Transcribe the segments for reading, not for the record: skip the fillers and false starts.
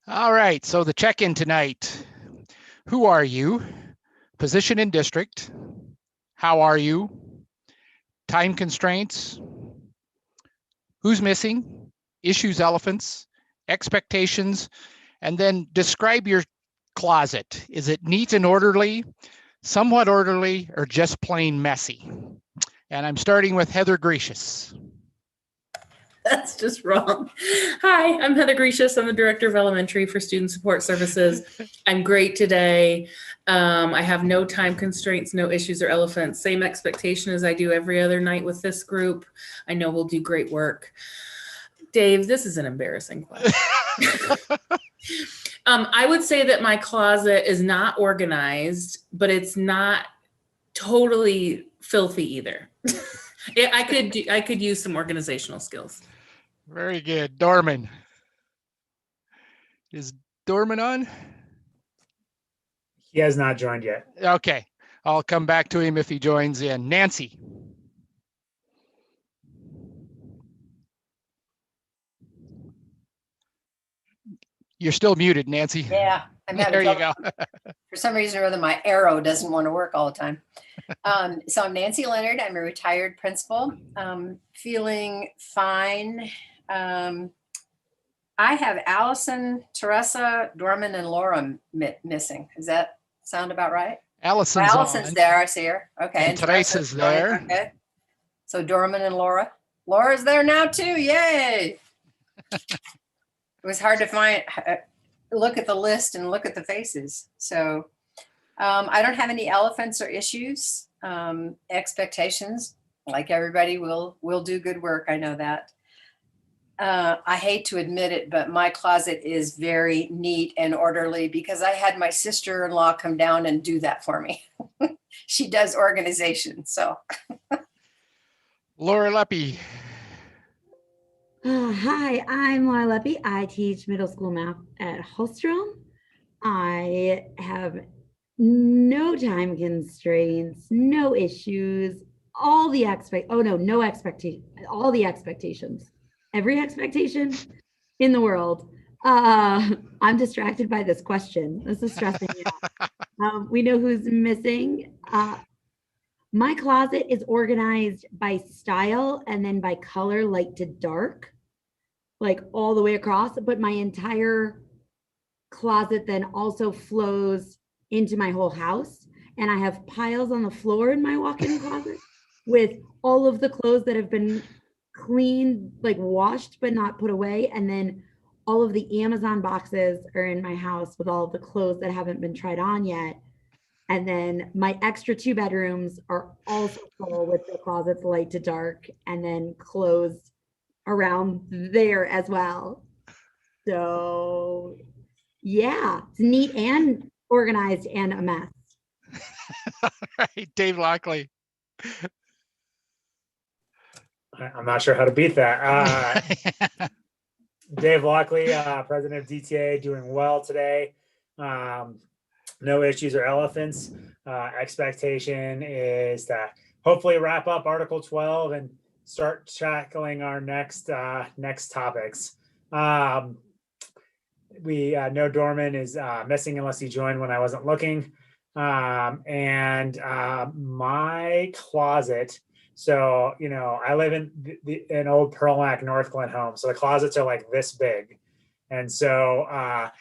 All right, so the check-in tonight. Who are you? Position in district. How are you? Time constraints. Who's missing? Issues, elephants, expectations, and then describe your closet. Is it neat and orderly, somewhat orderly, or just plain messy? And I'm starting with Heather Gracious. That's just wrong. Hi, I'm Heather Gracious. I'm the Director of Elementary for Student Support Services. I'm great today. I have no time constraints, no issues or elephants. Same expectation as I do every other night with this group. I know we'll do great work. Dave, this is an embarrassing question. I would say that my closet is not organized, but it's not totally filthy either. I could use some organizational skills. Very good. Dorman. Is Dorman on? He has not joined yet. Okay. I'll come back to him if he joins in. Nancy. You're still muted, Nancy. Yeah, I'm having There you trouble. go. For some reason or other, my arrow doesn't want to work all the time. So I'm Nancy Leonard. I'm a retired principal. Feeling fine. I have Allison, Teresa, Dorman, and Laura missing. Does that sound about right? Allison's there. I see her. Okay. And Teresa's there. Okay. So Dorman and Laura. Laura's there now too. Yay. It was hard to find, look at the list and look at the faces. So I don't have any elephants or issues. Expectations, like everybody, will do good work. I know that. I hate to admit it, but my closet is very neat and orderly because I had my sister-in-law come down and do that for me. She does organization, so. Laura Leppy. Hi, I'm Laura Leppy. I teach middle school math at Holstrom. I have no time constraints, no issues, all the expectations, every expectation in the world. I'm distracted by this question. This is stressing me out. We know who's missing. My closet is organized by style and then by color, light to dark, like all the way across, but my entire closet then also flows into my whole house. And I have piles on the floor in my walk-in closet with all of the clothes that have been cleaned, like washed, but not put away. And then all of the Amazon boxes are in my house with all of the clothes that haven't been tried on yet. And then my extra 2 bedrooms are also full with the closets light to dark and then clothes around there as well. So yeah, it's neat and organized and a mess. All right, Dave Lockley. I'm not sure how to beat that. Dave Lockley, president of DTA, doing well today. No issues or elephants. Expectation is to hopefully wrap up Article 12 and start tackling our next topics. We know Dorman is missing unless he joined when I wasn't looking. And my closet. So, I live in an old Pearl-Mac North Glen home. So the closets are like this big. And so I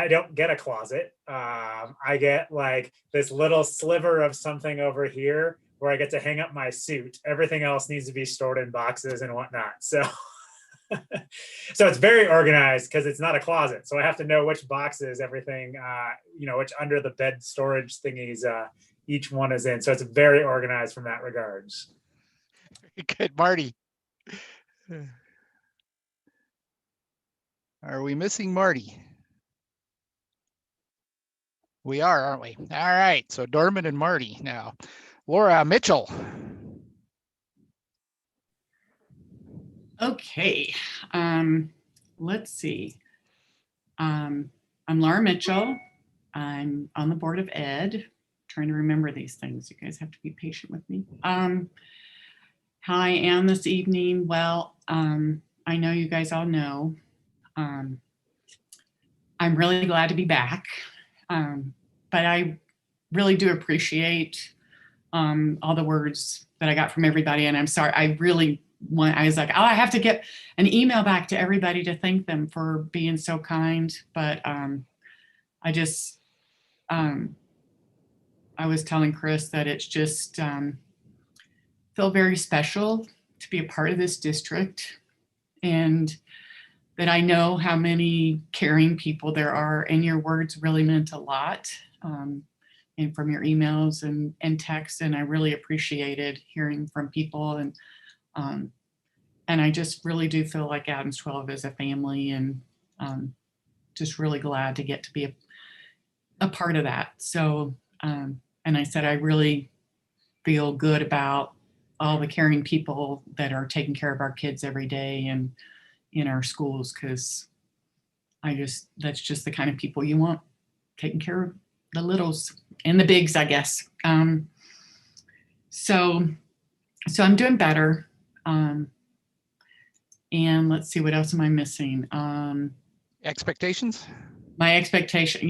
don't get a closet. I get like this little sliver of something over here where I get to hang up my suit. Everything else needs to be stored in boxes and whatnot. So, so it's very organized because it's not a closet. So I have to know which boxes everything, which under the bed storage thingies each one is in. So it's very organized from that regards. Good, Marty. Are we missing Marty? We are, aren't we? All right, so Dorman and Marty now. Laura Mitchell. Okay, let's see. I'm Laura Mitchell. I'm on the Board of Ed. Trying to remember these things. You guys have to be patient with me. How I am this evening. Well, I know you guys all know I'm really glad to be back. But I really do appreciate all the words that I got from everybody. And I'm sorry, I was like, oh, I have to get an email back to everybody to thank them for being so kind. But I just, I was telling Chris that it's just feel very special to be a part of this district, and that I know how many caring people there are, and your words really meant a lot. And from your emails and texts, and I really appreciated hearing from people, and I just really do feel like Adams 12 is a family, and just really glad to get to be a part of that. So, and I said I really feel good about all the caring people that are taking care of our kids every day and in our schools, because that's just the kind of people you want taking care of the littles and the bigs, I guess. So I'm doing better. And let's see, what else am I missing? Expectations? My expectation,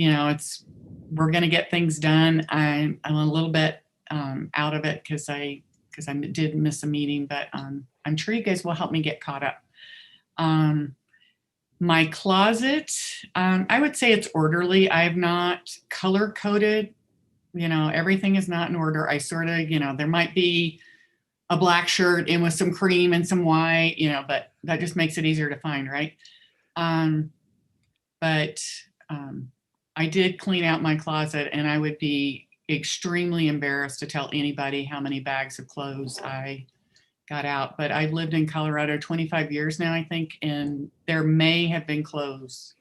we're going to get things done. I'm a little bit out of it because I did miss a meeting, but I'm sure you guys will help me get caught up. My closet, I would say it's orderly. I've not color coded, everything is not in order. I sort of, there might be a black shirt in with some cream and some white, but that just makes it easier to find, right? But I did clean out my closet, and I would be extremely embarrassed to tell anybody how many bags of clothes I got out. But I've lived in Colorado 25 years now, I think, and there may have been clothes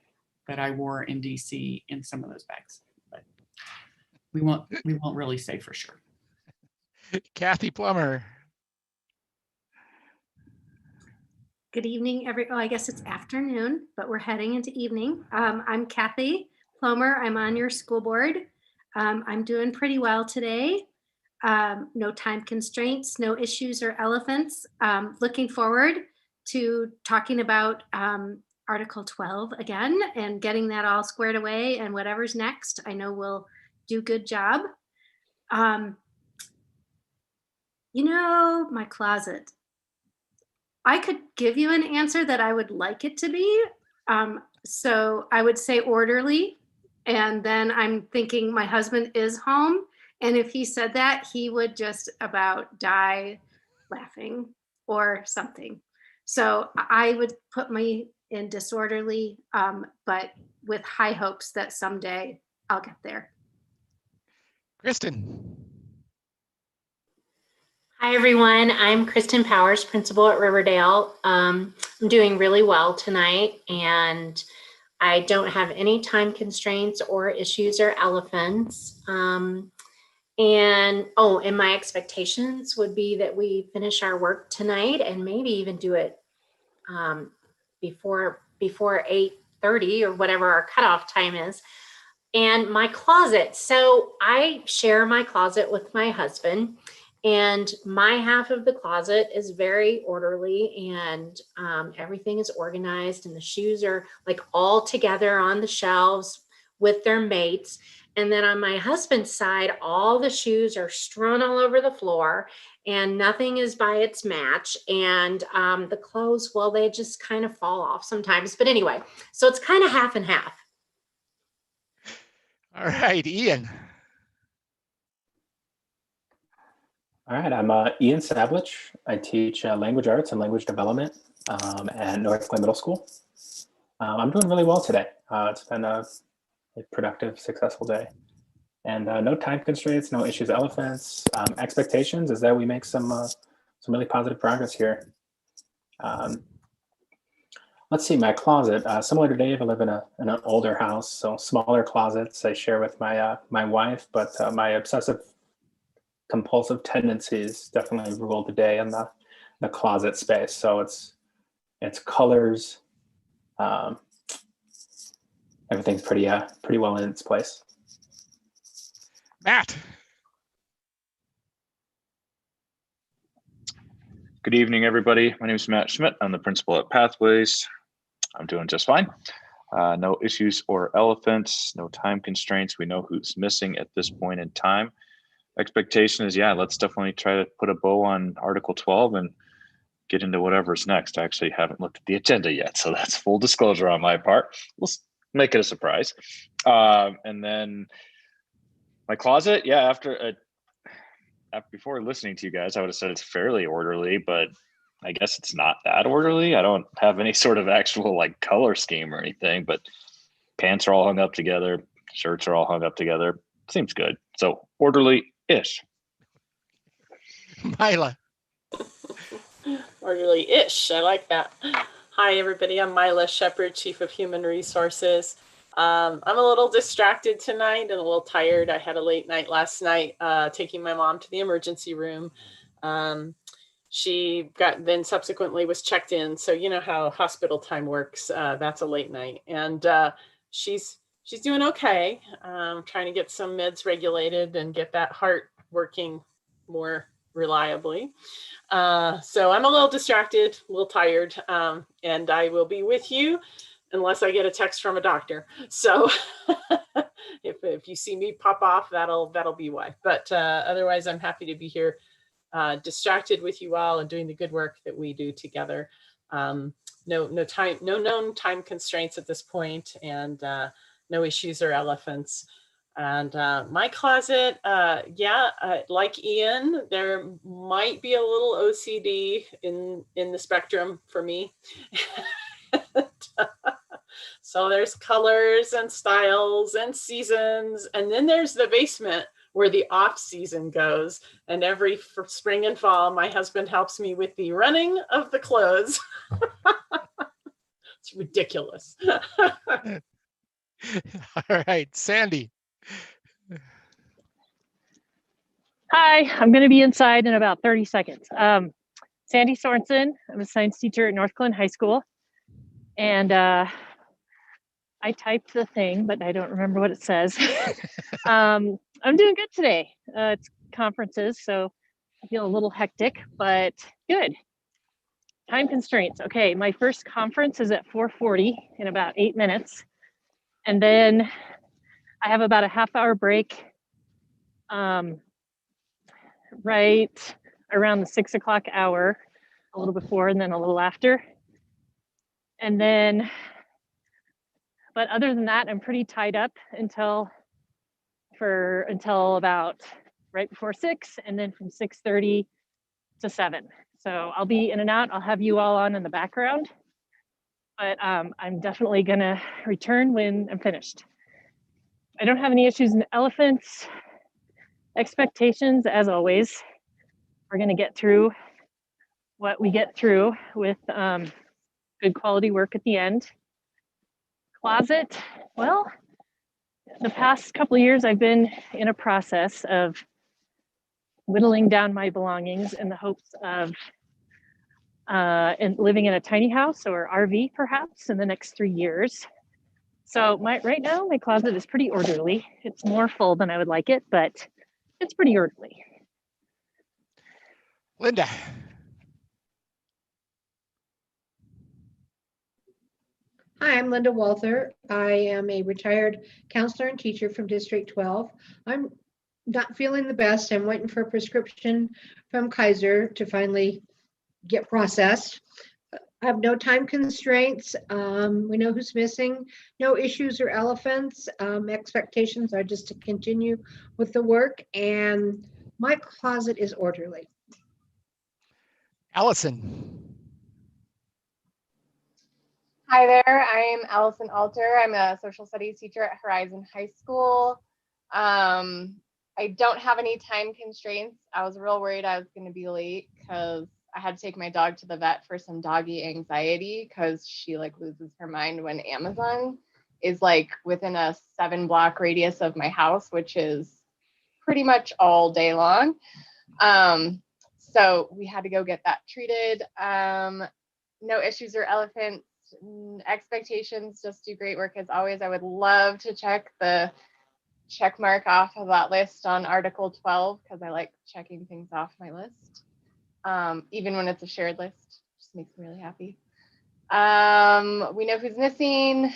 that I wore in DC in some of those bags, but we won't really say for sure. Kathy Plummer. Good evening, I guess it's afternoon, but we're heading into evening. I'm Kathy Plomer. I'm on your school board. I'm doing pretty well today. No time constraints, no issues or elephants. Looking forward to talking about Article 12 again and getting that all squared away, and whatever's next, I know we'll do a good job. My closet. I could give you an answer that I would like it to be. So I would say orderly. And then I'm thinking my husband is home. And if he said that, he would just about die laughing or something. So I would put me in disorderly, but with high hopes that someday I'll get there. Kristen. Hi, everyone. I'm Kristen Powers, principal at Riverdale. I'm doing really well tonight, and I don't have any time constraints or issues or elephants. And my expectations would be that we finish our work tonight and maybe even do it before 8:30 or whatever our cutoff time is. And my closet. So I share my closet with my husband. And my half of the closet is very orderly, and everything is organized, and the shoes are like all together on the shelves with their mates. And then on my husband's side, all the shoes are strewn all over the floor, and nothing is by its match. And the clothes, well, they just kind of fall off sometimes. But anyway, so it's kind of half and half. All right, Ian. All right, I'm Ian Savlich. I teach language arts and language development at North Clay Middle School. I'm doing really well today. It's been a productive, successful day. And no time constraints, no issues, elephants. Expectations is that we make some really positive progress here. Let's see, my closet. Similar to Dave, I live in an older house, so smaller closets I share with my wife, but my obsessive compulsive tendencies definitely rule the day in the closet space. So it's colors. Everything's pretty well in its place. Matt. Good evening, everybody. My name is Matt Schmidt. I'm the principal at Pathways. I'm doing just fine. No issues or elephants, no time constraints. We know who's missing at this point in time. Expectation is, yeah, let's definitely try to put a bow on Article 12 and get into whatever's next. I actually haven't looked at the agenda yet, so that's full disclosure on my part. We'll make it a surprise. And then my closet, yeah, before listening to you guys, I would have said it's fairly orderly, but I guess it's not that orderly. I don't have any sort of actual like color scheme or anything, but pants are all hung up together, shirts are all hung up together. Seems good. So orderly-ish. Mila. Orderly-ish. I like that. Hi, everybody. I'm Mila Shepard, Chief of Human Resources. I'm a little distracted tonight and a little tired. I had a late night last night, taking my mom to the emergency room. She then subsequently was checked in. So you know how hospital time works. That's a late night. And she's doing okay. Trying to get some meds regulated and get that heart working more reliably. So I'm a little distracted, a little tired, and I will be with you unless I get a text from a doctor. So if you see me pop off, that'll be why. But otherwise, I'm happy to be here, distracted with you all and doing the good work that we do together. No known time constraints at this point, and no issues or elephants. And my closet, like Ian, there might be a little OCD in the spectrum for me. So there's colors and styles and seasons. And then there's the basement where the off season goes. And every spring and fall, my husband helps me with the running of the clothes. It's ridiculous. All right, Sandy. Hi, I'm going to be inside in about 30 seconds. Sandy Sorensen, I'm a science teacher at North Glen High School. And I typed the thing, but I don't remember what it says. I'm doing good today. It's conferences, so I feel a little hectic, but good. Time constraints. Okay, my first conference is at 4:40 in about 8 minutes. And then I have about a half-hour break right around the 6 o'clock hour, a little before and then a little after. And then, but other than that, I'm pretty tied up until about right before 6, and then from 6:30 to 7. So I'll be in and out. I'll have you all on in the background, but I'm definitely gonna return when I'm finished. I don't have any issues in elephants. Expectations, as always, we're gonna get through what we get through with good quality work at the end. Closet, well, the past couple of years, I've been in a process of whittling down my belongings in the hopes of living in a tiny house or RV perhaps in the next 3 years. So right now, my closet is pretty orderly. It's more full than I would like it, but it's pretty orderly. Linda. Hi, I'm Linda Walther. I am a retired counselor and teacher from District 12. I'm not feeling the best. I'm waiting for a prescription from Kaiser to finally get processed. I have no time constraints. We know who's missing. No issues or elephants. Expectations are just to continue with the work, and my closet is orderly. Allison. Hi there, I'm Allison Alter. I'm a social studies teacher at Horizon High School. I don't have any time constraints. I was real worried I was going to be late because I had to take my dog to the vet for some doggy anxiety because she like loses her mind when Amazon is like within a 7-block radius of my house, which is pretty much all day long. So we had to go get that treated. No issues or elephants. Expectations, just do great work as always. I would love to check the check mark off of that list on Article 12 because I like checking things off my list. Even when it's a shared list, just makes me really happy. We know who's missing.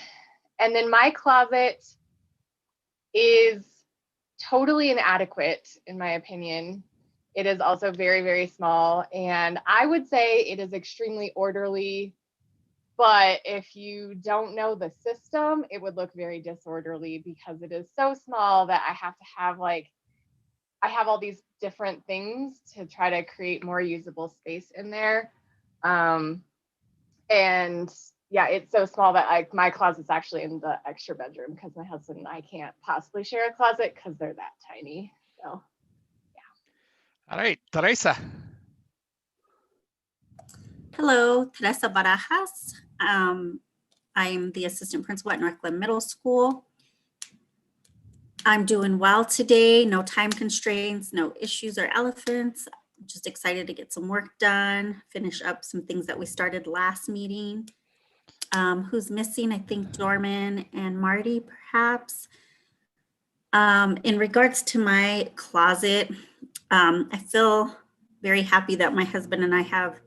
And then my closet is totally inadequate, in my opinion. It is also very, very small. And I would say it is extremely orderly. But if you don't know the system, it would look very disorderly because it is so small that I have to have I have all these different things to try to create more usable space in there. And yeah, it's so small that my closet's actually in the extra bedroom because my husband and I can't possibly share a closet because they're that tiny. So All right, Teresa. Hello, Teresa Barajas. I'm the assistant principal at Northglenn Middle School. I'm doing well today. No time constraints, no issues or elephants. I'm just excited to get some work done, finish up some things that we started last meeting. Who's missing? I think Dorman and Marty, perhaps. In regards to my closet, I feel very happy that my husband and I have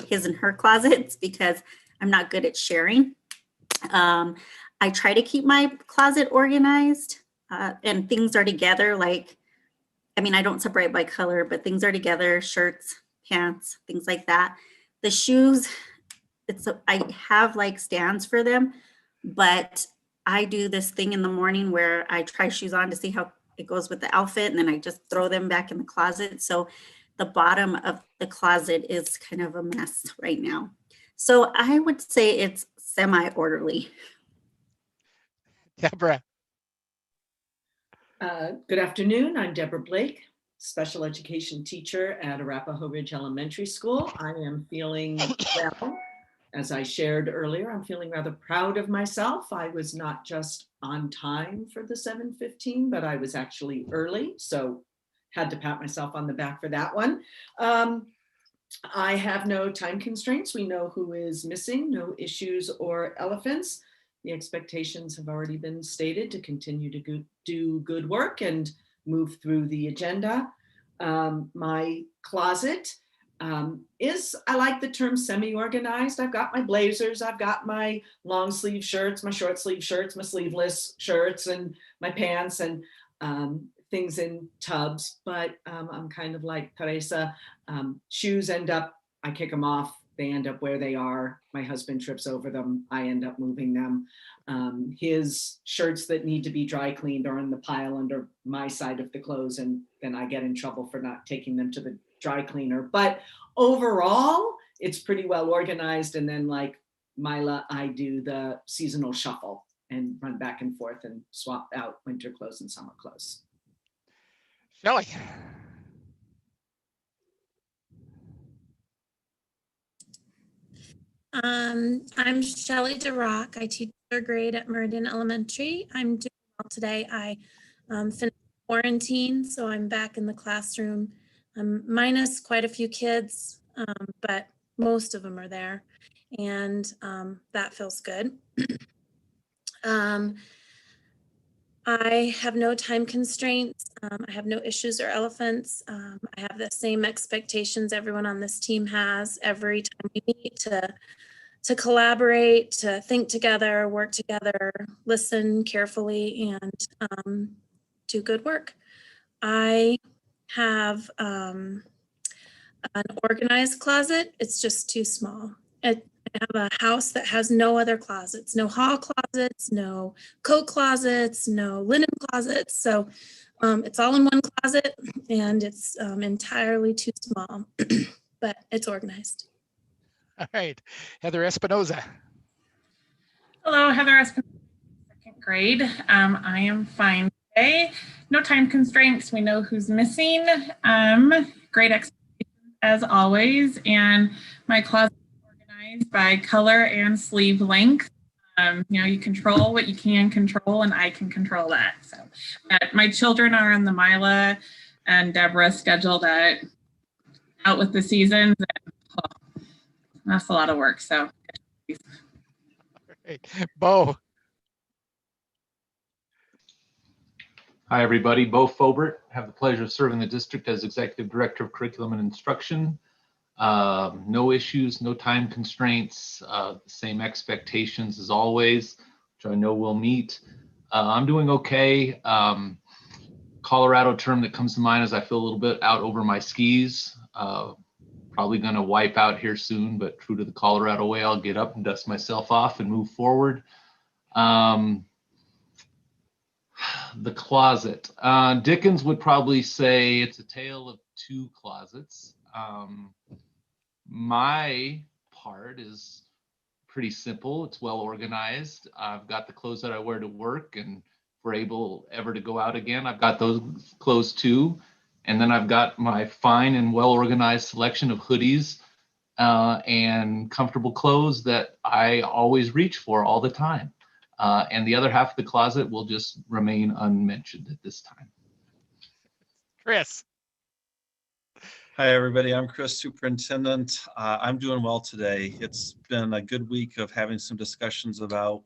his and her closets because I'm not good at sharing. I try to keep my closet organized and things are together. Like, I mean, I don't separate by color, but things are together, shirts, pants, things like that. The shoes, I have like stands for them, but I do this thing in the morning where I try shoes on to see how it goes with the outfit, and then I just throw them back in the closet. So the bottom of the closet is kind of a mess right now. So I would say it's semi-orderly. Deborah. Good afternoon. I'm Deborah Blake, special education teacher at Arapahoe Ridge Elementary School. I am feeling well. As I shared earlier, I'm feeling rather proud of myself. I was not just on time for the 7:15, but I was actually early. So had to pat myself on the back for that one. I have no time constraints. We know who is missing, no issues or elephants. The expectations have already been stated to continue to do good work and move through the agenda. My closet I like the term semi-organized. I've got my blazers, I've got my long sleeve shirts, my short sleeve shirts, my sleeveless shirts, and my pants, and things in tubs. But I'm kind of like Teresa. Shoes I kick them off. They end up where they are. My husband trips over them. I end up moving them. His shirts that need to be dry cleaned are in the pile under my side of the clothes, and then I get in trouble for not taking them to the dry cleaner. But overall, it's pretty well organized. And then, like Mila, I do the seasonal shuffle and run back and forth and swap out winter clothes and summer clothes. Shelley. I'm Shelley DeRock. I teach third grade at Meridian Elementary. I'm doing well today. I finished quarantine, so I'm back in the classroom. Minus quite a few kids, but most of them are there, and that feels good. I have no time constraints. I have no issues or elephants. I have the same expectations everyone on this team has every time we meet to collaborate, to think together, work together, listen carefully, and do good work. I have an organized closet. It's just too small. I have a house that has no other closets, no hall closets, no coat closets, no linen closets. So it's all in one closet, and it's entirely too small, but it's organized. All right, Heather Espinoza. Hello, Heather Espinoza, second grade. I am fine today. No time constraints. We know who's missing. Great expectations as always, and my closet is organized by color and sleeve length. You control what you can control, and I can control that. So my children are on the Mila and Deborah scheduled out with the seasons. And, that's a lot of work. So, all right. Bo. Hi, everybody. Bo Fobert. I have the pleasure of serving the district as Executive Director of Curriculum and Instruction. No issues, no time constraints, same expectations as always. which I know we'll meet. I'm doing okay. Colorado term that comes to mind is I feel a little bit out over my skis. Probably going to wipe out here soon, but true to the Colorado way, I'll get up and dust myself off and move forward. The closet. Dickens would probably say it's a tale of two closets. My part is pretty simple. It's well organized. I've got the clothes that I wear to work, and if we're able ever to go out again, I've got those clothes too. And then I've got my fine and well organized selection of hoodies and comfortable clothes that I always reach for all the time. And the other half of the closet will just remain unmentioned at this time. Chris. Hi, everybody. I'm Chris, Superintendent. I'm doing well today. It's been a good week of having some discussions about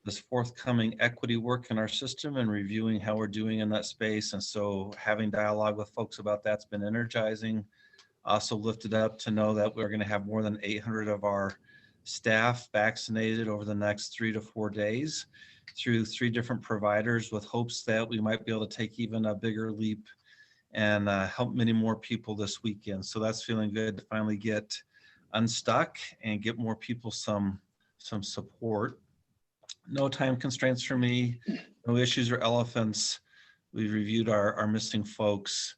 this forthcoming equity work in our system and reviewing how we're doing in that space. And so having dialogue with folks about that's been energizing. Also lifted up to know that we're going to have more than 800 of our staff vaccinated over the next 3 to 4 days through 3 different providers, with hopes that we might be able to take even a bigger leap and help many more people this weekend. So that's feeling good to finally get unstuck and get more people some support. No time constraints for me, no issues or elephants. We've reviewed our missing folks.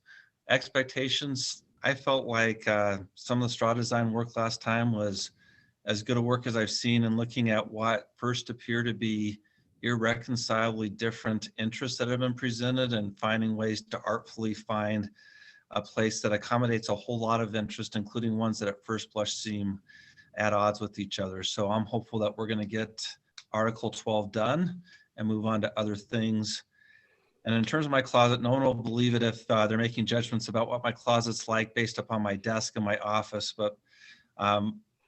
Expectations, I felt like some of the straw design work last time was as good a work as I've seen in looking at what first appear to be irreconcilably different interests that have been presented and finding ways to artfully find a place that accommodates a whole lot of interest, including ones that at first blush seem at odds with each other. So I'm hopeful that we're going to get Article 12 done and move on to other things. And in terms of my closet, no one will believe it if they're making judgments about what my closet's like based upon my desk in my office, but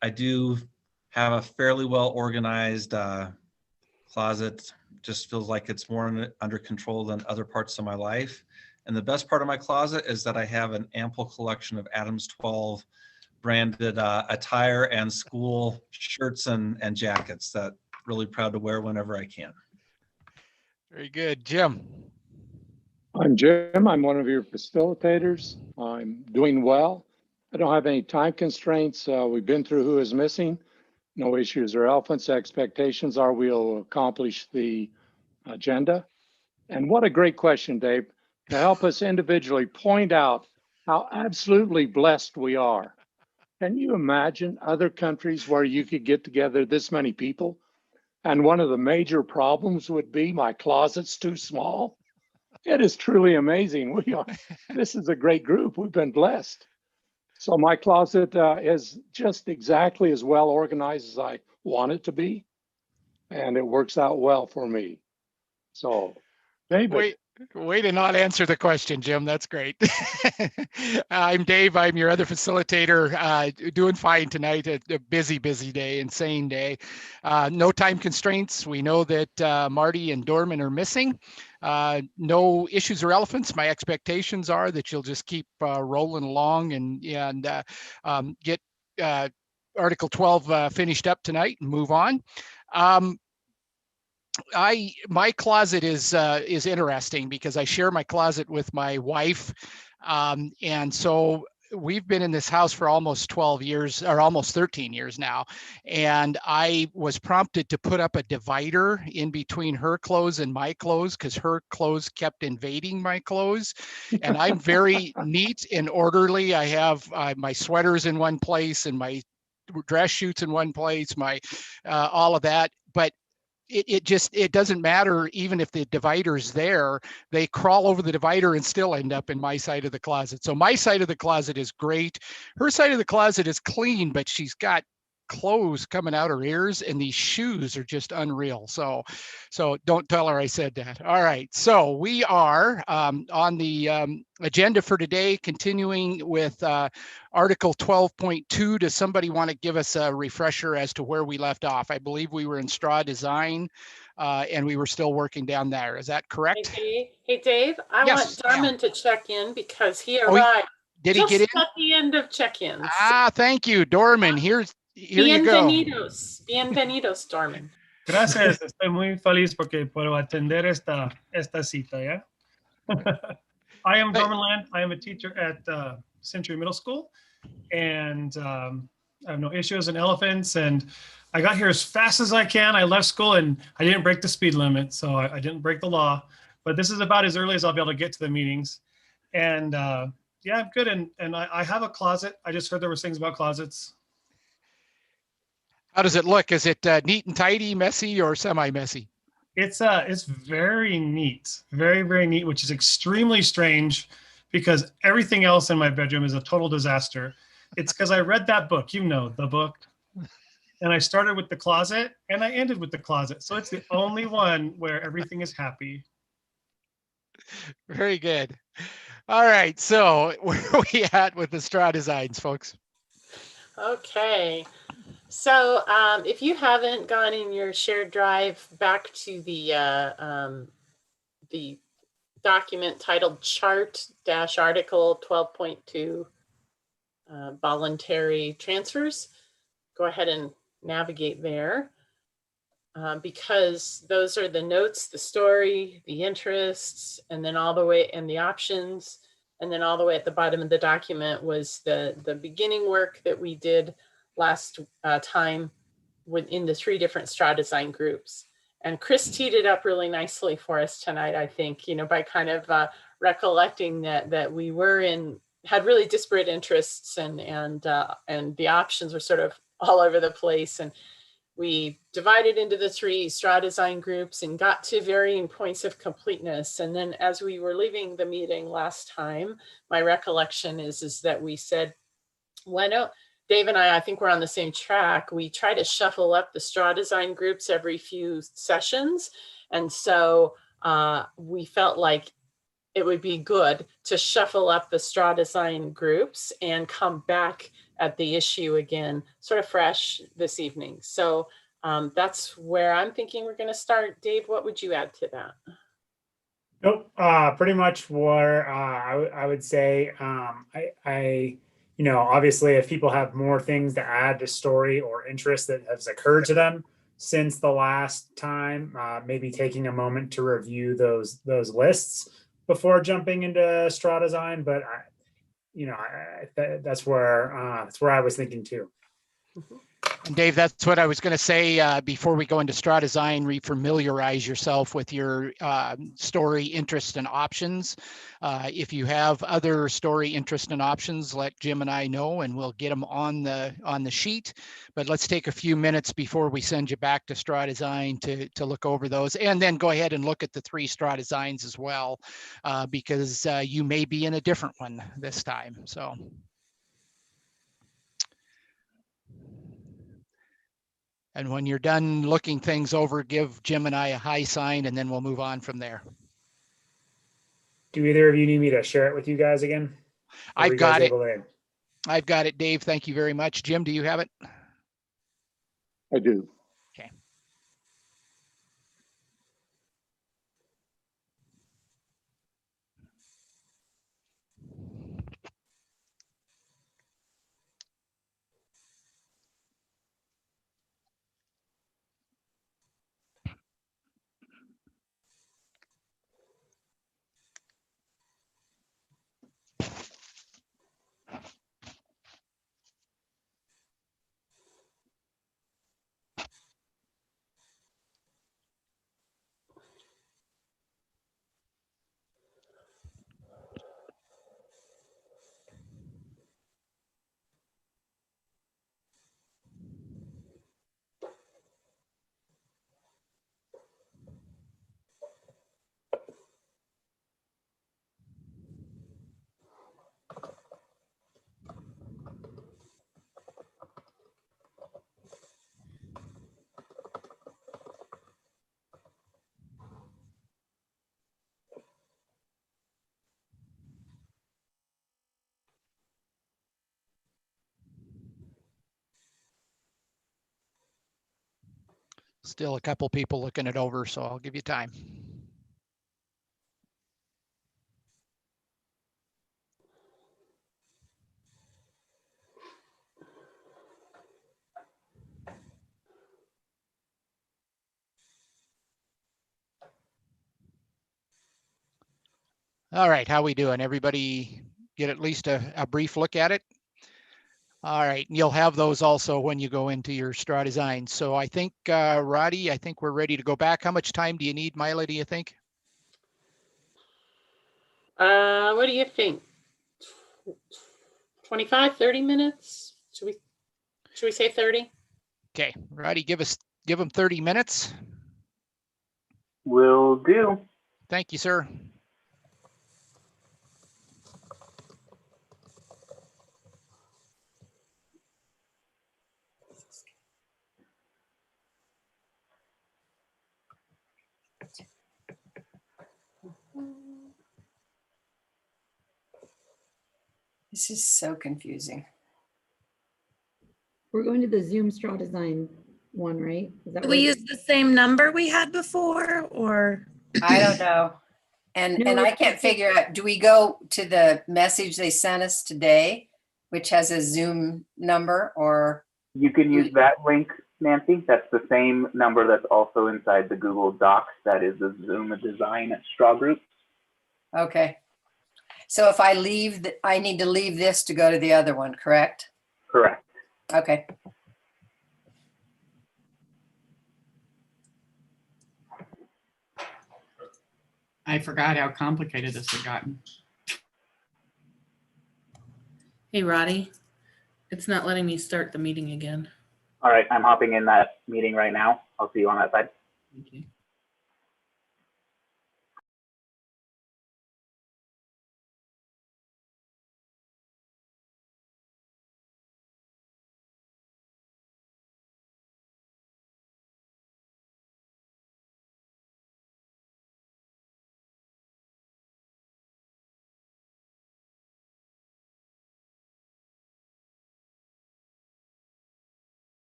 I do have a fairly well organized closet. Just feels like it's more under control than other parts of my life. And the best part of my closet is that I have an ample collection of Adams 12 branded attire and school shirts and jackets that really proud to wear whenever I can. Very good. Jim. I'm Jim. I'm one of your facilitators. I'm doing well. I don't have any time constraints. We've been through who is missing. No issues or elephants. Expectations are we'll accomplish the agenda. And what a great question, Dave, to help us individually point out how absolutely blessed we are. Can you imagine other countries where you could get together this many people? And one of the major problems would be my closet's too small. It is truly amazing. This is a great group. We've been blessed. So my closet is just exactly as well organized as I want it to be. And it works out well for me. So, David. Way to not answer the question, Jim. That's great. I'm Dave. I'm your other facilitator. Doing fine tonight. A busy day, insane day. No time constraints. We know that Marty and Dorman are missing. No issues or elephants. My expectations are that you'll just keep rolling along and get Article 12 finished up tonight and move on. My closet is interesting because I share my closet with my wife, and so we've been in this house for almost 12 years or almost 13 years now, and I was prompted to put up a divider in between her clothes and my clothes because her clothes kept invading my clothes, and I'm very neat and orderly. I have my sweaters in one place and my dress shoots in one place, my all of that, but it doesn't matter. Even if the divider's there, they crawl over the divider and still end up in my side of the closet. So my side of the closet is great. Her side of the closet is clean, but she's got clothes coming out her ears and these shoes are just unreal. So don't tell her I said that. All right. So we are on the agenda for today, continuing with Article 12.2. Does somebody want to give us a refresher as to where we left off? I believe we were in straw design and we were still working down there. Is that correct? Hey, Dave, I want Darman to check in because he Oh, arrived did he get in? at the end of check-ins. Thank you, Dorman. Here you go. Bienvenidos, Dorman. Gracias, estoy muy feliz porque puedo atender esta cita, ¿ya? I am Dorman Land. I am a teacher at Century Middle School, and I have no issues in elephants. And I got here as fast as I can. I left school and I didn't break the speed limit, so I didn't break the law. But this is about as early as I'll be able to get to the meetings. And yeah, I'm good. And I have a closet. I just heard there were things about closets. How does it look? Is it neat and tidy, messy, or semi-messy? It's very neat, very, very neat, which is extremely strange because everything else in my bedroom is a total disaster. It's because I read that book, you know, the book. And I started with the closet and I ended with the closet. So it's the only one where everything is happy. Very good. All right. So where are we at with the straw designs, folks? Okay. So if you haven't gone in your shared drive back to the document titled chart-article 12.2 voluntary transfers, go ahead and navigate there because those are the notes, the story, the interests, and then all the way and the options. And then all the way at the bottom of the document was the beginning work that we did last time within the 3 different straw design groups. And Chris teed it up really nicely for us tonight, I think, you know, by kind of recollecting that we had really disparate interests and the options were sort of all over the place. And we divided into the 3 straw design groups and got to varying points of completeness. And then as we were leaving the meeting last time, my recollection is that we said, why don't Dave and I think we're on the same track. We try to shuffle up the straw design groups every few sessions. And so we felt like it would be good to shuffle up the straw design groups and come back at the issue again, sort of fresh this evening. So that's where I'm thinking we're going to start. Dave, what would you add to that? Nope. Pretty much where I would say you know, obviously if people have more things to add to story or interest that has occurred to them since the last time, maybe taking a moment to review those lists before jumping into straw design. But you know, that's where I was thinking too. And Dave, that's what I was going to say before we go into straw design. Refamiliarize yourself with your story, interest, and options. If you have other story, interest, and options, let Jim and I know, and we'll get them on the sheet. But let's take a few minutes before we send you back to straw design to look over those, and then go ahead and look at the 3 straw designs as well, because you may be in a different one this time. So. And when you're done looking things over, give Jim and I a high sign, and then we'll move on from there. Do either of you need me to share it with you guys again? I've got it. I've got it, Dave. Thank you very much. Jim, do you have it? I do. Okay. Still a couple people looking it over, so I'll give you time. All right, how we doing? Everybody get at least a brief look at it? All right, and you'll have those also when you go into your straw design. So I think, Roddy, I think we're ready to go back. How much time do you need, Mila, do you think? What do you think? 25, 30 minutes? Should we say 30? Okay, Roddy, give them 30 minutes. Will do. Thank you, sir. This is so confusing. We're going to the Zoom straw design one, right? Is that Do we right? use the same number we had before, or? I don't know. And No, I it's can't figure out, do we go to the message they sent us today, which has a Zoom number, or? You can use that link, Nancy. That's the same number that's also inside the Google Docs. That is the Zoom Design Straw Group. Okay. So if I leave, I need to leave this to go to the other one, correct? Correct. Okay. I forgot how complicated this had gotten. Hey, Roddy, it's not letting me start the meeting again. All right, I'm hopping in that meeting right now. I'll see you on that side. Thank you.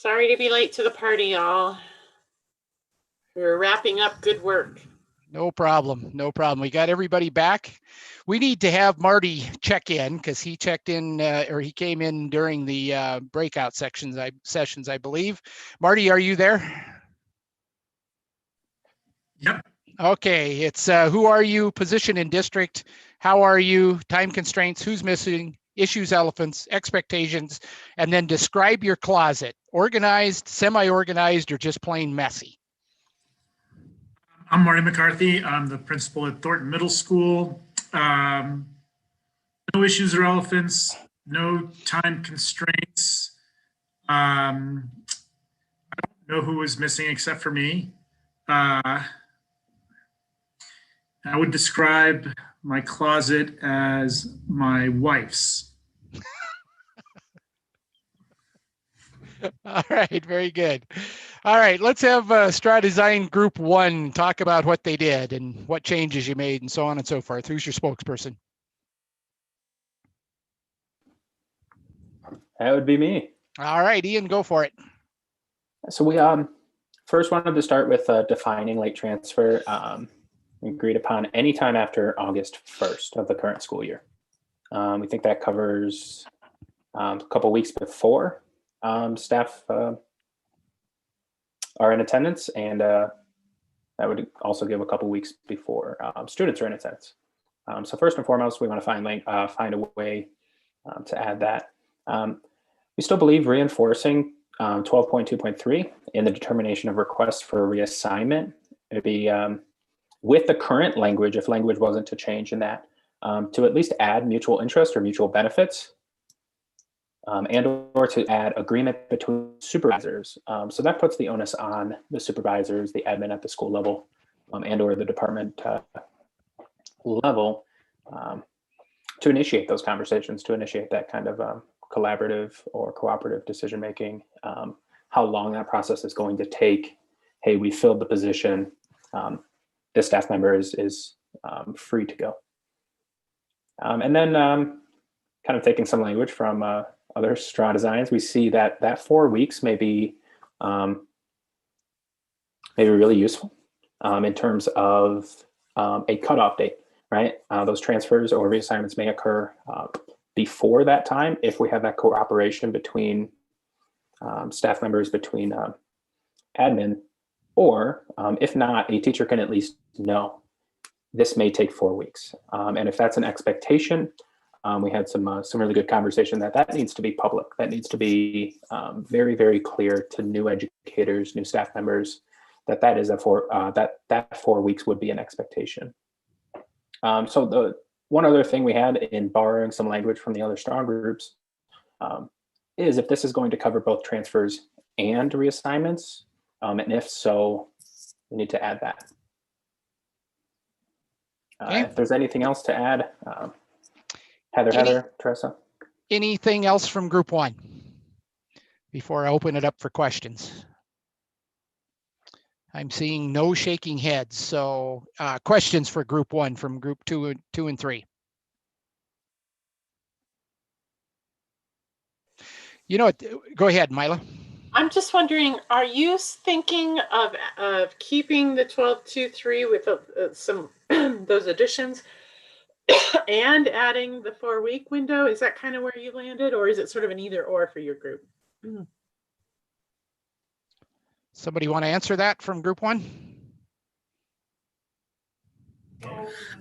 Sorry to be late to the party, y'all. We were wrapping up good work. No problem. No problem. We got everybody back. We need to have Marty check in because he checked in or he came in during the breakout sessions, I believe. Marty, are you there? Yep. Okay. It's who are you, position in district, how are you, time constraints, who's missing, issues, elephants, expectations, and then describe your closet. Organized, semi-organized, or just plain messy. I'm Marty McCarthy. I'm the principal at Thornton Middle School. No issues or elephants, no time constraints. I don't know who was missing except for me. I would describe my closet as my wife's. All right, very good. All right, let's have Straw Design Group 1 talk about what they did and what changes you made and so on and so forth. Who's your spokesperson? That would be me. All right, Ian, go for it. So we first wanted to start with defining late transfer agreed upon anytime after August 1st of the current school year. We think that covers a couple weeks before staff are in attendance, and that would also give a couple weeks before students are in attendance. So first and foremost, we want to find a way to add that. We still believe reinforcing 12.2.3 in the determination of requests for reassignment. It'd be with the current language, if language wasn't to change in that, to at least add mutual interest or mutual benefits, and or to add agreement between supervisors. So that puts the onus on the supervisors, the admin at the school level, and or the department level to initiate those conversations, to initiate that kind of collaborative or cooperative decision making, how long that process is going to take. Hey, we filled the position. This staff member is free to go. And then kind of taking some language from other straw designs, we see that 4 weeks may be really useful in terms of a cutoff date, right? Those transfers or reassignments may occur before that time if we have that cooperation between staff members, between admin, or if not, a teacher can at least know this may take 4 weeks. And if that's an expectation, we had some really good conversation that needs to be public. That needs to be very, very clear to new educators, new staff members, that is that 4 weeks would be an expectation. So the one other thing we had in borrowing some language from the other strong groups is if this is going to cover both transfers and reassignments, and if so, we need to add that. Okay. If there's anything else to add, Heather, Teresa. Anything else from Group 1 before I open it up for questions? I'm seeing no shaking heads. So questions for Group 1 from Group 2 and 3. You know what? Go ahead, Mila. I'm just wondering, are you thinking of keeping the 12.2.3 with some those additions and adding the 4 week window? Is that kind of where you landed, or is it sort of an either or for your group? Somebody want to answer that from Group 1?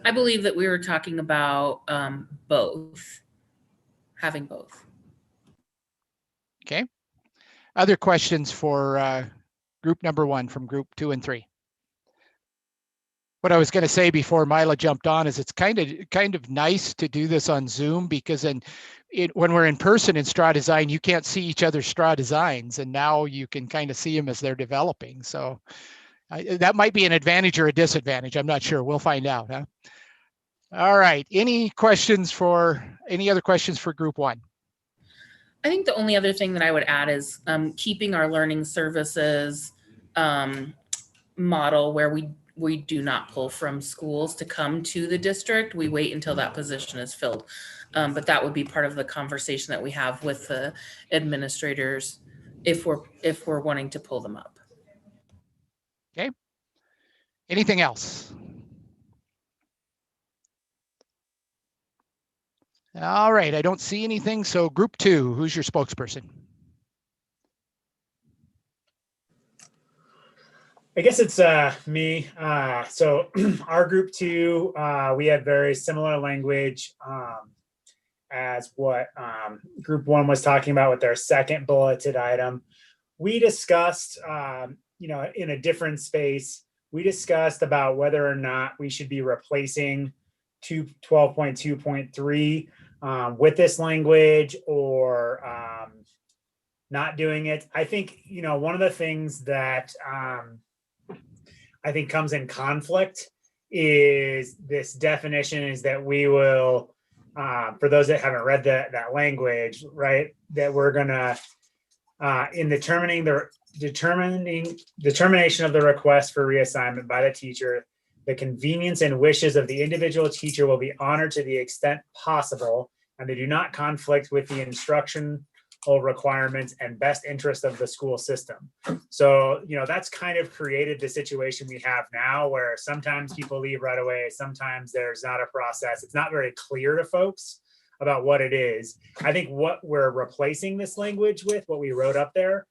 I believe that we were talking about both, having both. Okay. Other questions for group number 1 from Group 2 and 3? What I was going to say before Mila jumped on is it's kind of nice to do this on Zoom, because when we're in person in straw design, you can't see each other's straw designs, and now you can kind of see them as they're developing. So that might be an advantage or a disadvantage. I'm not sure. We'll find out. Huh? All right. Any other questions for Group 1? I think the only other thing that I would add is keeping our learning services model where we do not pull from schools to come to the district. We wait until that position is filled. But that would be part of the conversation that we have with the administrators if we're wanting to pull them up. Okay. Anything else? All right, I don't see anything. So group 2, who's your spokesperson? I guess it's me. So our group 2, we had very similar language as what group 1 was talking about with their second bulleted item. We discussed, in a different space, we discussed about whether or not we should be replacing 12.2.3 with this language or not doing it. I think, one of the things that I think comes in conflict is this definition is that we will, for those that haven't read that language, right, that we're gonna, in determining the determination of the request for reassignment by the teacher, the convenience and wishes of the individual teacher will be honored to the extent possible, and they do not conflict with the instructional requirements and best interest of the school system. So, that's kind of created the situation we have now where sometimes people leave right away. Sometimes there's not a process. It's not very clear to folks about what it is. I think what we're replacing this language with, what we wrote up there,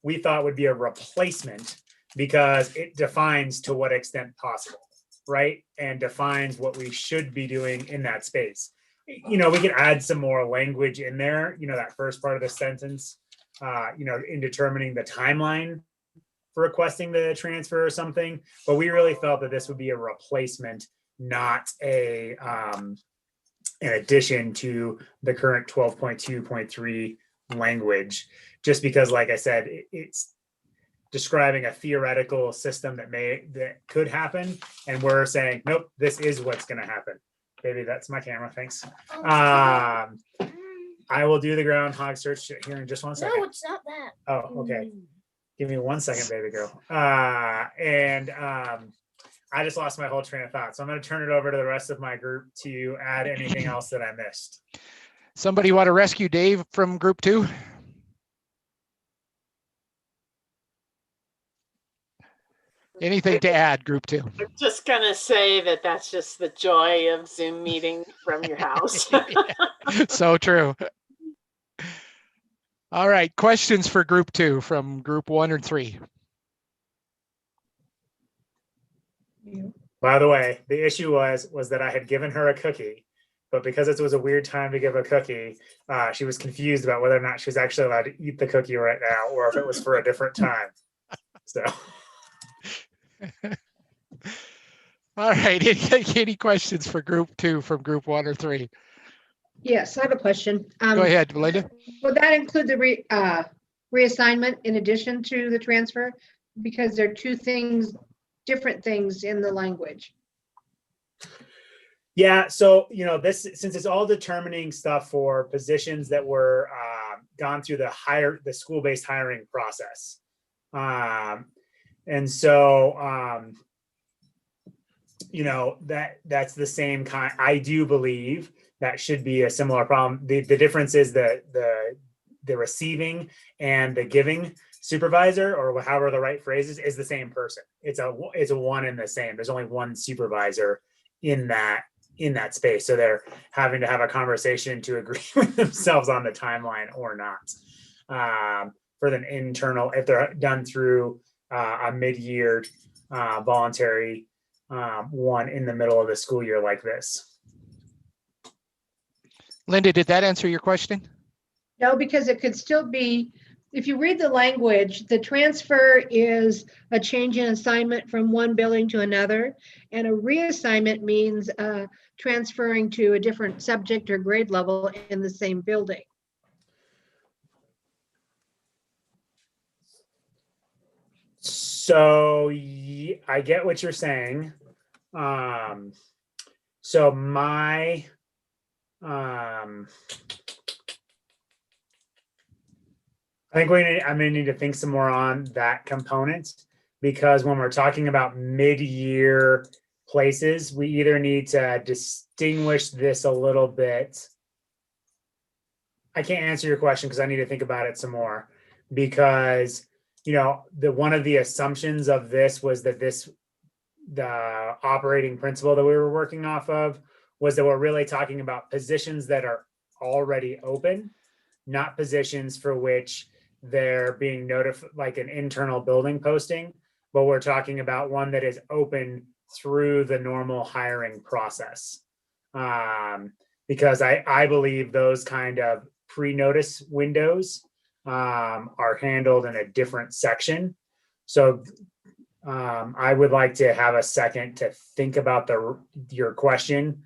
we thought would be a replacement because it defines to what extent possible, right? And defines what we should be doing in that space. We could add some more language in there, that first part of the sentence, in determining the timeline for requesting the transfer or something. But we really felt that this would be a replacement, not an addition to the current 12.2.3 language, just because, like I said, it's describing a theoretical system that could happen. And we're saying, nope, this is what's going to happen. Baby, that's my camera. Thanks. I will do the groundhog search here in just 1 second. No, it's not that. Oh, okay. Give me 1 second, baby girl. I just lost my whole train of thought. So I'm going to turn it over to the rest of my group to add anything else that I missed. Somebody want to rescue Dave from group 2? Anything to add, group 2? I'm just going to say that that's just the joy of Zoom meeting from your house. So true. All right, questions for group 2 from group 1 or 3? By the way, the issue was that I had given her a cookie, but because it was a weird time to give a cookie, she was confused about whether or not she was actually allowed to eat the cookie right now or if it was for a different time. So. All right, any questions for group 2 from group 1 or 3? Yes, I have a question. Go ahead, Linda. Would that include the reassignment in addition to the transfer? Because they're two things, different things in the language. Yeah, so this, since it's all determining stuff for positions that were gone through the school-based hiring process, and so that's the same kind. I do believe that should be a similar problem. The difference is the receiving and the giving supervisor, or however the right phrase is the same person. It's a one and the same. There's only one supervisor in that space. So they're having to have a conversation to agree with themselves on the timeline or not. For the internal, if they're done through a mid-year voluntary one in the middle of the school year like this. Linda, did that answer your question? No, because it could still be, if you read the language, the transfer is a change in assignment from one building to another, and a reassignment means transferring to a different subject or grade level in the same building. So I get what you're saying. So my I think I'm going to need to think some more on that component, because when we're talking about mid-year places, we either need to distinguish this a little bit. I can't answer your question because I need to think about it some more. because, you know, one of the assumptions of this was that the operating principle that we were working off of was that we're really talking about positions that are already open, not positions for which they're being notified, like an internal building posting, but we're talking about one that is open through the normal hiring process. Because I believe those kind of pre-notice windows are handled in a different section. So I would like to have a second to think about your question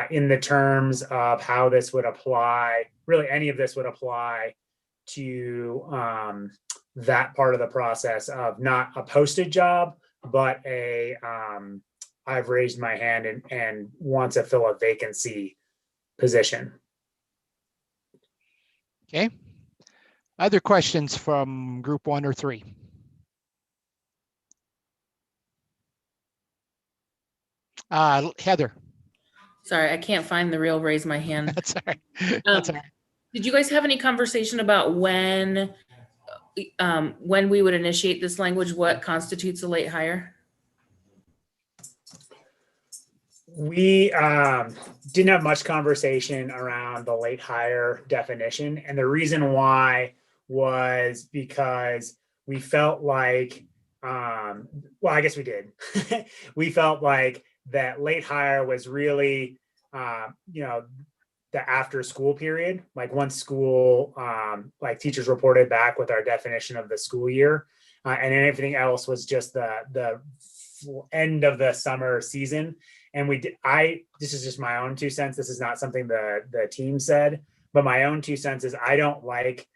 in the terms of how this would apply, really any of this would apply to that part of the process of not a posted job, but I've raised my hand and want to fill a vacancy position. Okay. Other questions from group 1 or 3? Heather. Sorry, I can't find the real raise my hand. That's all right. That's all right. Did you guys have any conversation about when we would initiate this language? What constitutes a late hire? We didn't have much conversation around the late hire definition. And the reason why was because we felt like, well, I guess we did. We felt like that late hire was really, you know, the after school period, like once school, like teachers reported back with our definition of the school year, and then everything else was just the end of the summer season. And this is just my own 2 cents. This is not something the team said, but my own 2 cents is I don't like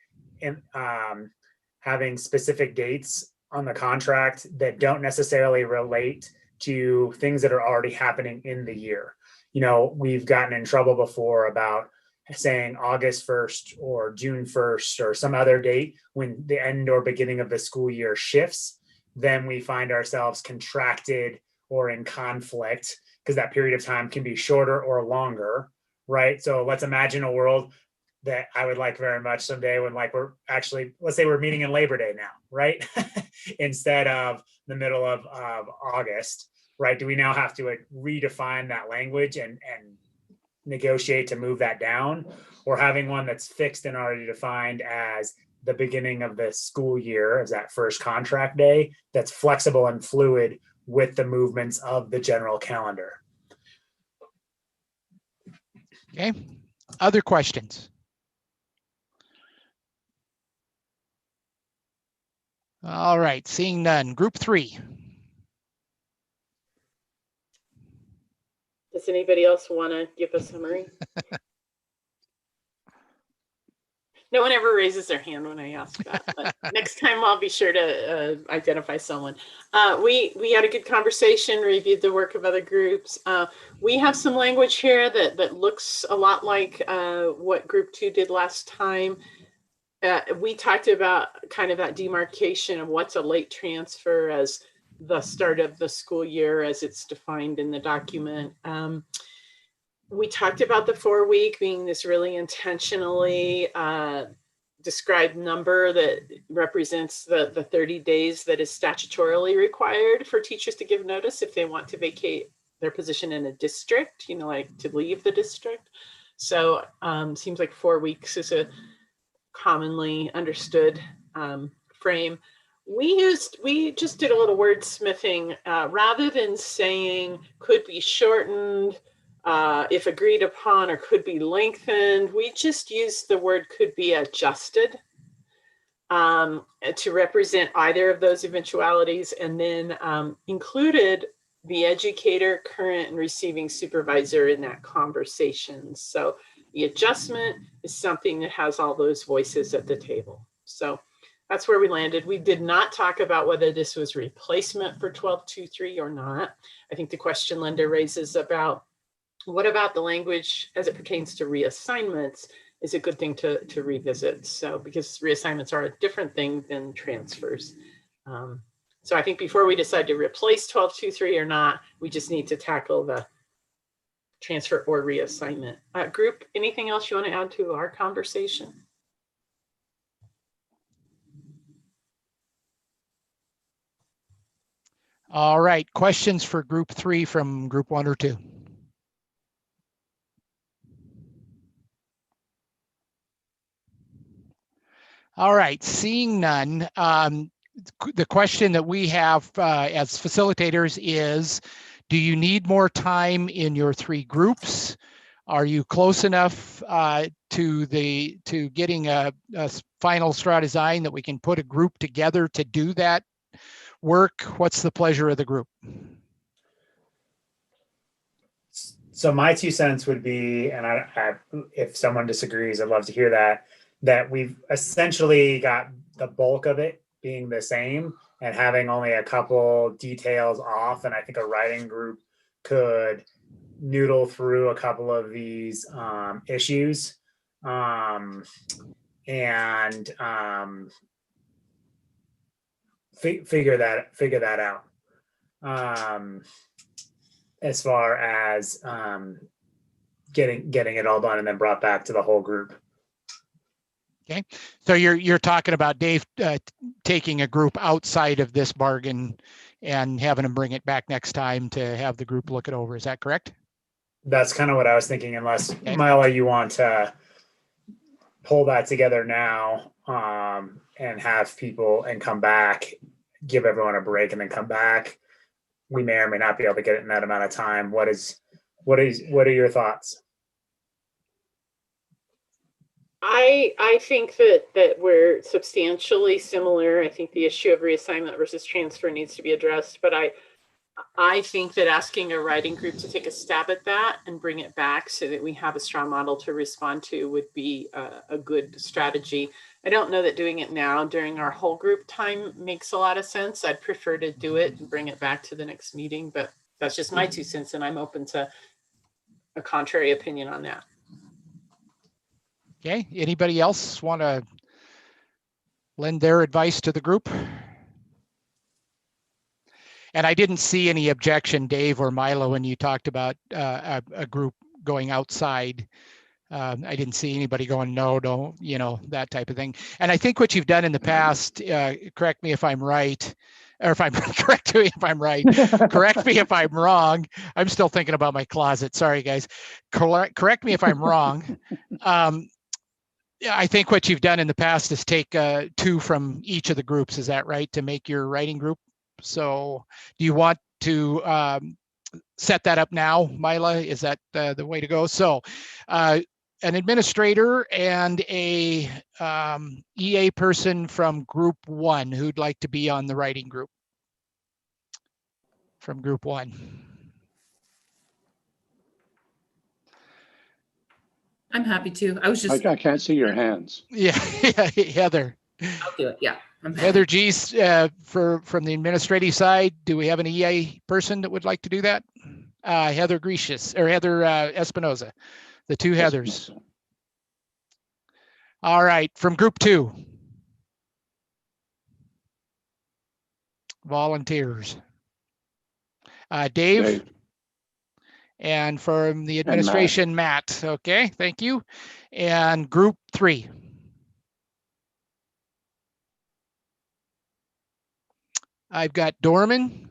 having specific dates on the contract that don't necessarily relate to things that are already happening in the year. You know, we've gotten in trouble before about saying August 1st or June 1st or some other date when the end or beginning of the school year shifts. Then we find ourselves contracted or in conflict because that period of time can be shorter or longer, right? So let's imagine a world that I would like very much someday when like we're actually, let's say we're meeting in Labor Day now, right? Instead of the middle of August, right? Do we now have to redefine that language and negotiate to move that down, or having one that's fixed and already defined as the beginning of the school year as that first contract day that's flexible and fluid with the movements of the general calendar? Okay. Other questions? All right, seeing none. Group 3. Does anybody else want to give a summary? No one ever raises their hand when I ask that, but next time I'll be sure to identify someone. We had a good conversation, reviewed the work of other groups. We have some language here that looks a lot like what group 2 did last time. We talked about kind of that demarcation of what's a late transfer as the start of the school year as it's defined in the document. We talked about the 4-week being this really intentionally described number that represents the 30 days that is statutorily required for teachers to give notice if they want to vacate their position in a district, you know, like to leave the district. So seems like 4 weeks is a commonly understood frame. We just did a little wordsmithing rather than saying could be shortened if agreed upon or could be lengthened. We just used the word could be adjusted to represent either of those eventualities, and then included the educator, current and receiving supervisor in that conversation. So the adjustment is something that has all those voices at the table. So that's where we landed. We did not talk about whether this was replacement for 12.2.3 or not. I think the question Linda raises about what about the language as it pertains to reassignments is a good thing to revisit. So because reassignments are a different thing than transfers. So I think before we decide to replace 12.2.3 or not, we just need to tackle the transfer or reassignment. Group, anything else you want to add to our conversation? All right, questions for group 3 from group 1 or 2? All right, seeing none, the question that we have as facilitators is, do you need more time in your 3 groups? Are you close enough to getting a final straw design that we can put a group together to do that work? What's the pleasure of the group? So my 2 cents would be, and if someone disagrees, I'd love to hear that we've essentially got the bulk of it being the same and having only a couple details off. And I think a writing group could noodle through a couple of these issues and figure that out. As far as getting it all done and then brought back to the whole group. Okay, so you're talking about Dave taking a group outside of this bargain and having them bring it back next time to have the group look it over. Is that correct? That's kind of what I was thinking, unless, okay, Mila, you want to pull that together now and have people and come back, give everyone a break and then come back. We may or may not be able to get it in that amount of time. What are your thoughts? I think that we're substantially similar. I think the issue of reassignment versus transfer needs to be addressed, but I think that asking a writing group to take a stab at that and bring it back so that we have a strong model to respond to would be a good strategy. I don't know that doing it now during our whole group time makes a lot of sense. I'd prefer to do it and bring it back to the next meeting, but that's just my 2 cents, and I'm open to a contrary opinion on that. Okay, anybody else want to lend their advice to the group? And I didn't see any objection, Dave or Milo, when you talked about a group going outside. I didn't see anybody going, no, don't, that type of thing. And I think what you've done in the past, correct me if I'm right, or if I'm correct me if I'm right, correct me if I'm wrong. I'm still thinking about my closet. Sorry, guys. Correct me if I'm wrong. I think what you've done in the past is take 2 from each of the groups. Is that right, to make your writing group? So do you want to set that up now, Mila? Is that the way to go? So an administrator and a EA person from group 1 who'd like to be on the writing group from group 1. I'm happy to. I was just. I can't see your hands. Yeah, Heather. I'll do it. Yeah. Heather G's from the administrative side. Do we have an EA person that would like to do that? Heather Grecius or Heather Espinoza, the 2 Heathers. All right, from group 2. Volunteers. Dave. And from the administration, Matt. Okay, thank you. And group 3. I've got Dorman.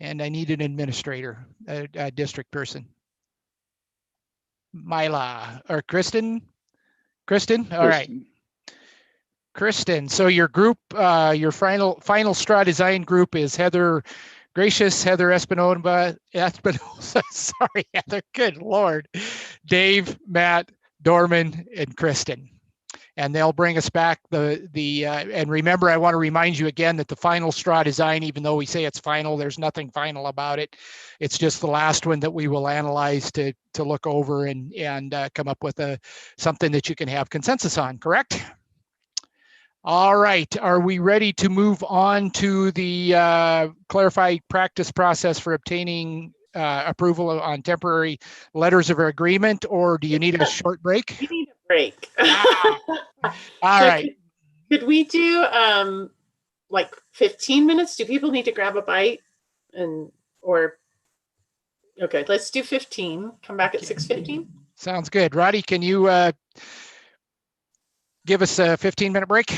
And I need an administrator, a district person. Mila or Kristen? Kristen? All right. Kristen, so your group, your final straw design group is Heather Gracious, Heather Espinoza, sorry, Heather, good Lord, Dave, Matt, Dorman, and Kristen. And they'll bring us back and remember, I want to remind you again that the final straw design, even though we say it's final, there's nothing final about it. It's just the last one that we will analyze to look over and come up with something that you can have consensus on, correct? All right, are we ready to move on to the clarified practice process for obtaining approval on temporary letters of agreement, or do you need a short break? We need a break. All right. Could we do like 15 minutes? Do people need to grab a bite? Okay, let's do 15. Come back at 6:15. Sounds good. Roddy, can you give us a 15-minute break?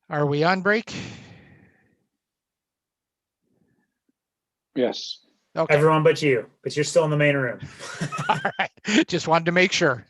Are we on break? Yes. Okay. Everyone but you, but you're still in the main room. All right. Just wanted to make sure.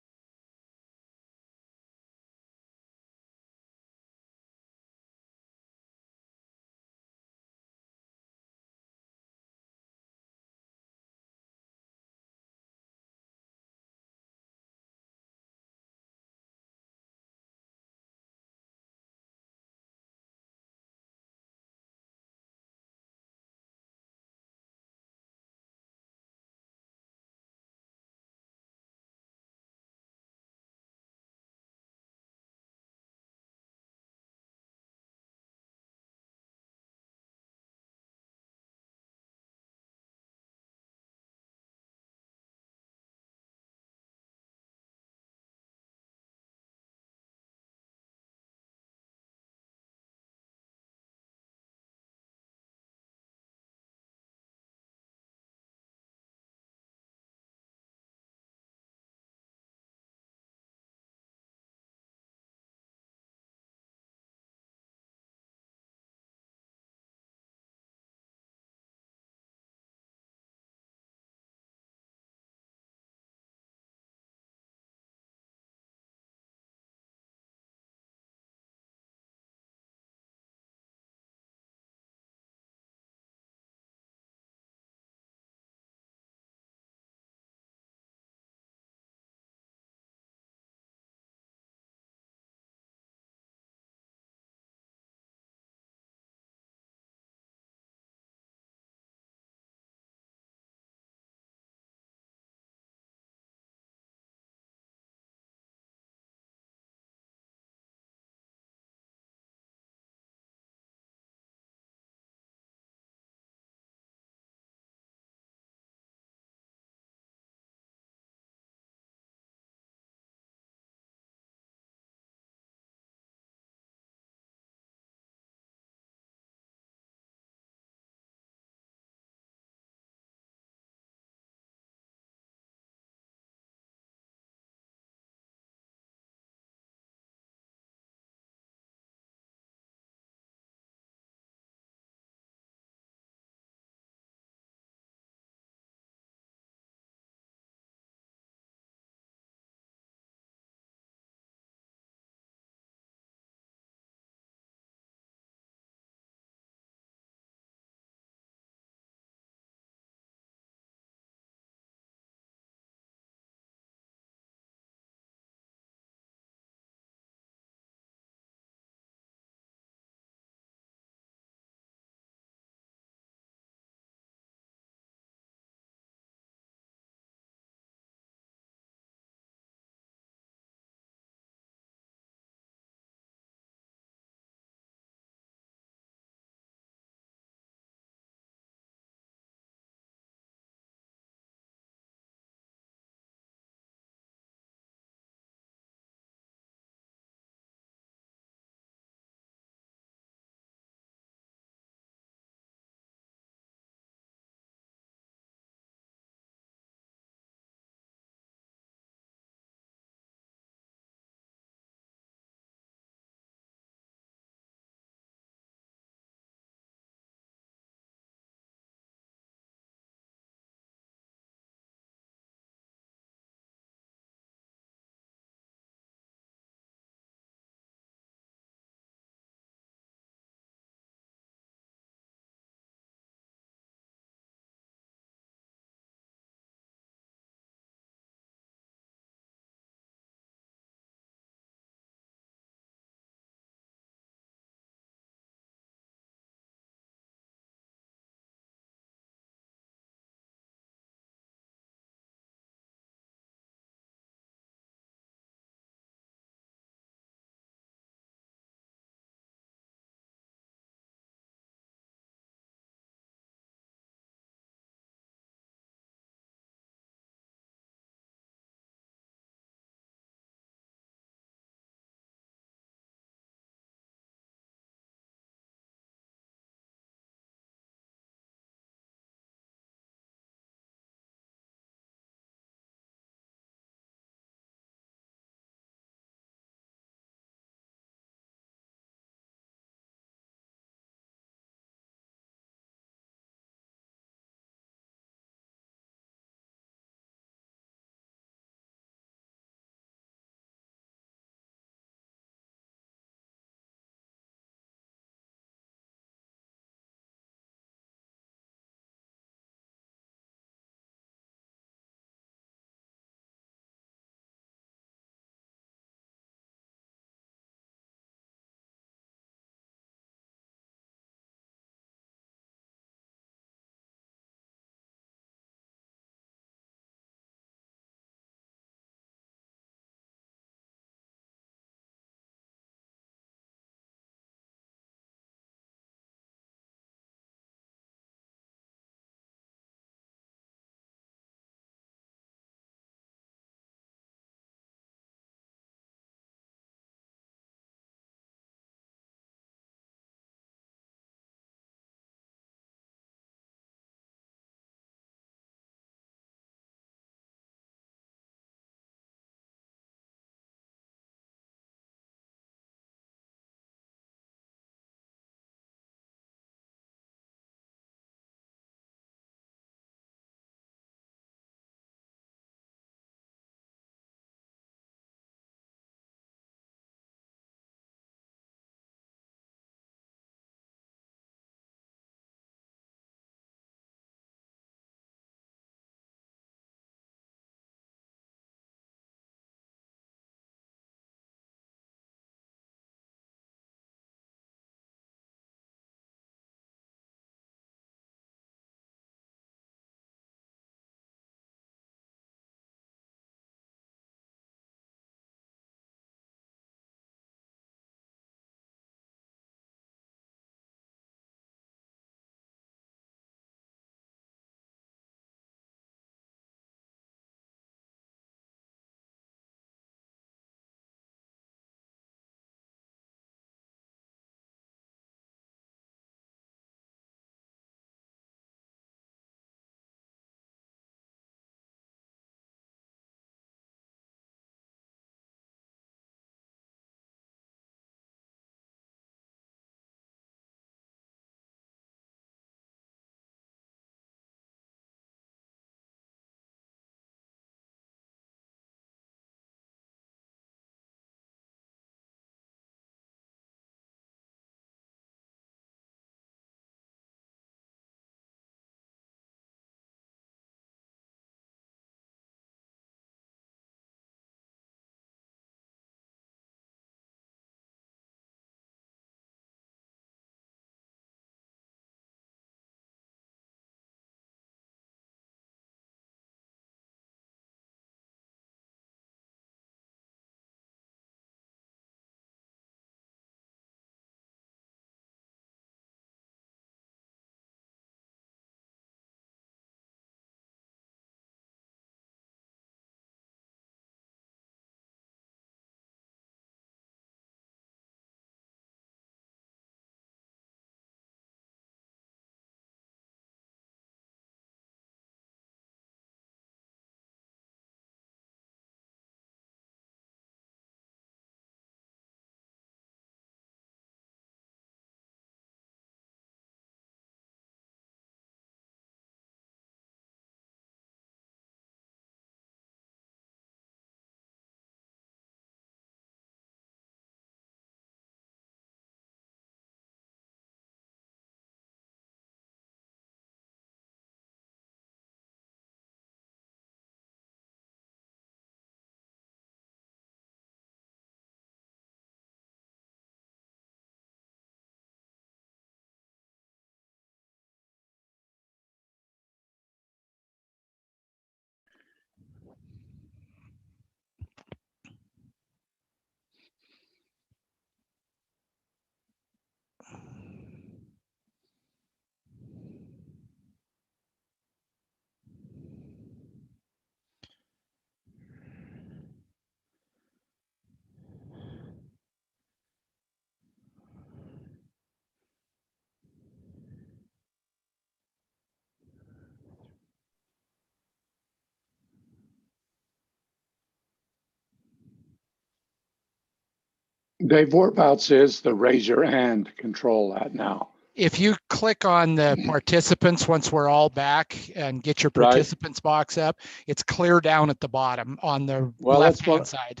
Dave, whereabouts is the raise your hand control at now? If you click on the participants, once we're all back and get your Right. participants box up, it's clear down at the bottom on the Well, left-hand side.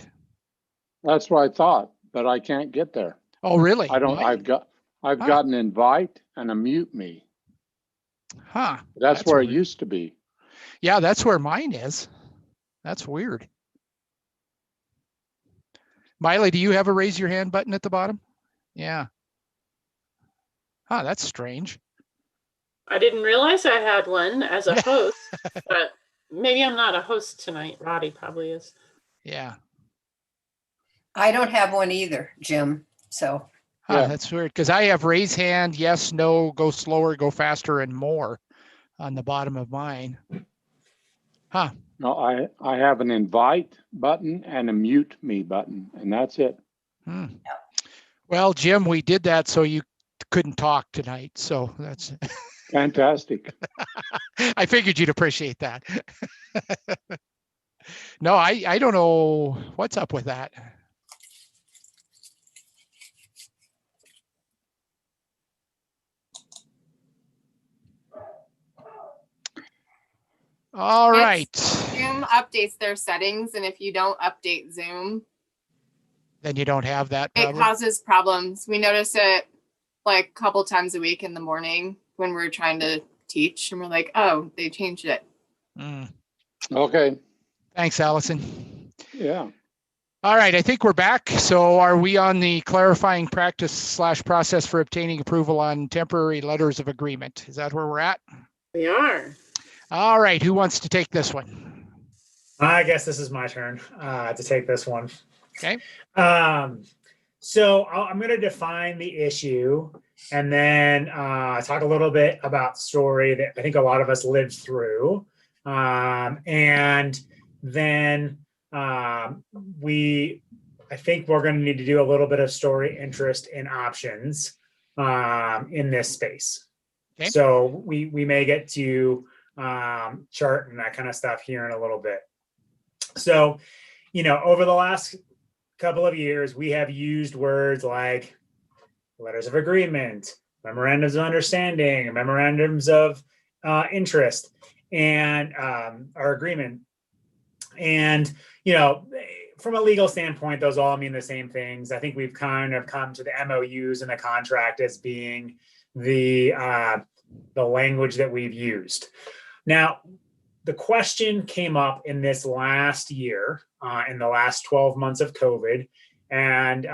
That's what I thought, but I can't get there. Oh, really? I don't, Mine? I've got an invite and a mute me. Huh. That's where weird. it used to be. Yeah, that's where mine is. That's weird. Miley, do you have a raise your hand button at the bottom? Yeah. Huh, that's strange. I didn't realize I had one as a host, but maybe I'm not a host tonight. Roddy probably is. Yeah. I don't have one either, Jim. So. Huh, that's weird because I have raise hand, yes, no, go slower, go faster, and more on the bottom of mine. Huh. No, I have an invite button and a mute me button, and that's it. Hmm. Well, Jim, we did that so you couldn't talk tonight. So that's fantastic. I figured you'd appreciate that. No, I don't know what's up with that. All right. Zoom updates their settings, and if you don't update Zoom, then you don't have that problem. It causes problems. We notice it like a couple times a week in the morning when we're trying to teach, and we're like, oh, they changed it. Mm. Okay. Thanks, Allison. Yeah. All right, I think we're back. So are we on the clarifying practice / process for obtaining approval on temporary letters of agreement? Is that where we're at? We are. All right, who wants to take this one? I guess this is my turn to take this one. Okay. So I'm going to define the issue and then talk a little bit about story that I think a lot of us lived through. And then I think we're going to need to do a little bit of story, interest, and options in this space. Okay. So we may get to chart and that kind of stuff here in a little bit. So, over the last couple of years, we have used words like letters of agreement, memorandums of understanding, memorandums of interest, and our agreement. And, from a legal standpoint, those all mean the same things. I think we've kind of come to the MOUs and the contract as being the language that we've used. Now, the question came up in this last year, in the last 12 months of COVID. And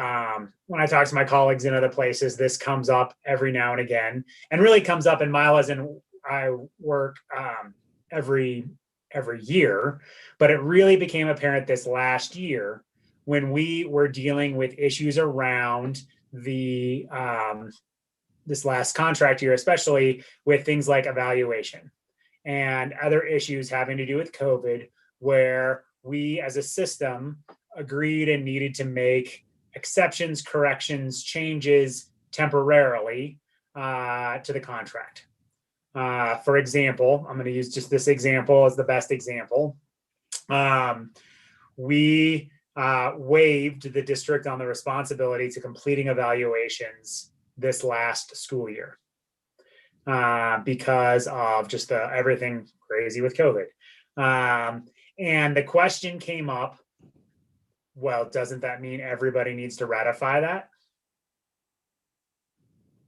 when I talk to my colleagues in other places, this comes up every now and again, and really comes up in Miles and I work every year. But it really became apparent this last year when we were dealing with issues around the this last contract year, especially with things like evaluation and other issues having to do with COVID, where we as a system agreed and needed to make exceptions, corrections, changes temporarily to the contract. For example, I'm going to use just this example as the best example. We waived the district on the responsibility to completing evaluations this last school year. Because of just everything crazy with COVID. And the question came up, well, doesn't that mean everybody needs to ratify that?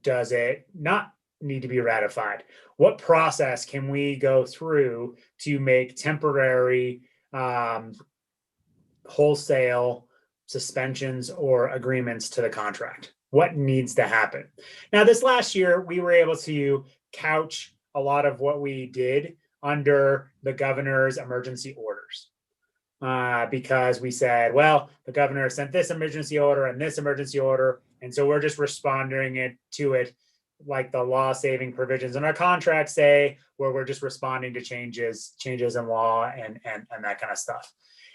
Does it not need to be ratified? What process can we go through to make temporary wholesale suspensions or agreements to the contract? What needs to happen? Now, this last year, we were able to couch a lot of what we did under the governor's emergency orders because we said, well, the governor sent this emergency order and this emergency order, and so we're just responding to it like the law-saving provisions in our contract say, where we're just responding to changes in law and that kind of stuff.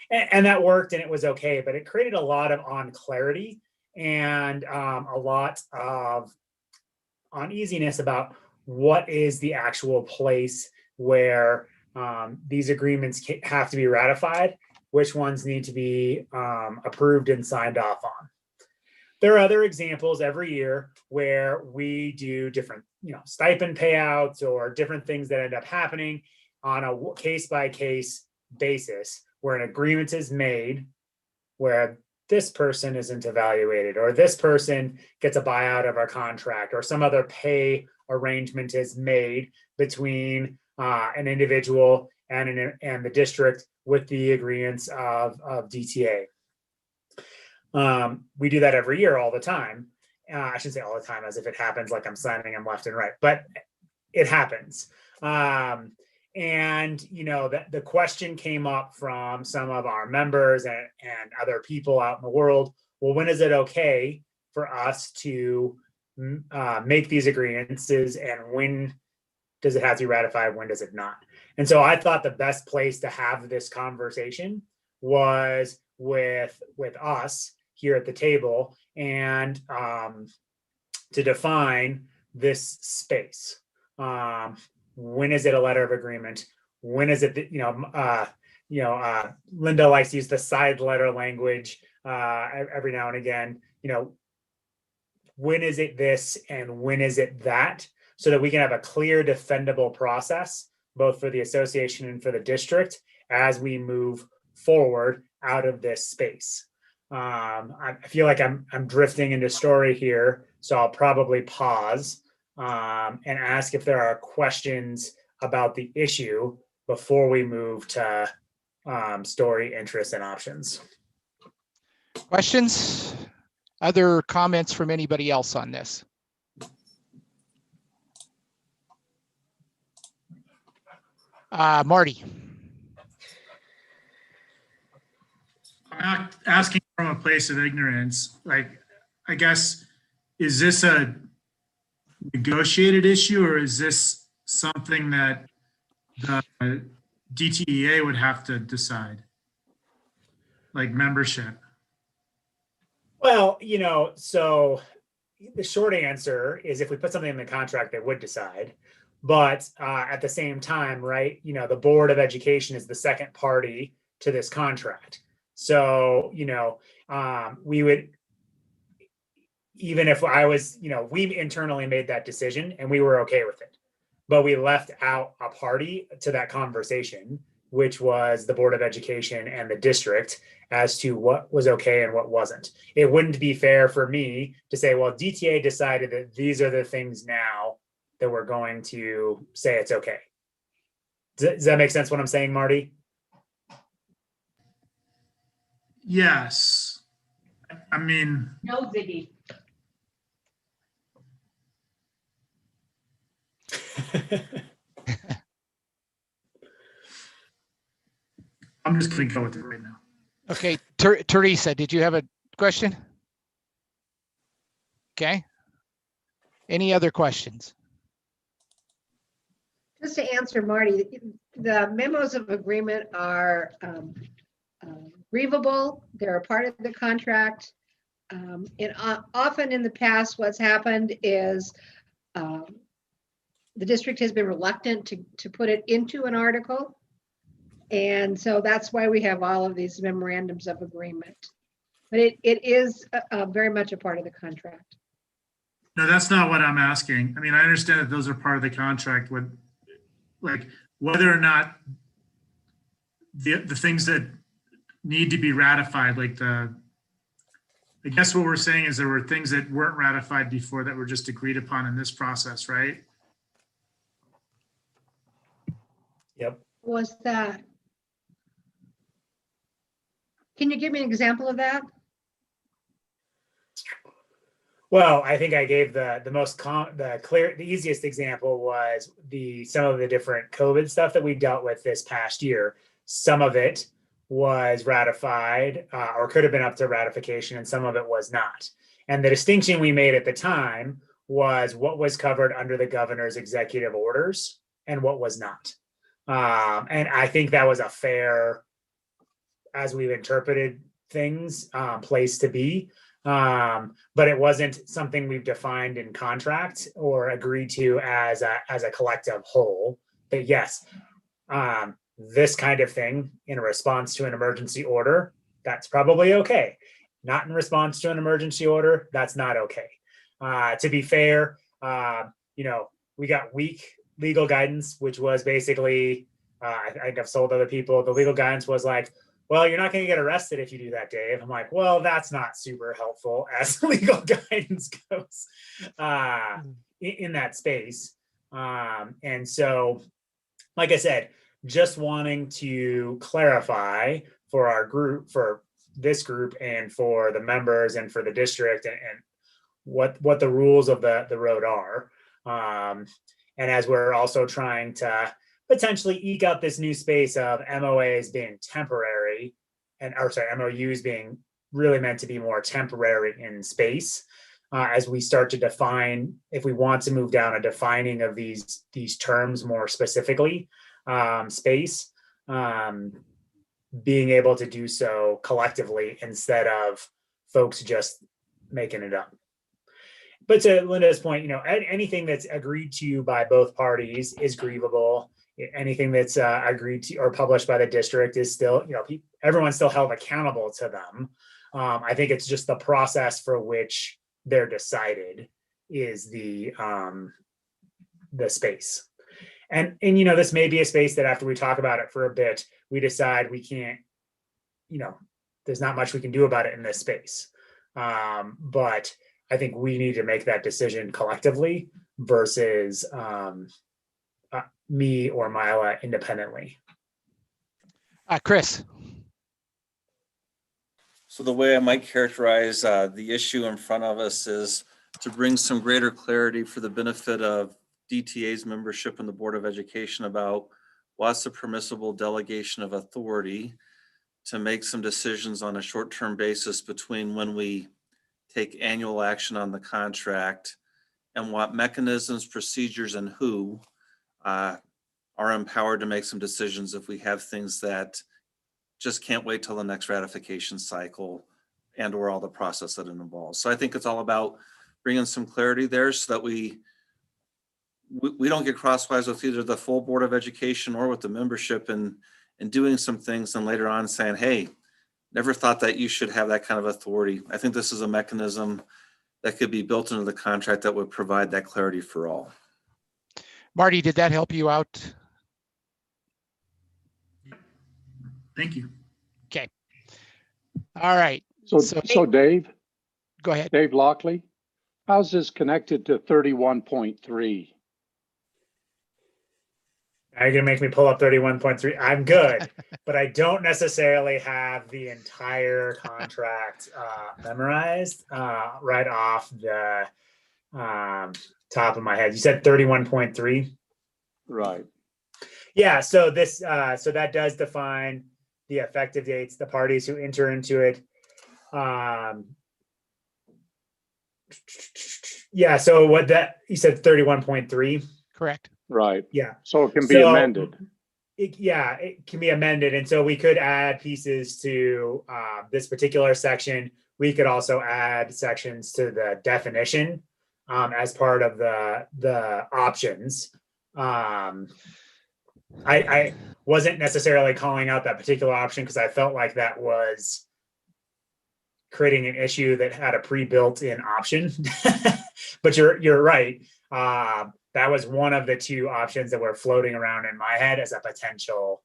And that worked and it was okay, but it created a lot of unclarity and a lot of uneasiness about what is the actual place where these agreements have to be ratified, which ones need to be approved and signed off There are other examples every year where we do different, stipend payouts or different things that end up happening on a case by case basis where an agreement is made where this person isn't evaluated or this person gets a buyout of our contract or some other pay arrangement is made between an individual and the district with the agreements of DTA. We do that every year all the time. I shouldn't say all the time as if it happens like I'm signing them left and right, but it happens. And the question came up from some of our members and other people out in the world. Well, when is it okay for us to make these agreements, and when does it have to be ratified? When does it not? And so I thought the best place to have this conversation was with us here at the table and to define this space. When is it a letter of agreement? When is it that, Linda likes to use the side letter language every now and again. When is it this and when is it that? So that we can have a clear, defendable process, both for the association and for the district as we move forward out of this space. I feel like I'm drifting into story here, so I'll probably pause and ask if there are questions about the issue before we move to story, interests, and options. Questions? Other comments from anybody else on this? Marty. I'm not asking from a place of ignorance. Like, I guess, is this a negotiated issue or is this something that the DTEA would have to decide? Like membership? Well, so the short answer is if we put something in the contract, they would decide. But at the same time, right, the Board of Education is the second party to this contract. So, we would, even if I was, we internally made that decision and we were okay with it. But we left out a party to that conversation, which was the Board of Education and the district as to what was okay and what wasn't. It wouldn't be fair for me to say, well, DTA decided that these are the things now that we're going to say it's okay. Does that make sense what I'm saying, Marty? Yes. I mean. No, Ziggy. I'm just going to go with it right now. Okay, Teresa, did you have a question? Okay. Any other questions? Just to answer Marty, the memos of agreement are grievable. They're a part of the contract. And often in the past, what's happened is the district has been reluctant to put it into an article. And so that's why we have all of these memorandums of agreement. But it is very much a part of the contract. No, that's not what I'm asking. I mean, I understand that those are part of the contract with, like, whether or not the things that need to be ratified, like I guess what we're saying is there were things that weren't ratified before that were just agreed upon in this process, right? Yep. Was that? Can you give me an example of that? Well, I think I gave the easiest example was some of the different COVID stuff that we dealt with this past year. Some of it was ratified or could have been up to ratification, and some of it was not. And the distinction we made at the time was what was covered under the governor's executive orders and what was not. And I think that was a fair, as we've interpreted things, place to be. But it wasn't something we've defined in contract or agreed to as a collective whole. But yes, this kind of thing in response to an emergency order, that's probably okay. not in response to an emergency order, that's not okay. To be fair, we got weak legal guidance, which was basically, I think I've sold other people. The legal guidance was like, well, you're not going to get arrested if you do that, Dave. I'm like, well, that's not super helpful as legal guidance goes in that space. And so, like I said, just wanting to clarify for our group, for this group and for the members and for the district and what the rules of the road are. And as we're also trying to potentially eke out this new space of MOAs being temporary MOUs being really meant to be more temporary in space, as we start to define, if we want to move down a defining of these terms more specifically, space, being able to do so collectively instead of folks just making it up. But to Linda's point, anything that's agreed to by both parties is grievable. Anything that's agreed to or published by the district is still, everyone's still held accountable to them. I think it's just the process for which they're decided is the space. And this may be a space that after we talk about it for a bit, we decide we can't, there's not much we can do about it in this space. But I think we need to make that decision collectively versus me or Mila independently. Chris. So the way I might characterize the issue in front of us is to bring some greater clarity for the benefit of DTA's membership in the Board of Education about what's the permissible delegation of authority to make some decisions on a short-term basis between when we take annual action on the contract and what mechanisms, procedures, and who are empowered to make some decisions if we have things that just can't wait till the next ratification cycle and or all the process that it involves. So I think it's all about bringing some clarity there so that we don't get crosswise with either the full Board of Education or with the membership and doing some things and later on saying, hey, never thought that you should have that kind of authority. I think this is a mechanism that could be built into the contract that would provide that clarity for all. Marty, did that help you out? Thank you. Okay. All right. So Dave? Go ahead. Dave Lockley, how's this connected to 31.3? Now you're going to make me pull up 31.3. I'm good, but I don't necessarily have the entire contract memorized right off the top of my head. You said 31.3? Right. Yeah, so this so that does define the effective dates, the parties who enter into it. Yeah, so what that, you said 31.3? Correct. Right. Yeah. So it can be amended. It can be amended. And so we could add pieces to this particular section. We could also add sections to the definition as part of the options. I wasn't necessarily calling out that particular option because I felt like that was creating an issue that had a pre-built-in option. But you're right. That was one of the two options that were floating around in my head as a potential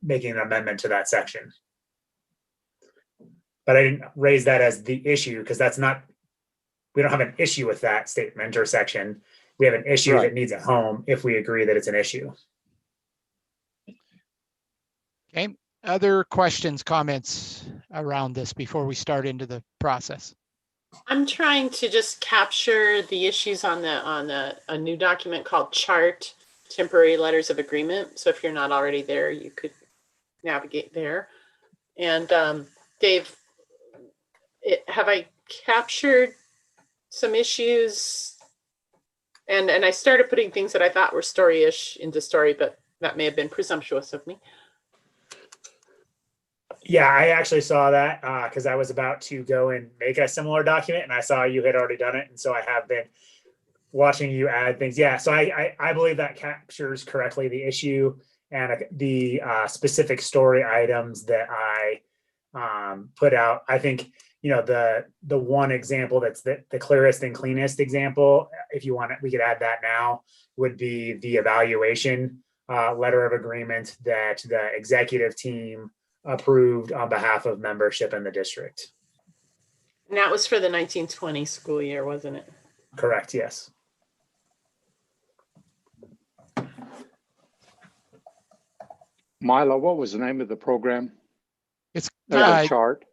making an amendment to that section. But I didn't raise that as the issue because we don't have an issue with that statement or section. We have an issue that needs a home if we agree that it's an issue. Okay. Other questions, comments around this before we start into the process? I'm trying to just capture the issues on a new document called Chart, Temporary Letters of Agreement. So if you're not already there, you could navigate there. And Dave, have I captured some issues? And I started putting things that I thought were story-ish into story, but that may have been presumptuous of me. Yeah, I actually saw that because I was about to go and make a similar document and I saw you had already done it. And so I have been watching you add things. Yeah, so I believe that captures correctly the issue and the specific story items that I put out. I think, the one example that's the clearest and cleanest example, if you want it, we could add that now, would be the evaluation letter of agreement that the executive team approved on behalf of membership in the district. And that was for the 1920 school year, wasn't it? Correct, yes. Mila, what was the name of the program? It's a chart.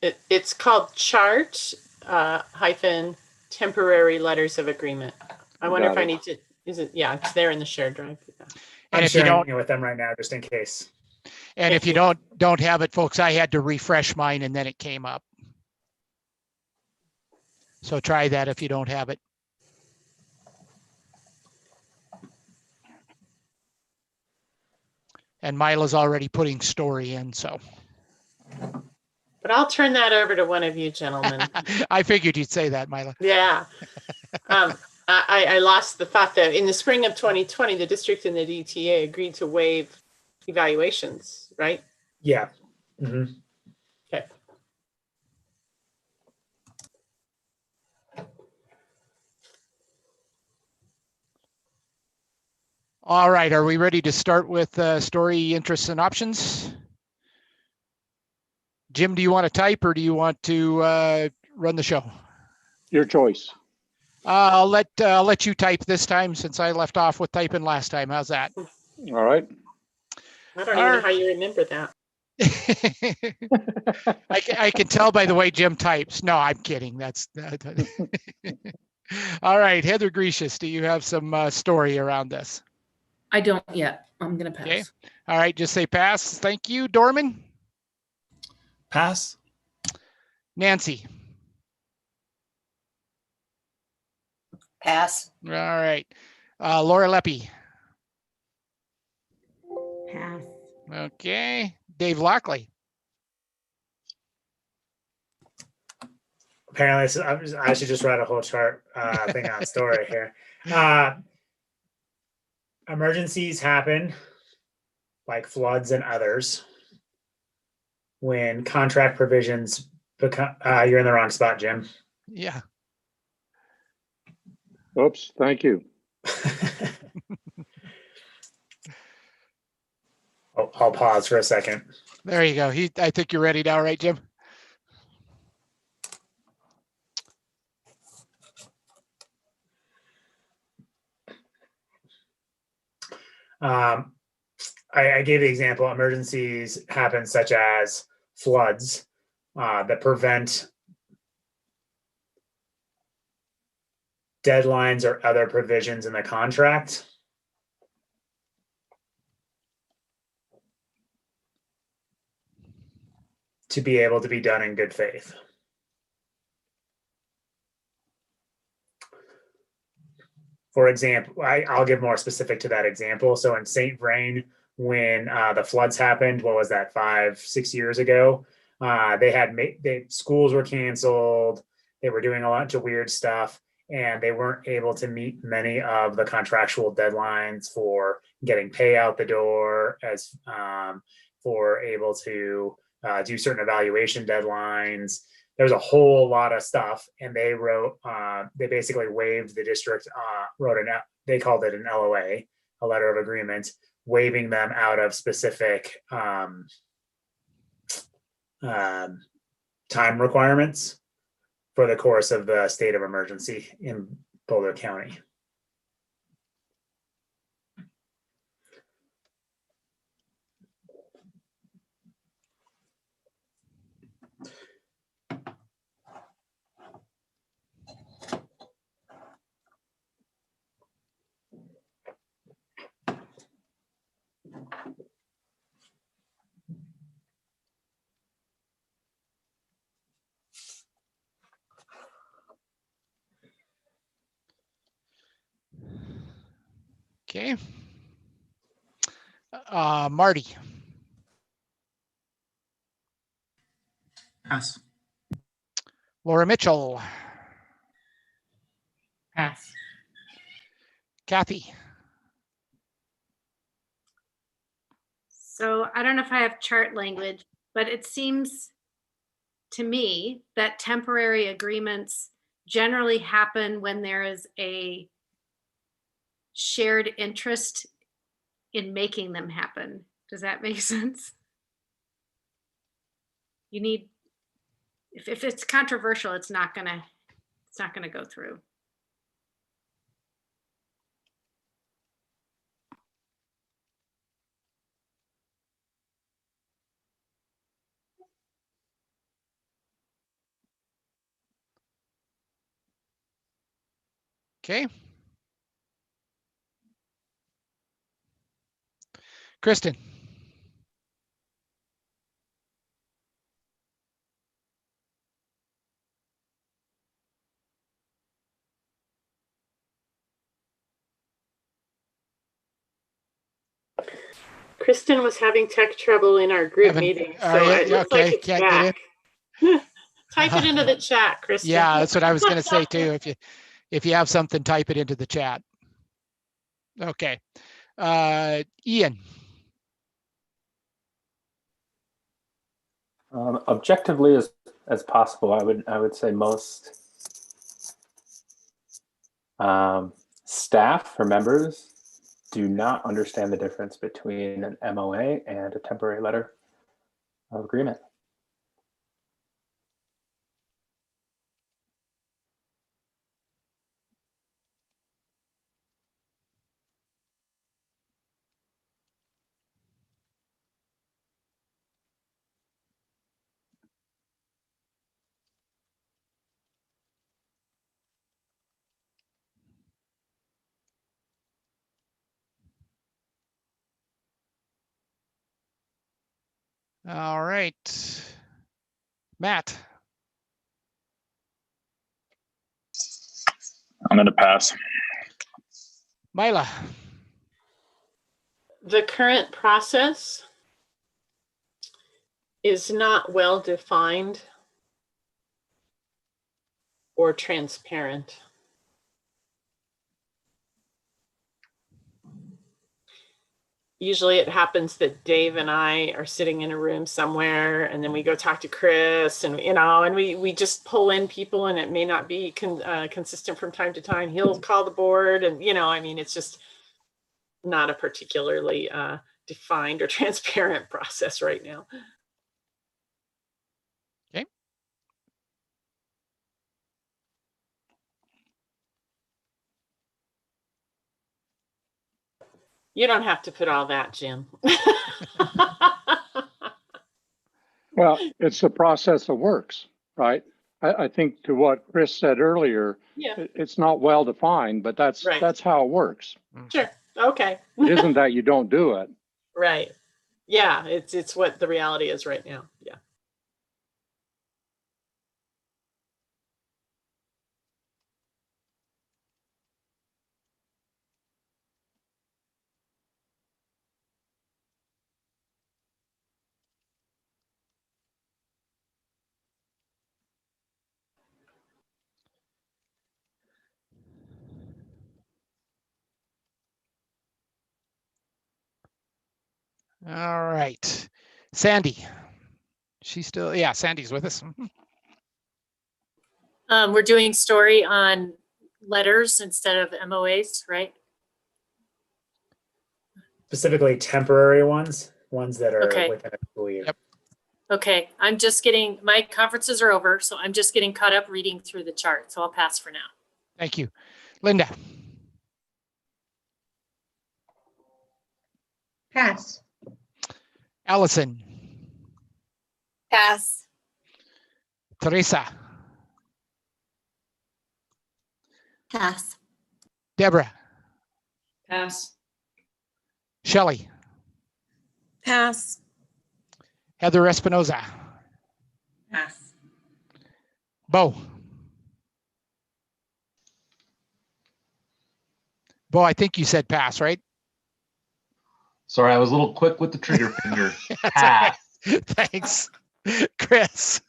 It's called chart hyphen temporary letters of agreement. I wonder if I need to, yeah, it's there in the shared drive. I'm if you sharing it with them right now, just in case. And if you don't have it, folks, I had to refresh mine and then it came up. So try that if you don't have it. And Mila's already putting story in, so. But I'll turn that over to one of you gentlemen. I figured you'd say that, Mila. Yeah. I lost the thought that in the spring of 2020, the district and the DTA agreed to waive evaluations, right? Yeah. Mm-hmm. Okay. All right, are we ready to start with story, interests, and options? Jim, do you want to type or do you want to run the show? Your choice. I'll let you type this time since I left off with typing last time. How's that? All right. I don't even know how you remember that. I can tell by the way Jim types. No, I'm kidding. That's all right. Heather Grecius, do you have some story around this? I don't yet. I'm going to pass. Okay. All right. Just say pass. Thank you. Dorman? Pass. Nancy? Pass. All right. Laura Leppi? Pass. Okay. Dave Lockley? Apparently, I should just write a whole chart thing on story here. Emergencies happen, like floods and others, when contract provisions become, you're in the wrong spot, Jim. Yeah. Oops, thank you. I'll pause for a second. There you go. I think you're ready now, right, Jim? I gave the example, emergencies happen such as floods that prevent deadlines or other provisions in the contract. To be able to be done in good faith. For example, I'll give more specific to that example. So in St. Vrain, when the floods happened, what was that, 5-6 years ago? Schools were canceled. They were doing a bunch of weird stuff, and they weren't able to meet many of the contractual deadlines for getting pay out the door, as for able to do certain evaluation deadlines. There's a whole lot of stuff, and they basically waived the district, they called it an LOA, a letter of agreement, waiving them out of specific time requirements for the course of the state of emergency in Boulder County. Okay. Marty? Pass. Laura Mitchell? Pass. Kathy? So I don't know if I have chart language, but it seems to me that temporary agreements generally happen when there is a shared interest in making them happen. Does that make sense? You need, if it's controversial, it's not gonna go through. Okay. Kristen. Kristen was having tech trouble in our group meeting, so it looks like it's Can't back. get in. Type it into the chat, Kristen. Yeah, that's what I was going to say too. If you have something, type it into the chat. Okay. Ian. Objectively as possible, I would say most staff or members do not understand the difference between an MOA and a temporary letter of agreement. All right. Matt. I'm going to pass. Mila. The current process is not well defined or transparent. Usually it happens that Dave and I are sitting in a room somewhere, and then we go talk to Chris, and and we just pull in people, and it may not be consistent from time to time. He'll call the board, and it's just not a particularly defined or transparent process right now. Okay. You don't have to put all that, Jim. Well, it's the process that works, right? I think to what Chris said earlier, Yeah. it's not well defined, but that's how it works. Sure. Okay. It isn't that you don't do it. Right. Yeah, it's what the reality is right now. Yeah. All right. Sandy. She's still, yeah, Sandy's with us. We're doing story on letters instead of MOAs, right? Specifically temporary ones that are Okay. within a school year. Yep. Okay, my conferences are over, so I'm just getting caught up reading through the chart. So I'll pass for now. Thank you. Linda. Pass. Allison. Pass. Teresa. Pass. Deborah. Pass. Shelley. Pass. Heather Espinoza. Pass. Bo. Bo, I think you said pass, right? Sorry, I was a little quick with the trigger finger. That's all right. Thanks. Chris.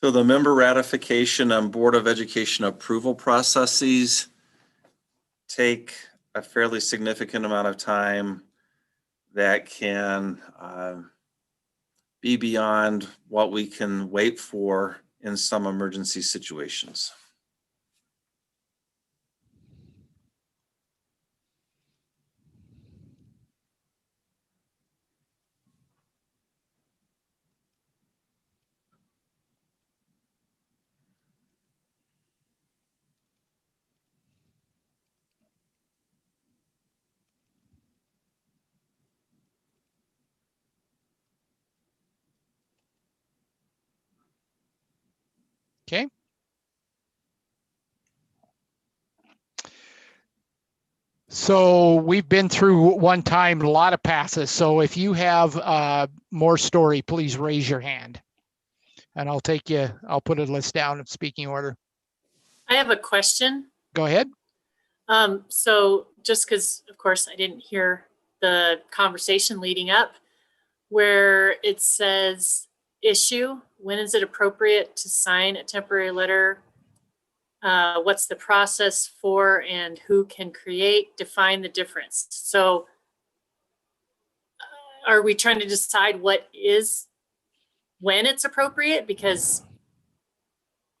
So the member ratification and Board of Education approval processes take a fairly significant amount of time that can be beyond what we can wait for in some emergency situations. Okay. So we've been through one time, a lot of passes. So if you have more story, please raise your hand. And I'll put a list down of speaking order. I have a question. Go ahead. So just because, of course, I didn't hear the conversation leading up where it says issue, when is it appropriate to sign a temporary letter? What's the process for and who can create? Define the difference. So are we trying to decide when it's appropriate? Because,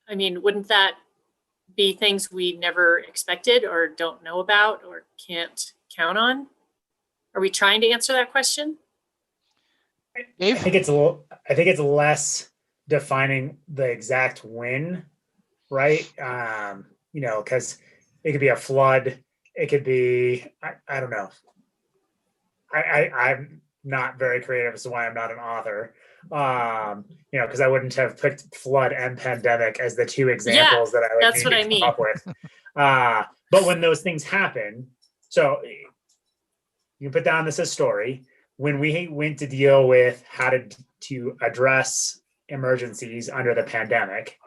I mean, wouldn't that be things we never expected or don't know about or can't count on? Are we trying to answer that question? I think it's less defining the exact when, right? Because it could be a flood, it could be I don't know. I'm not very creative as to why I'm not an author. Because I wouldn't have picked flood and pandemic as the two examples that I would that's need what I to mean. come up with. But when those things happen, so you can put down this as story. When we went to deal with how to address emergencies under the pandemic,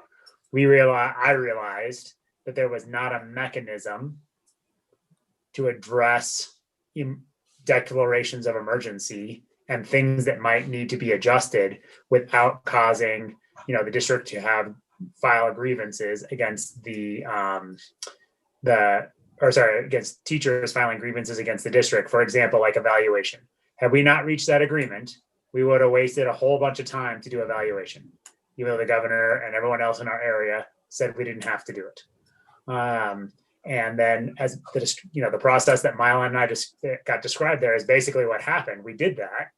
I realized that there was not a mechanism to address declarations of emergency and things that might need to be adjusted without causing, the district to file grievances against against teachers filing grievances against the district. For example, like evaluation. Had we not reached that agreement, we would have wasted a whole bunch of time to do evaluation, even though the governor and everyone else in our area said we didn't have to do it. And then as the process that Mila and I just got described there is basically what happened. We did that,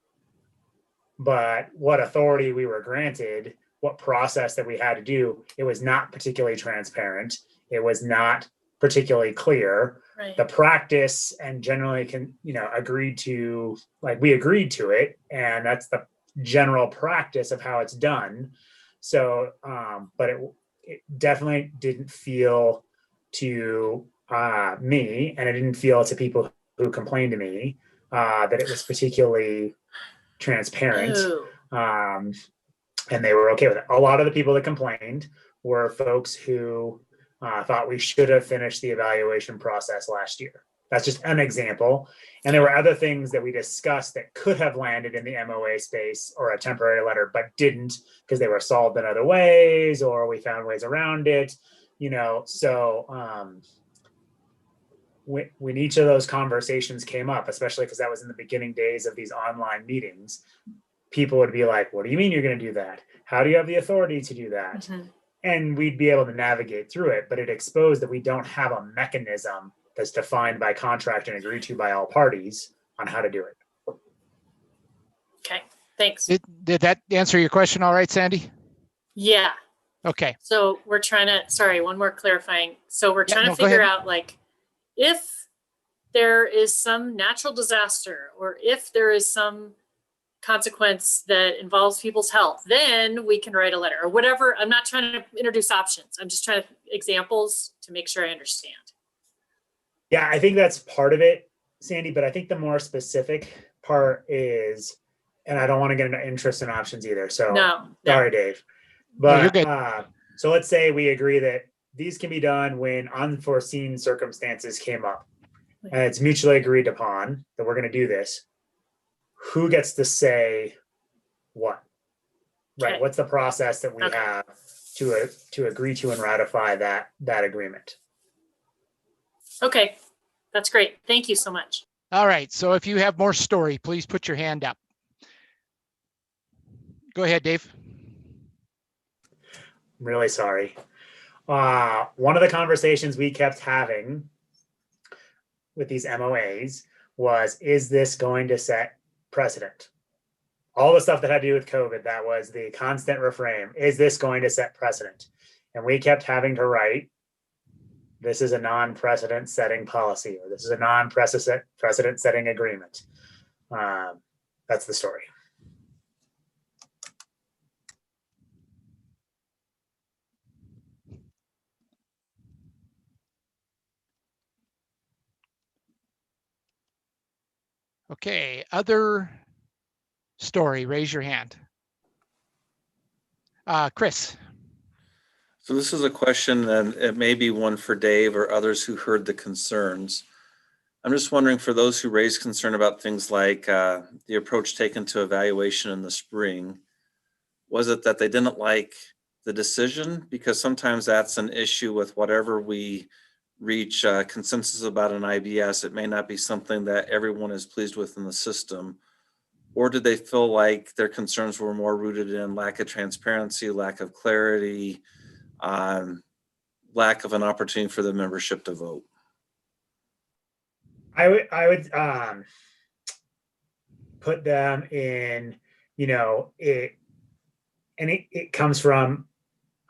but what authority we were granted, what process that we had to do, it was not particularly transparent. It was not particularly clear. Right. The practice and generally we agreed to it, and that's the general practice of how it's done. So, but it definitely didn't feel to me, and it didn't feel to people who complained to me that it was particularly transparent. And they were okay with it. A lot of the people that complained were folks who thought we should have finished the evaluation process last year. That's just an example. And there were other things that we discussed that could have landed in the MOA space or a temporary letter, but didn't because they were solved in other ways, or we found ways around it, So when each of those conversations came up, especially because that was in the beginning days of these online meetings, people would be like, what do you mean you're going to do that? How do you have the authority to do that? Mm-hmm. And we'd be able to navigate through it, but it exposed that we don't have a mechanism that's defined by contract and agreed to by all parties on how to do it. Okay, thanks. Did that answer your question all right, Sandy? Yeah. Okay. So we're trying to, sorry, one more clarifying. So we're trying to go figure ahead. out if there is some natural disaster or if there is some consequence that involves people's health, then we can write a letter or whatever. I'm not trying to introduce options. I'm just trying to examples to make sure I understand. Yeah, I think that's part of it, Sandy, but I think the more specific part is, and I don't want to get into interest and options either. So sorry, Dave. But you're good. So let's say we agree that these can be done when unforeseen circumstances came up and it's mutually agreed upon that we're going to do this. Who gets to say what? Right. Okay. What's the process that we have to agree to and ratify that agreement? Okay, that's great. Thank you so much. All right. So if you have more story, please put your hand up. Go ahead, Dave. I'm really sorry. One of the conversations we kept having with these MOAs was, is this going to set precedent? All the stuff that had to do with COVID, that was the constant refrain. Is this going to set precedent? And we kept having to write, this is a non-precedent setting policy, or this is a non-precedent setting agreement. That's the story. Okay, other story, raise your hand. Chris. So this is a question, and it may be one for Dave or others who heard the concerns. I'm just wondering, for those who raised concern about things like the approach taken to evaluation in the spring, was it that they didn't like the decision? Because sometimes that's an issue with whatever we reach consensus about an IBS. It may not be something that everyone is pleased with in the system. Or did they feel like their concerns were more rooted in lack of transparency, lack of clarity, lack of an opportunity for the membership to vote? I would put them in, it comes from,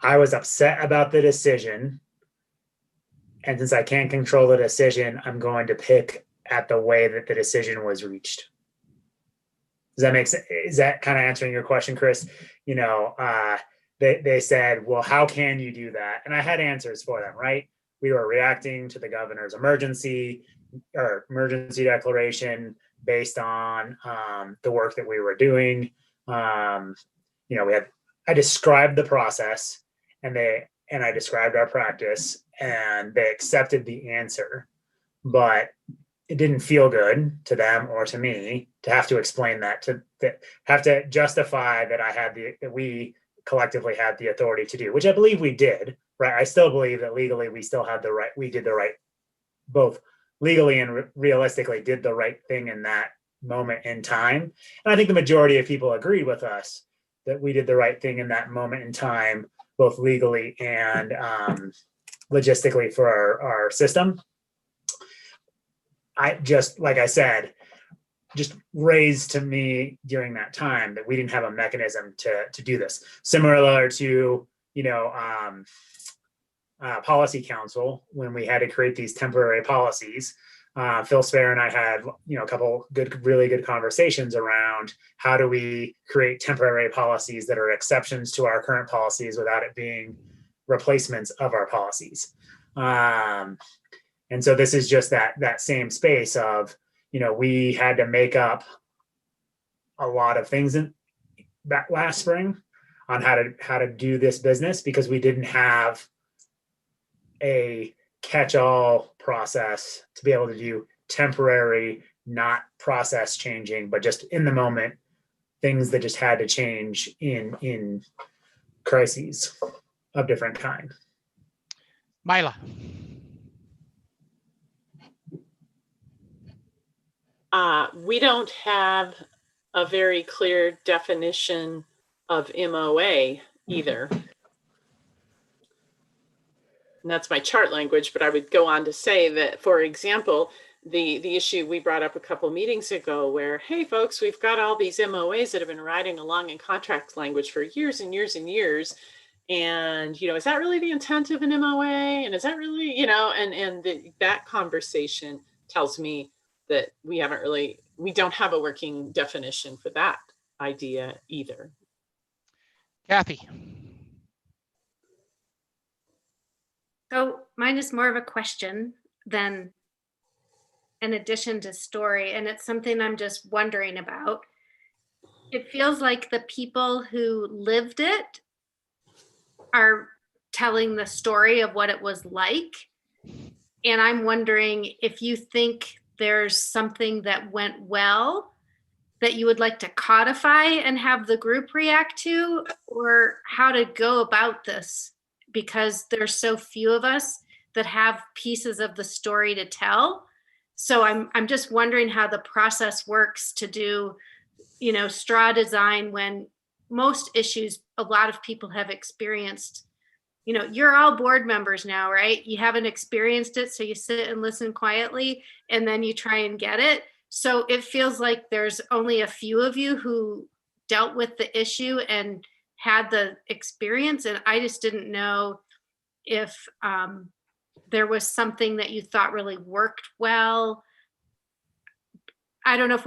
I was upset about the decision. And since I can't control the decision, I'm going to pick at the way that the decision was reached. Does that make sense? Is that kind of answering your question, Chris? They said, well, how can you do that? And I had answers for them, right? We were reacting to the governor's emergency declaration based on the work that we were doing. I described the process and I described our practice, and they accepted the answer, but it didn't feel good to them or to me to have to explain that, have to justify that we collectively had the authority to do, which I believe we did, right? I still believe that legally we still had the right, we did the right, both legally and realistically did the right thing in that moment in time. And I think the majority of people agreed with us that we did the right thing in that moment in time, both legally and logistically for our system. I just, like I said, just raised to me during that time that we didn't have a mechanism to do this. Similar to, policy council, when we had to create these temporary policies, Phil Spare and I had, a couple really good conversations around how do we create temporary policies that are exceptions to our current policies without it being replacements of our policies. And so this is just that same space of, we had to make up a lot of things in that last spring on how to do this business, because we didn't have a catch-all process to be able to do temporary, not process changing, but just in the moment, things that just had to change in crises of different kind. Mila. We don't have a very clear definition of MOA either. And that's my chart language, but I would go on to say that, for example, the issue we brought up a couple meetings ago where, hey folks, we've got all these MOAs that have been riding along in contract language for years and years and years. And, is that really the intent of an MOA? And is that really, that conversation tells me that we don't have a working definition for that idea either. Kathy. So mine is more of a question than an addition to story, and it's something I'm just wondering about. It feels like the people who lived it are telling the story of what it was like. And I'm wondering if you think there's something that went well that you would like to codify and have the group react to, or how to go about this, because there's so few of us that have pieces of the story to tell. So I'm just wondering how the process works to do, straw design when most issues a lot of people have experienced. You know, you're all board members now, right? You haven't experienced it, so you sit and listen quietly and then you try and get it. So it feels like there's only a few of you who dealt with the issue and had the experience, and I just didn't know if there was something that you thought really worked well. I don't know if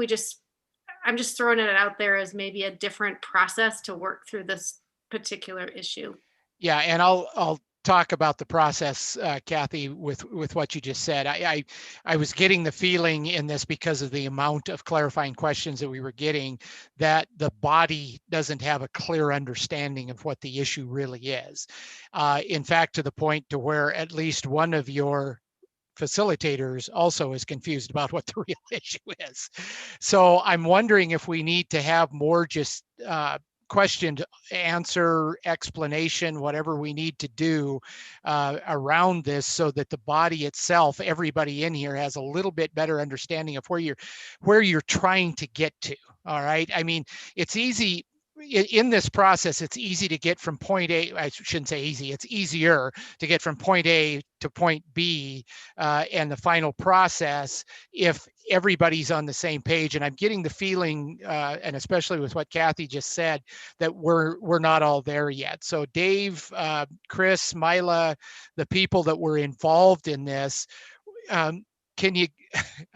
I'm just throwing it out there as maybe a different process to work through this particular issue. Yeah, and I'll talk about the process, Kathy, with what you just said. I was getting the feeling in this, because of the amount of clarifying questions that we were getting, that the body doesn't have a clear understanding of what the issue really is. In fact, to the point to where at least one of your facilitators also is confused about what the real issue is. So I'm wondering if we need to have more just question, answer, explanation, whatever we need to do around this, so that the body itself, everybody in here, has a little bit better understanding of where you're trying to get to. All right. I mean, it's easy. In this process, it's easy to get from point A. I shouldn't say easy. It's easier to get from point A to point B, and the final process, if everybody's on the same page. And I'm getting the feeling, and especially with what Kathy just said, that we're not all there yet. So Dave, Chris, Mila, the people that were involved in this, can you,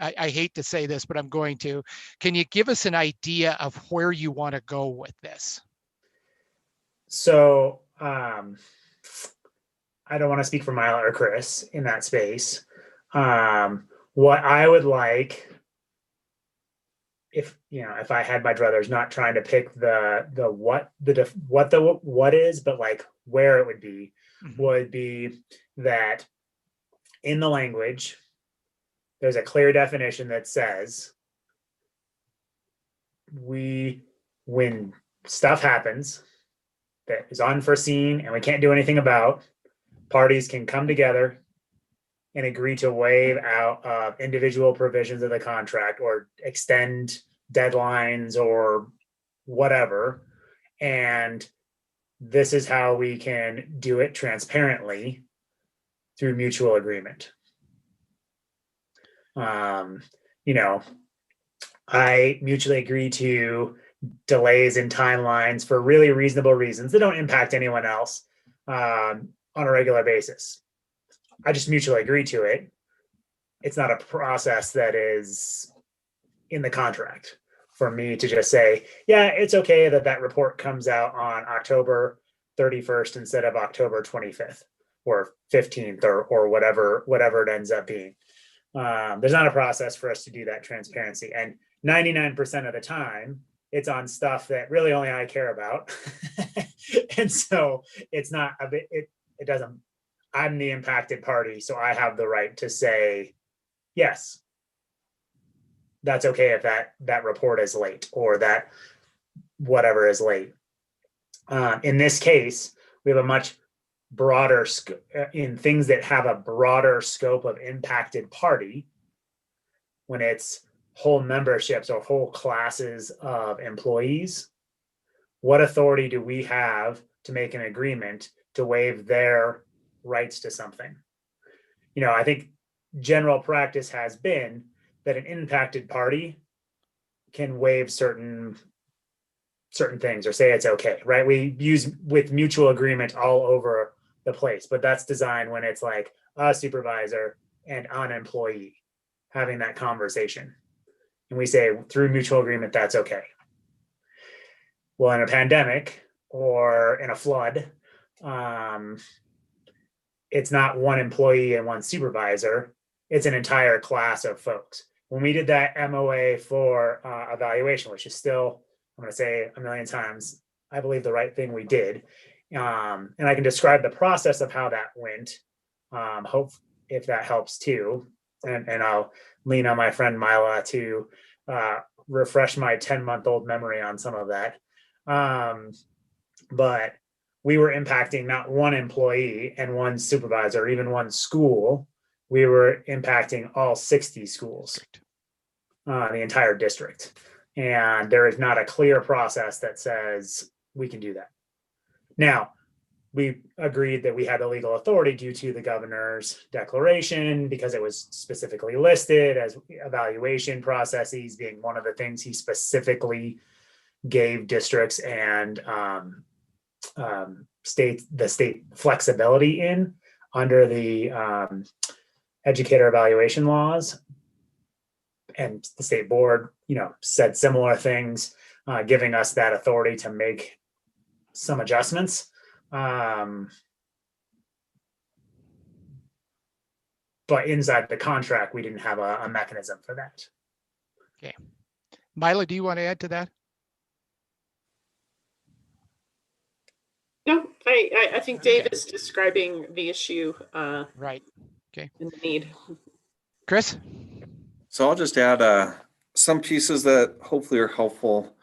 I hate to say this, but I'm going to, can you give us an idea of where you want to go with this? So I don't want to speak for Mila or Chris in that space. What I would like, if I had my druthers, not trying to pick the what is, but like where it would be, would be that in the language, there's a clear definition that says when stuff happens that is unforeseen and we can't do anything about, parties can come together and agree to waive out individual provisions of the contract or extend deadlines or whatever. And this is how we can do it transparently through mutual agreement. I mutually agree to delays in timelines for really reasonable reasons that don't impact anyone else on a regular basis. I just mutually agree to it. It's not a process that is in the contract for me to just say, yeah, it's okay that report comes out on October 31st instead of October 25th or 15th or whatever it ends up being. There's not a process for us to do that transparency. And 99% of the time, it's on stuff that really only I care about. And so it's not a bit, it doesn't, I'm the impacted party, so I have the right to say, yes, that's okay if that report is late or that whatever is late. In this case, we have a much broader in things that have a broader scope of impacted party. When it's whole memberships or whole classes of employees, what authority do we have to make an agreement to waive their rights to something? I think general practice has been that an impacted party can waive certain things or say it's okay, right? We use with mutual agreement all over the place, but that's designed when it's like a supervisor and an employee having that conversation. And we say through mutual agreement, that's okay. Well, in a pandemic or in a flood, it's not one employee and one supervisor, it's an entire class of folks. When we did that MOA for evaluation, which is still, I'm going to say a million times, I believe the right thing we did. And I can describe the process of how that went. Hope if that helps too. And I'll lean on my friend Mila to refresh my 10-month-old memory on some of that. But we were impacting not one employee and one supervisor, or even one school. We were impacting all 60 schools, the entire district. And there is not a clear process that says we can do that. Now, we agreed that we had the legal authority due to the governor's declaration because it was specifically listed as evaluation processes being one of the things he specifically gave districts and state flexibility in under the educator evaluation laws. And the state board, said similar things, giving us that authority to make some adjustments. But inside the contract, we didn't have a mechanism for that. Okay. Mila, do you want to add to that? No, I think Dave is describing the issue. Right. Okay. And the need. Chris? So I'll just add some pieces that hopefully are helpful.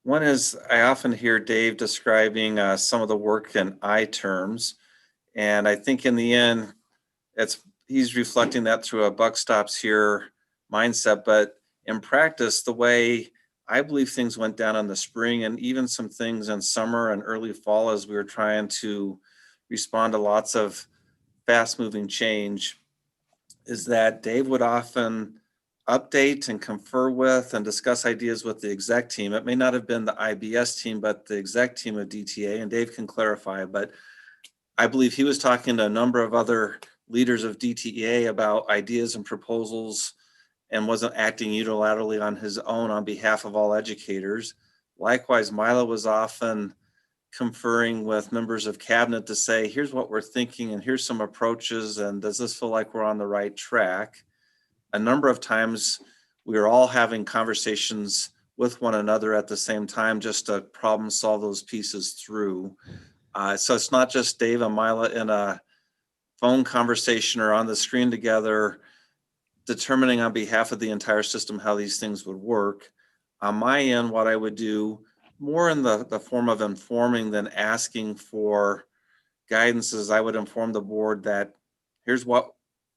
One is I often hear Dave describing some of the work in I terms. And I think in the end, he's reflecting that through a buck stops here mindset. But in practice, the way I believe things went down in the spring and even some things in summer and early fall as we were trying to respond to lots of fast moving change is that Dave would often update and confer with and discuss ideas with the exec team. It may not have been the IBS team, but the exec team of DTA, and Dave can clarify, but I believe he was talking to a number of other leaders of DTA about ideas and proposals and wasn't acting unilaterally on his own on behalf of all educators. Likewise, Mila was often conferring with members of cabinet to say, here's what we're thinking and here's some approaches and does this feel like we're on the right track? A number of times we were all having conversations with one another at the same time just to problem solve those pieces through. So it's not just Dave and Mila in a phone conversation or on the screen together determining on behalf of the entire system how these things would work. On my end, what I would do more in the form of informing than asking for guidance is I would inform the board that here's what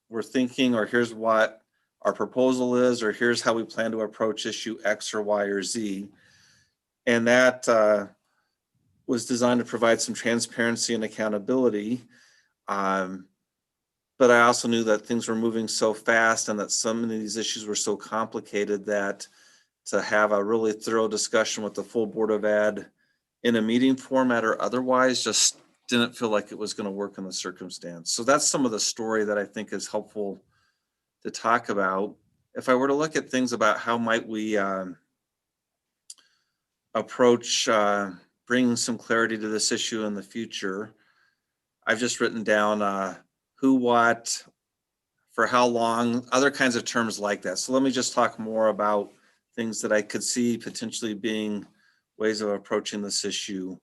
we're thinking, or here's what our proposal is, or here's how we plan to approach issue X or Y or Z. And that was designed to provide some transparency and accountability. But I also knew that things were moving so fast and that some of these issues were so complicated that to have a really thorough discussion with the full Board of Ed in a meeting format or otherwise just didn't feel like it was going to work in the circumstance. So that's some of the story that I think is helpful to talk about. If I were to look at things about how might we approach bringing some clarity to this issue in the future, I've just written down who, what, for how long, other kinds of terms like that. So let me just talk more about things that I could see potentially being ways of approaching this issue.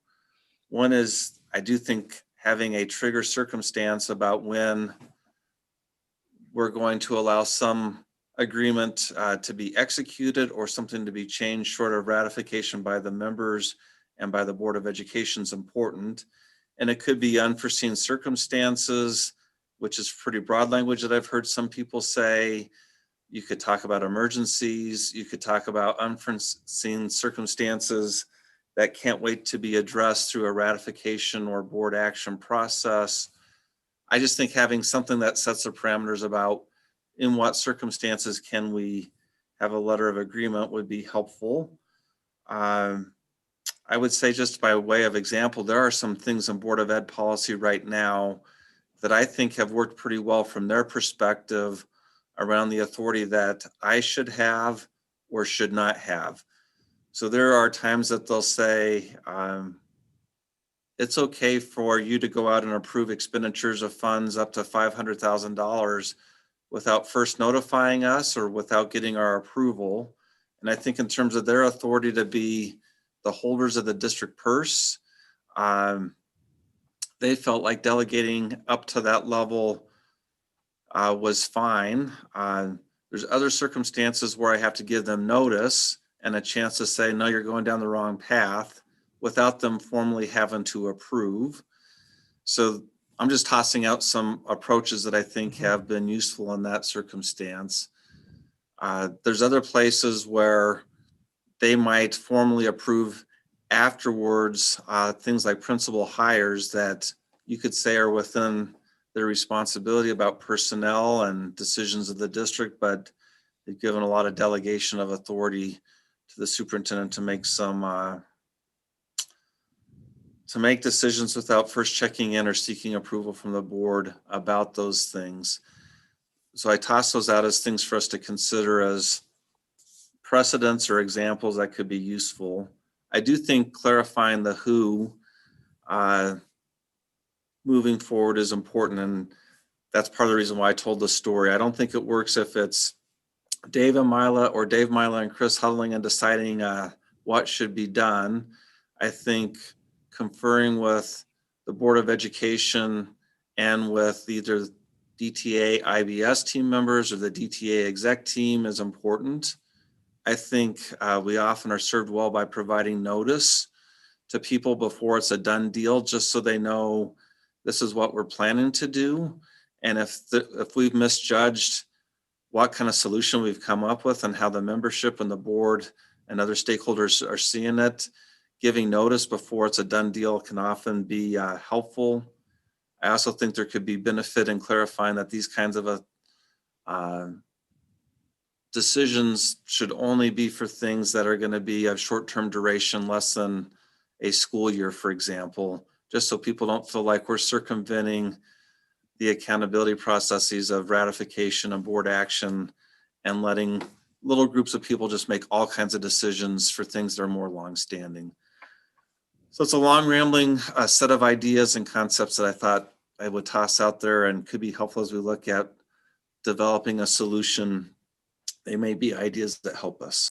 One is, I do think having a trigger circumstance about when we're going to allow some agreement to be executed or something to be changed short of ratification by the members and by the Board of Education is important. And it could be unforeseen circumstances, which is pretty broad language that I've heard some people say. You could talk about emergencies. You could talk about unforeseen circumstances that can't wait to be addressed through a ratification or board action process. I just think having something that sets the parameters about in what circumstances can we have a letter of agreement would be helpful. I would say, just by way of example, there are some things in Board of Ed policy right now that I think have worked pretty well from their perspective around the authority that I should have or should not have. So there are times that they'll say, it's okay for you to go out and approve expenditures of funds up to $500,000 without first notifying us or without getting our approval. And I think in terms of their authority to be the holders of the district purse, they felt like delegating up to that level was fine. There's other circumstances where I have to give them notice and a chance to say, no, you're going down the wrong path without them formally having to approve. So I'm just tossing out some approaches that I think have been useful in that circumstance. There's other places where they might formally approve afterwards, things like principal hires that you could say are within their responsibility about personnel and decisions of the district, but they've given a lot of delegation of authority to the superintendent to make decisions without first checking in or seeking approval from the board about those things. So I toss those out as things for us to consider as precedents or examples that could be useful. I do think clarifying the who moving forward is important, and that's part of the reason why I told the story. I don't think it works if it's Dave and Mila or Dave, Mila, and Chris huddling and deciding what should be done. I think conferring with the Board of Education and with either DTA IBS team members or the DTA exec team is important. I think we often are served well by providing notice to people before it's a done deal, just so they know this is what we're planning to do. And if we've misjudged what kind of solution we've come up with and how the membership and the board and other stakeholders are seeing it, giving notice before it's a done deal can often be helpful. I also think there could be benefit in clarifying that these kinds of decisions should only be for things that are going to be of short-term duration, less than a school year, for example, just so people don't feel like we're circumventing the accountability processes of ratification and board action and letting little groups of people just make all kinds of decisions for things that are more longstanding. So it's a long rambling set of ideas and concepts that I thought I would toss out there and could be helpful as we look at developing a solution. They may be ideas that help us.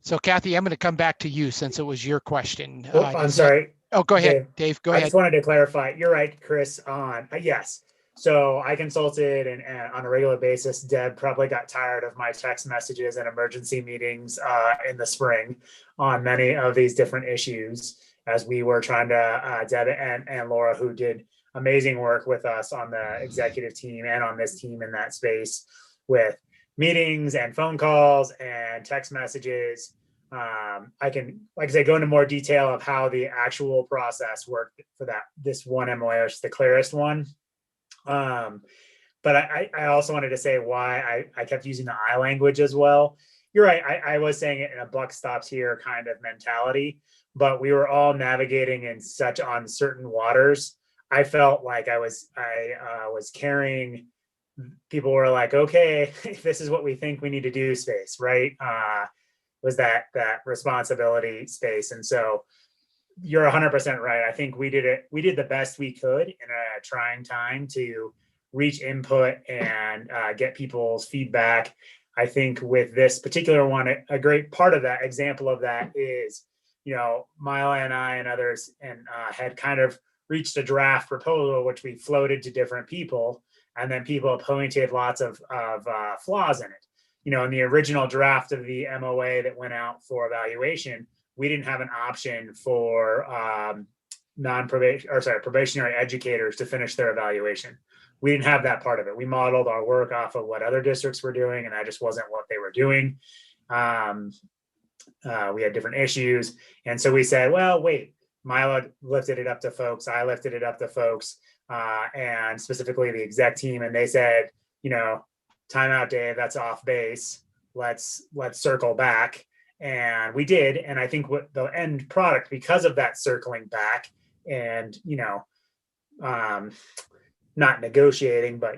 So Kathy, I'm going to come back to you since it was your question. Oh, I'm sorry. Oh, go ahead, Dave. Go I ahead. just wanted to clarify. You're right, Chris. On yes. So I consulted and on a regular basis. Deb probably got tired of my text messages and emergency meetings in the spring on many of these different issues as we were trying to, Deb and Laura, who did amazing work with us on the executive team and on this team in that space with meetings and phone calls and text messages. I can, like I say, go into more detail of how the actual process worked for this one MOA, which is the clearest one. But I also wanted to say why I kept using the I language as well. You're right. I was saying it in a buck stops here kind of mentality, but we were all navigating in such uncertain waters. I felt like I was carrying. People were like, okay, this is what we think we need to do space, right? Was that responsibility space. And so you're 100% right. I think we did the best we could in a trying time to reach input and get people's feedback. I think with this particular one, a great part of that example of that is, Mila and I and others had kind of reached a draft proposal, which we floated to different people. And then people pointed lots of flaws in it. In the original draft of the MOA that went out for evaluation, we didn't have an option for probationary educators to finish their evaluation. We didn't have that part of it. We modeled our work off of what other districts were doing, and that just wasn't what they were doing. We had different issues. And so we said, well, wait, Mila lifted it up to folks. I lifted it up to folks. And specifically the exec team, and they said, time out, Dave, that's off base. Let's circle back. And we did. And I think what the end product, because of that circling back and, not negotiating, but,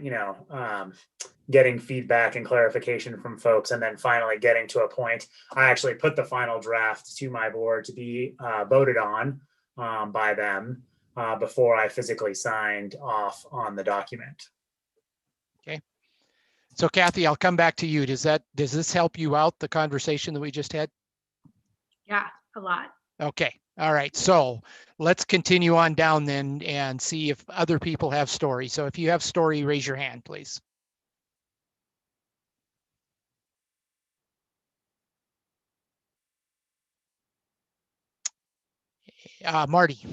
getting feedback and clarification from folks, and then finally getting to a point, I actually put the final draft to my board to be voted on by them. Before I physically signed off on the document. Okay. So Kathy, I'll come back to you. Does this help you out, the conversation that we just had? Yeah, a lot. Okay. All right. So let's continue on down then and see if other people have stories. So if you have story, raise your hand, please. Marty.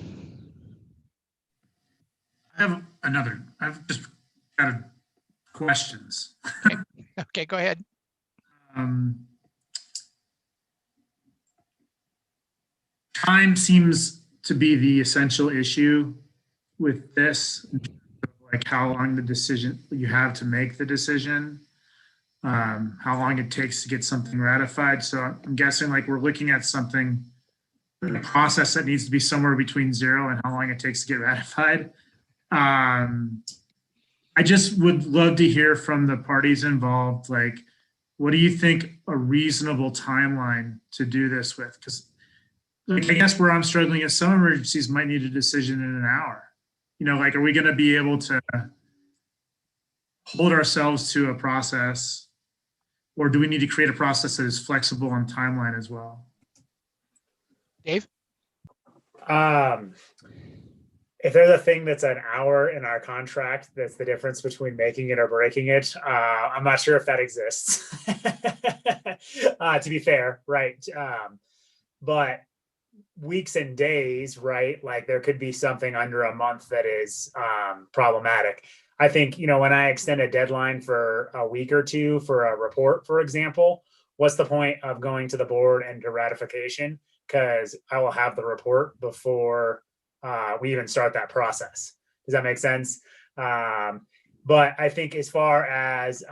I've just got questions. Okay, go ahead. time seems to be the essential issue with this, like how long the decision you have to make the decision, how long it takes to get something ratified. So I'm guessing like we're looking at something, a process that needs to be somewhere between 0 and how long it takes to get ratified. I just would love to hear from the parties involved, like, what do you think a reasonable timeline to do this with? Because like, I guess where I'm struggling is some emergencies might need a decision in an hour. You know, like, are we going to be able to hold ourselves to a process, or do we need to create a process that is flexible on timeline as well? Dave? If there's a thing that's an hour in our contract, that's the difference between making it or breaking it. I'm not sure if that exists, to be fair, right? But weeks and days, right? Like there could be something under a month that is problematic. I think, you know, when I extend a deadline for a week or two for a report, for example, what's the point of going to the board and to ratification? Because I will have the report before we even start that process. Does that make sense? But I think as far as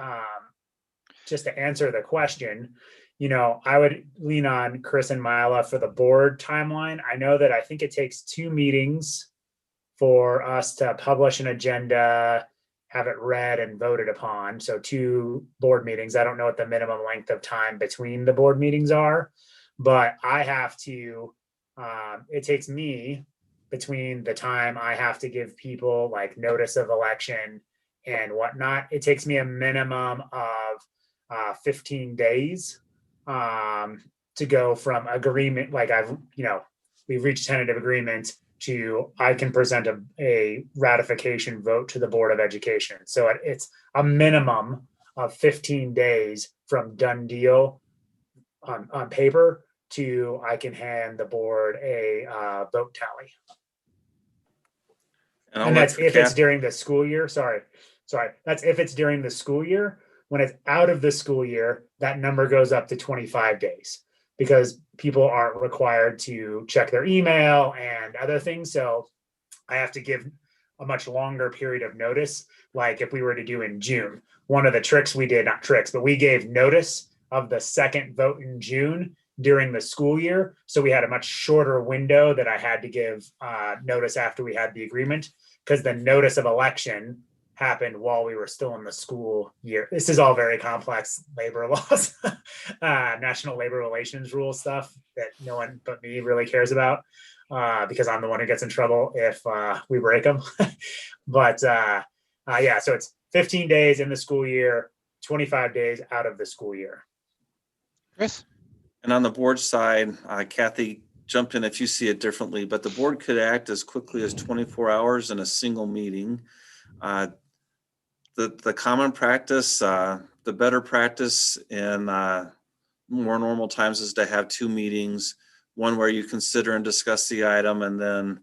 just to answer the question, you know, I would lean on Chris and Mila for the board timeline. I know that I think it takes 2 meetings for us to publish an agenda, have it read and voted upon. So 2 board meetings. I don't know what the minimum length of time between the board meetings are, but I have to, it takes me between the time I have to give people like notice of election and whatnot, it takes me a minimum of 15 days to go from agreement, like we've reached tentative agreement to I can present a ratification vote to the Board of Education. So it's a minimum of 15 days from done deal on paper to I can hand the board a vote tally. And that's if it's during the school year. Sorry. That's if it's during the school year. When it's out of the school year, that number goes up to 25 days because people aren't required to check their email and other things. So I have to give a much longer period of notice. Like if we were to do in June, one of the tricks we did, not tricks, but we gave notice of the second vote in June during the school year. So we had a much shorter window that I had to give notice after we had the agreement, because the notice of election happened while we were still in the school year. This is all very complex labor laws, national labor relations rule stuff that no one but me really cares about because I'm the one who gets in trouble if we break them. But yeah, so it's 15 days in the school year, 25 days out of the school year. Chris? And on the board side, Kathy, jump in if you see it differently, but the board could act as quickly as 24 hours in a single meeting. The common practice, the better practice in more normal times is to have 2 meetings, one where you consider and discuss the item and then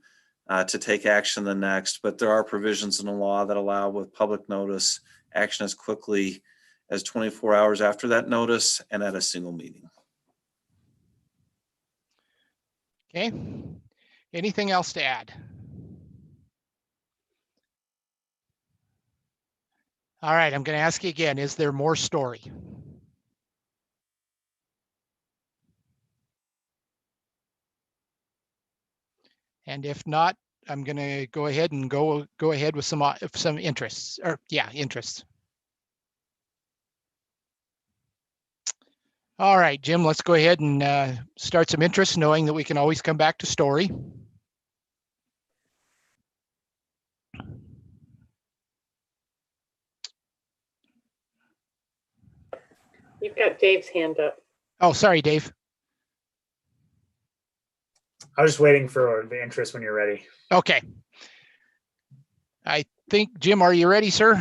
to take action the next. But there are provisions in the law that allow with public notice action as quickly as 24 hours after that notice and at a single meeting. Okay. Anything else to add? All right, I'm going to ask you again, is there more story? And if not, I'm going to go ahead and go ahead with some interests, or yeah, interests. All right, Jim, let's go ahead and start some interest, knowing that we can always come back to story. You've got Dave's hand up. Oh, sorry, Dave. I was just waiting for the interest when you're ready. Okay. I think, Jim, are you ready, sir?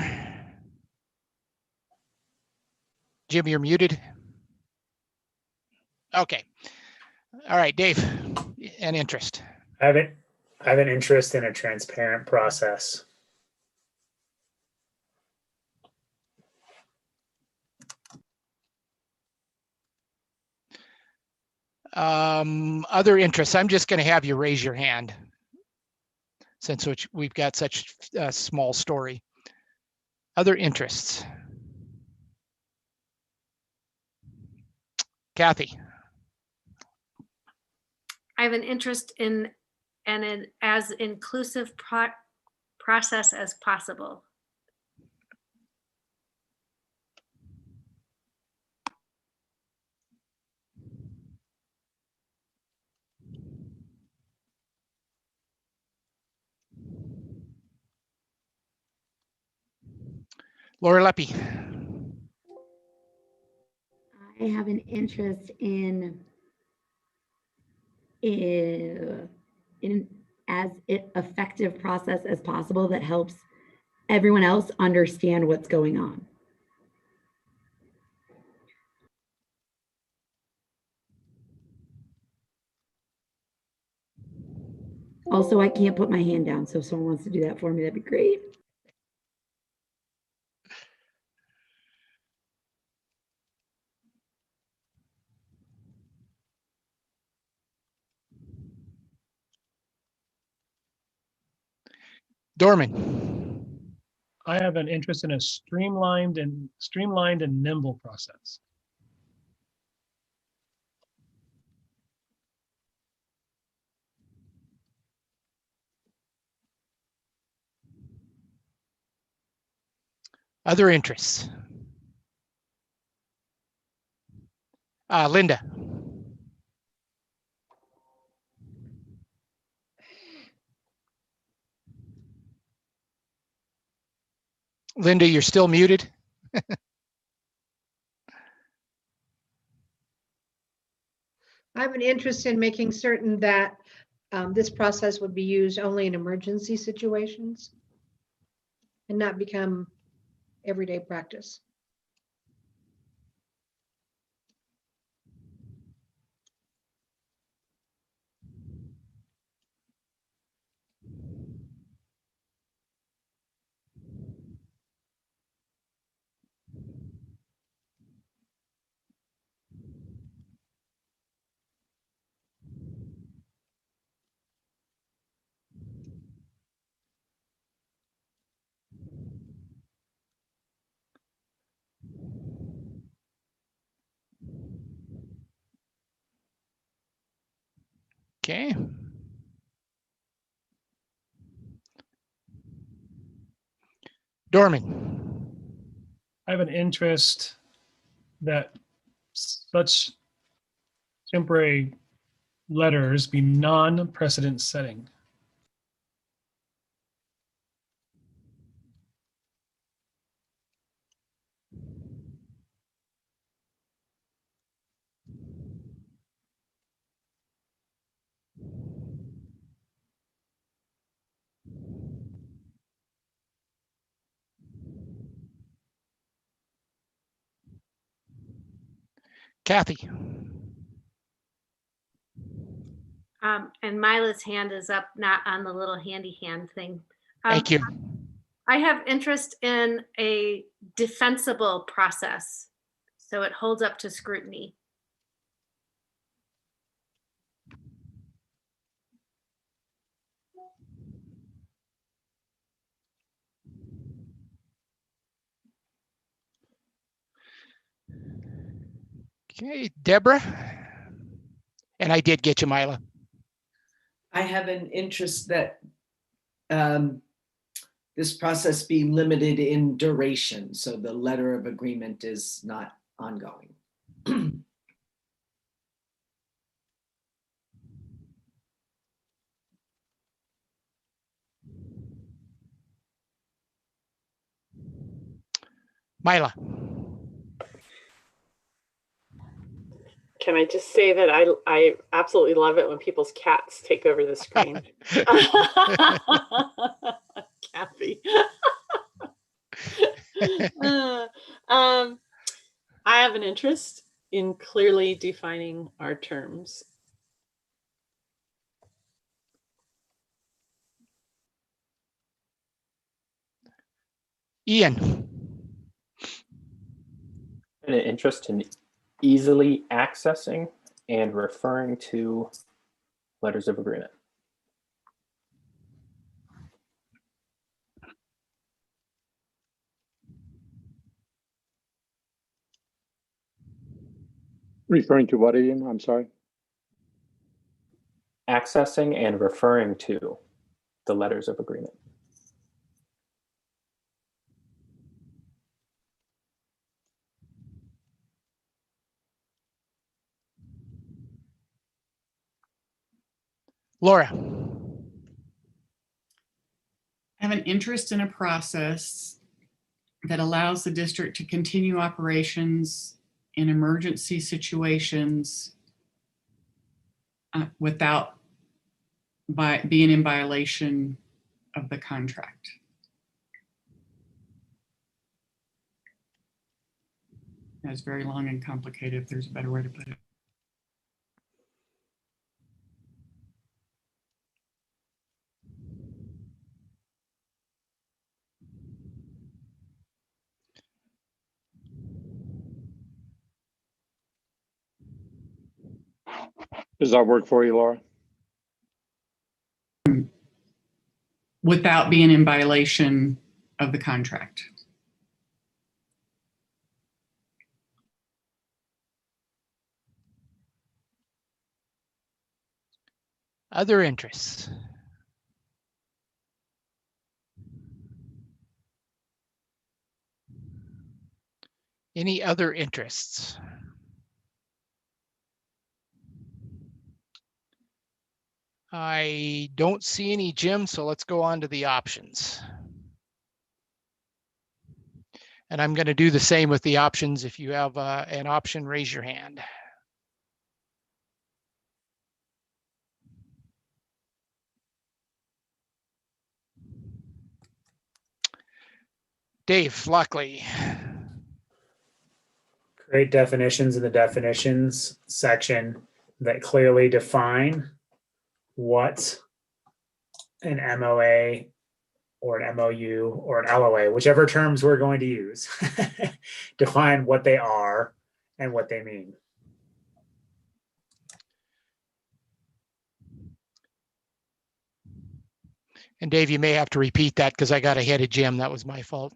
Jim, you're muted. Okay. All right, Dave, an interest. I have an interest in a transparent process. Other interests, I'm just going to have you raise your hand since we've got such a small story. Other interests. Kathy. I have an interest in an as inclusive process as possible. Laura Leppy. I have an interest in as effective process as possible that helps everyone else understand what's going on. Also, I can't put my hand down, so if someone wants to do that for me, that'd be great. Dorman. I have an interest in a streamlined and nimble process. Other interests. Linda. Linda, you're still muted. I have an interest in making certain that this process would be used only in emergency situations and not become everyday practice. Okay. Dorman. I have an interest that such temporary letters be non-precedent setting. Kathy. And Mila's hand is up, not on the little handy hand thing. Thank you. I have interest in a defensible process, so it holds up to scrutiny. Okay, Deborah. And I did get you, Mila. I have an interest that this process be limited in duration, so the letter of agreement is not ongoing. Mila. Can I just say that I absolutely love it when people's cats take over the screen. Kathy. I have an interest in clearly defining our terms. Ian. An interest in easily accessing and referring to letters of agreement. Referring to what, Ian? I'm sorry. Accessing and referring to the letters of agreement. Laura. Have an interest in a process that allows the district to continue operations in emergency situations without being in violation of the contract. That's very long and complicated, if there's a better way to put it. Does that work for you, Laura? Without being in violation of the contract. Other interests. Any other interests? I don't see any, Jim, so let's go on to the options. And I'm going to do the same with the options. If you have an option, raise your hand. Dave Lockley. Create definitions in the definitions section that clearly define what an MOA or an MOU or an LOA, whichever terms we're going to use, define what they are and what they mean. And Dave, you may have to repeat that because I got ahead of Jim. That was my fault.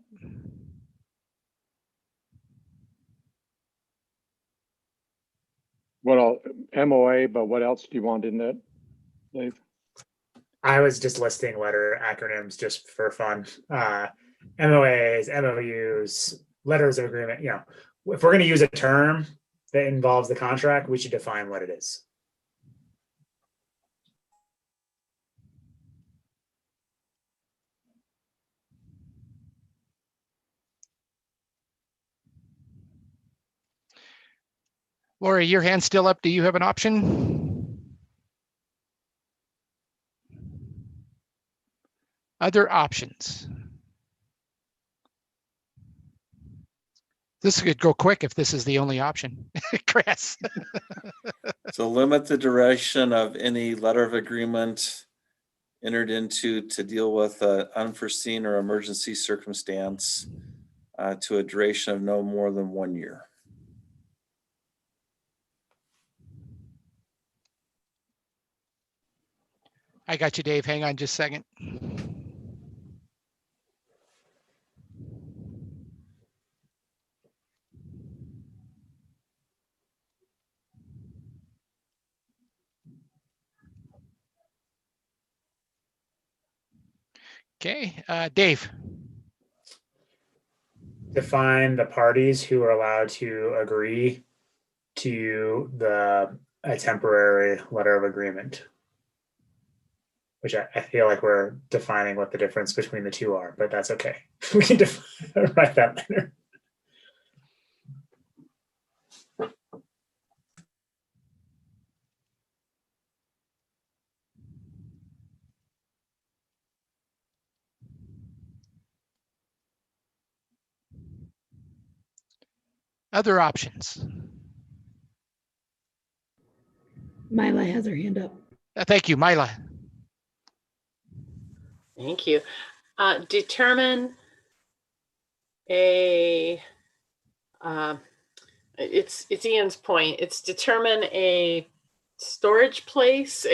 What all, MOA, but what else do you want in that, Dave? I was just listing letter acronyms just for fun. MOAs, MOUs, letters of agreement. You know, if we're going to use a term that involves the contract, we should define what it is. Laura, your hand's still up. Do you have an option? Other options. This could go quick if this is the only option. Chris. So limit the duration of any letter of agreement entered into to deal with an unforeseen or emergency circumstance to a duration of no more than 1 year. I got you, Dave. Hang on just a second. Okay, Dave. Define the parties who are allowed to agree to a temporary letter of agreement, which I feel like we're defining what the difference between the two are, but that's okay. We can write that later. Other options. Mila has her hand up. Thank you, Mila. Thank you. Determine a it's Ian's point. It's determine a storage place,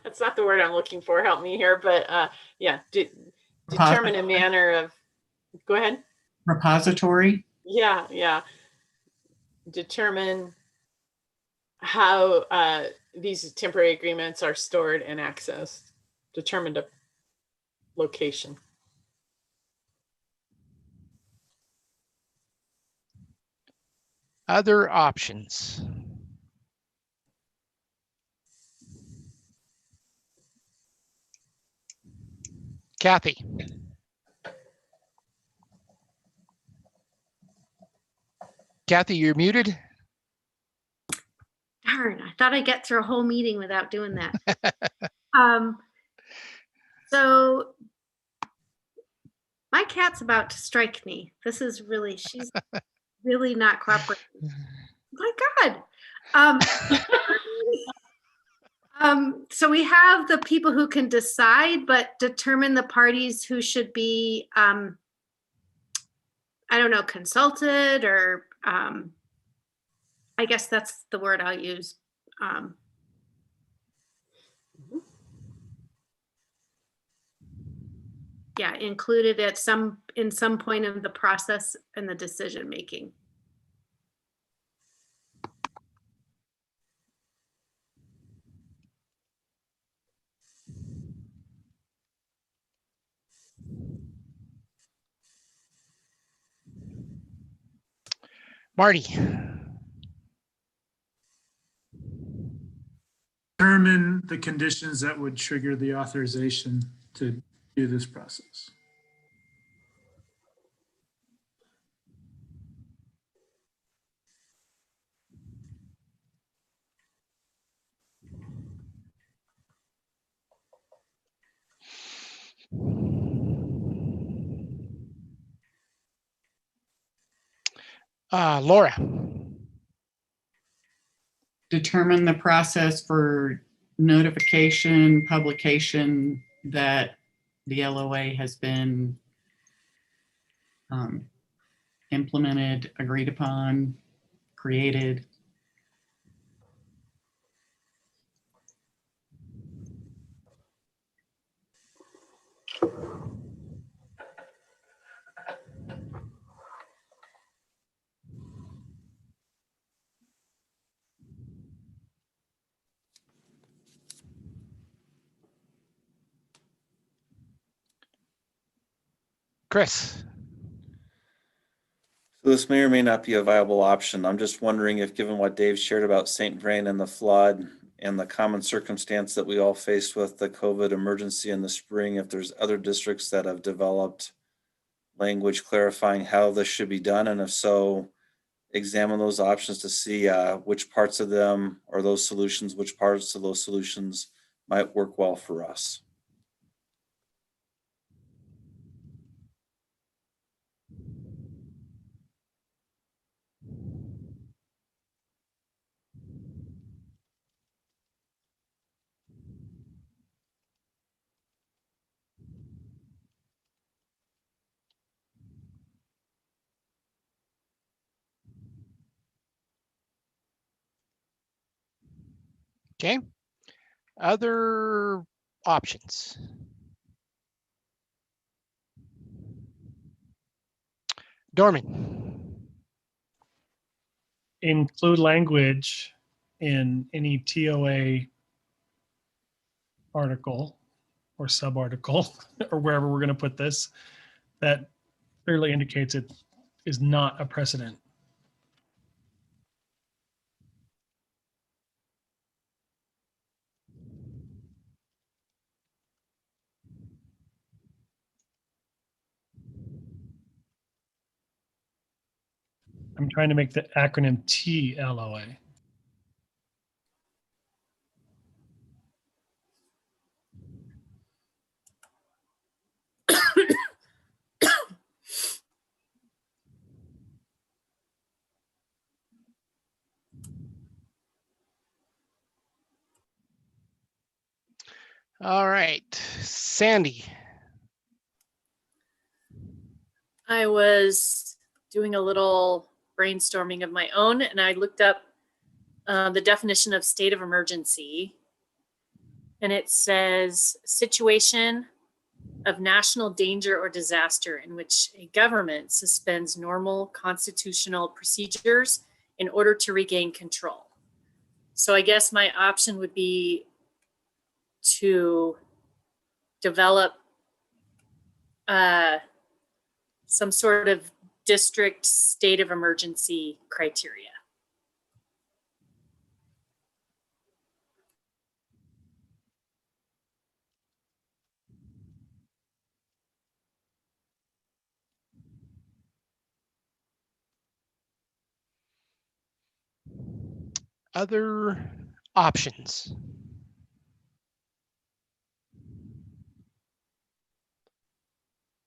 that's not the word I'm looking for, help me here, but yeah, determine a manner of, go ahead. Repository. Yeah. Determine how these temporary agreements are stored and accessed. Determined a location. Other options. Kathy. Kathy, you're muted. Darn, I thought I'd get through a whole meeting without doing that. So my cat's about to strike me. This is really, she's really not cooperating. My God. So we have the people who can decide, but determine the parties who should be, I don't know, consulted, or I guess that's the word I'll use. Yeah, included at in some point of the process and the decision making. Marty. Determine the conditions that would trigger the authorization to do this process. Laura. Determine the process for notification, publication that the LOA has been implemented, agreed upon, created. Chris. So this may or may not be a viable option. I'm just wondering if, given what Dave shared about St. Vrain and the flood and the common circumstance that we all faced with the COVID emergency in the spring, if there's other districts that have developed language clarifying how this should be done, and if so, examine those options to see which parts of them or those solutions, which parts of those solutions might work well for us. Okay. Other options. Dorman. Include language in any TOA article or sub-article or wherever we're going to put this that clearly indicates it is not a precedent. I'm trying to make the acronym TLOA. All right, Sandy. I was doing a little brainstorming of my own, and I looked up the definition of state of emergency. And it says situation of national danger or disaster in which a government suspends normal constitutional procedures in order to regain control. So I guess my option would be to develop some sort of district state of emergency criteria. Other options?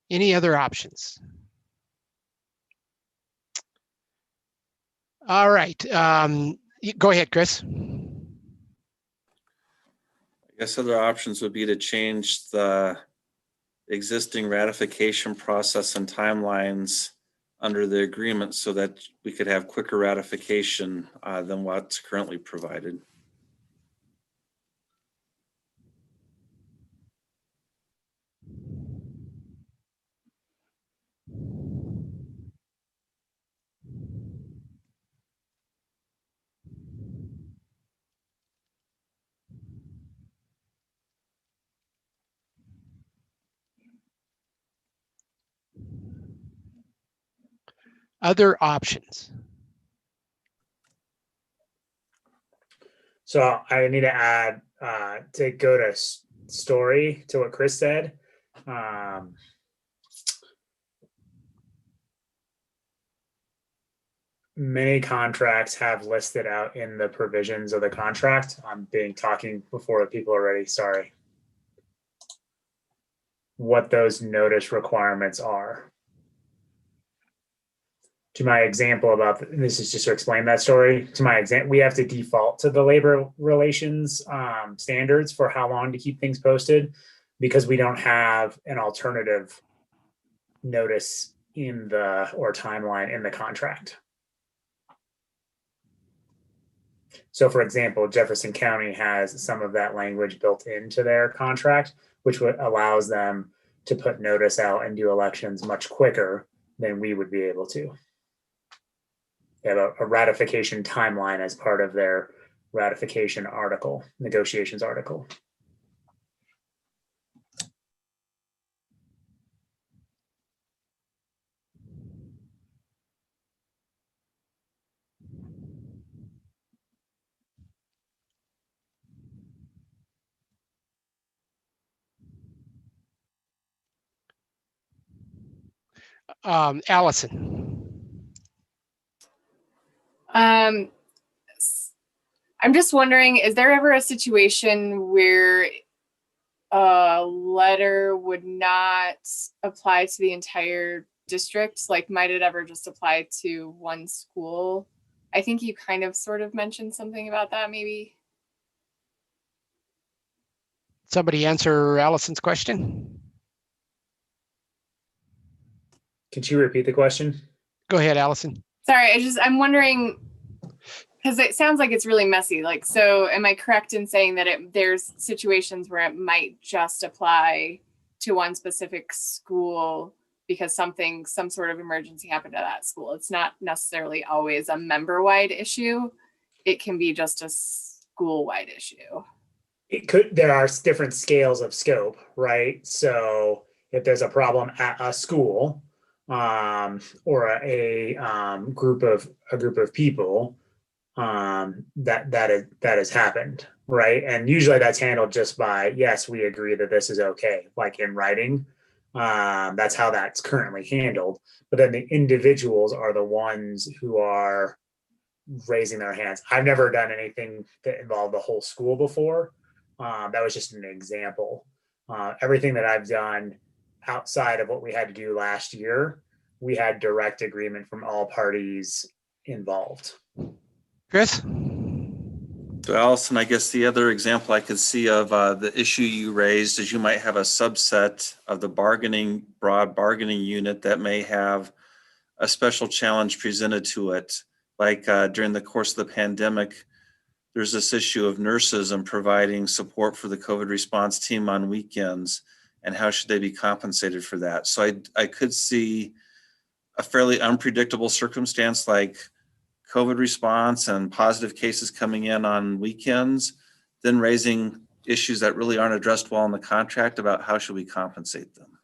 Any other options? All right. Go ahead, Chris. I guess other options would be to change the existing ratification process and timelines under the agreement so that we could have quicker ratification than what's currently provided. Other options? So I need to add to go to story to what Chris said. Many contracts have listed out in the provisions of the contract. I'm talking before the people are ready. Sorry. What those notice requirements are. To my example about this is just to explain that story. To my example, we have to default to the labor relations standards for how long to keep things posted because we don't have an alternative notice or timeline in the contract. So for example, Jefferson County has some of that language built into their contract, which allows them to put notice out and do elections much quicker than we would be able to. They have a ratification timeline as part of their ratification article, negotiations article. Allison. I'm just wondering, is there ever a situation where a letter would not apply to the entire district? Like, might it ever just apply to one school? I think you kind of sort of mentioned something about that, maybe. Somebody answer Allison's question. Could you repeat the question? Go ahead, Allison. Sorry, I'm wondering, because it sounds like it's really messy. Like, so am I correct in saying that there's situations where it might just apply to one specific school because some sort of emergency happened at that school? It's not necessarily always a member-wide issue. It can be just a school-wide issue. There are different scales of scope, right? So if there's a problem at a school or a group of people, that has happened, right? And usually that's handled just by, yes, we agree that this is okay, like in writing. That's how that's currently handled. But then the individuals are the ones who are raising their hands. I've never done anything that involved the whole school before. That was just an example. Everything that I've done outside of what we had to do last year, we had direct agreement from all parties involved. Chris? So Allison, I guess the other example I could see of the issue you raised is you might have a subset of the broad bargaining unit that may have a special challenge presented to it. Like during the course of the pandemic, there's this issue of nurses and providing support for the COVID response team on weekends, and how should they be compensated for that? So I could see a fairly unpredictable circumstance like COVID response and positive cases coming in on weekends, then raising issues that really aren't addressed well in the contract about how should we compensate them.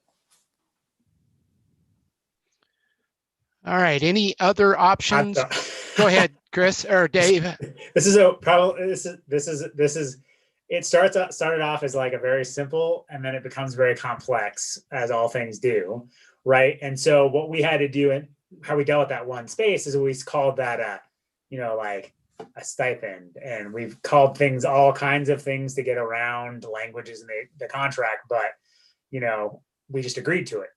All right, any other options? Go ahead, Chris or Dave. This is it started off as like a very simple, and then it becomes very complex, as all things do, right? And so what we had to do and how we dealt with that one space is we called that like a stipend, and we've called things all kinds of things to get around languages in the contract, but we just agreed to it,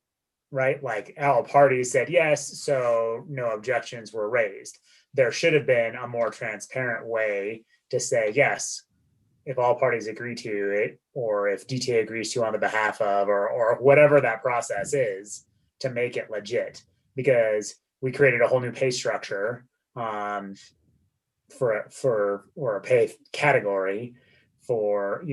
right? Like all parties said yes, so no objections were raised. There should have been a more transparent way to say yes, if all parties agree to it, or if DTA agrees to on the behalf of, or whatever that process is, to make it legit, because we created a whole new pay structure for a pay category for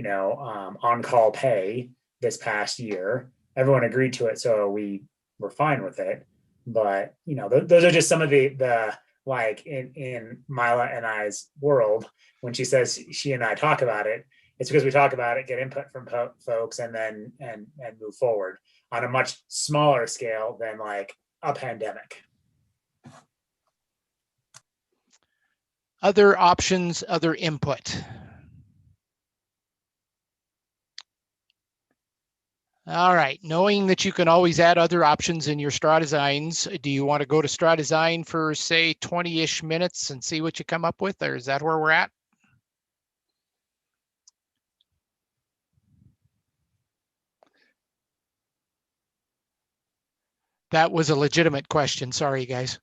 on-call pay this past year. Everyone agreed to it, so we were fine with it. But those are just some of the like in Mila and I's world. When she says she and I talk about it, it's because we talk about it, get input from folks, and then and move forward on a much smaller scale than like a pandemic. Other options, other input. All right, knowing that you can always add other options in your straw designs, do you want to go to straw design for say 20-ish minutes and see what you come up with, or is that where we're at? That was a legitimate question. Sorry, guys.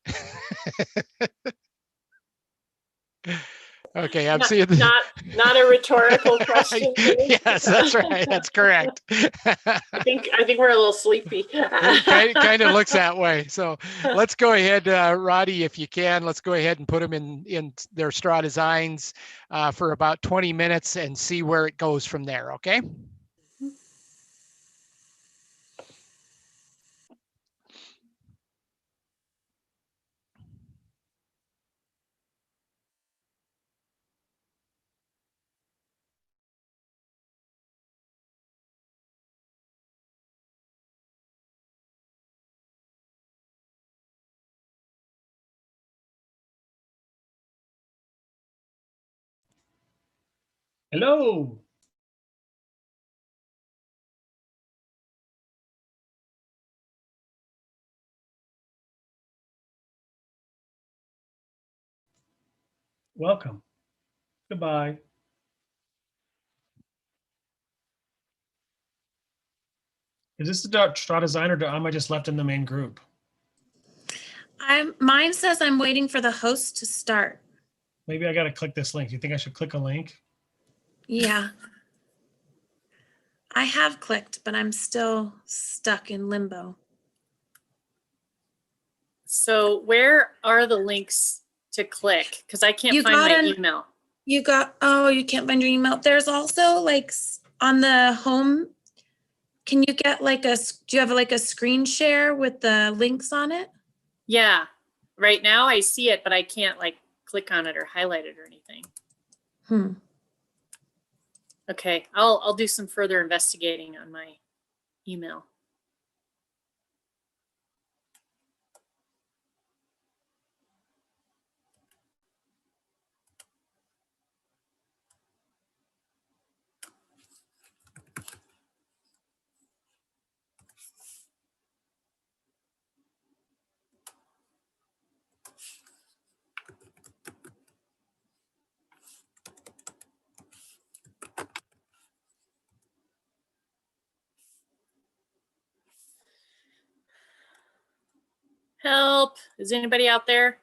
Okay, I'm seeing not a rhetorical question. Yes, that's right. That's correct. I think we're a little sleepy. It kind of looks that way. So let's go ahead, Roddy, if you can, let's go ahead and put them in their straw designs for about 20 minutes and see where it goes from there. Okay. Hello. Welcome. Goodbye. Is this the straw design, or am I just left in the main group? Mine says I'm waiting for the host to start. Maybe I got to click this link. You think I should click a link? Yeah. I have clicked, but I'm still stuck in limbo. So where are the links to click? Because I can't find my email. You can't find your email. There's also like on the home, can you get like do you have like a screen share with the links on it? Yeah, right now I see it, but I can't like click on it or highlight it or anything. Okay, I'll do some further investigating on my email. Help, is anybody out there?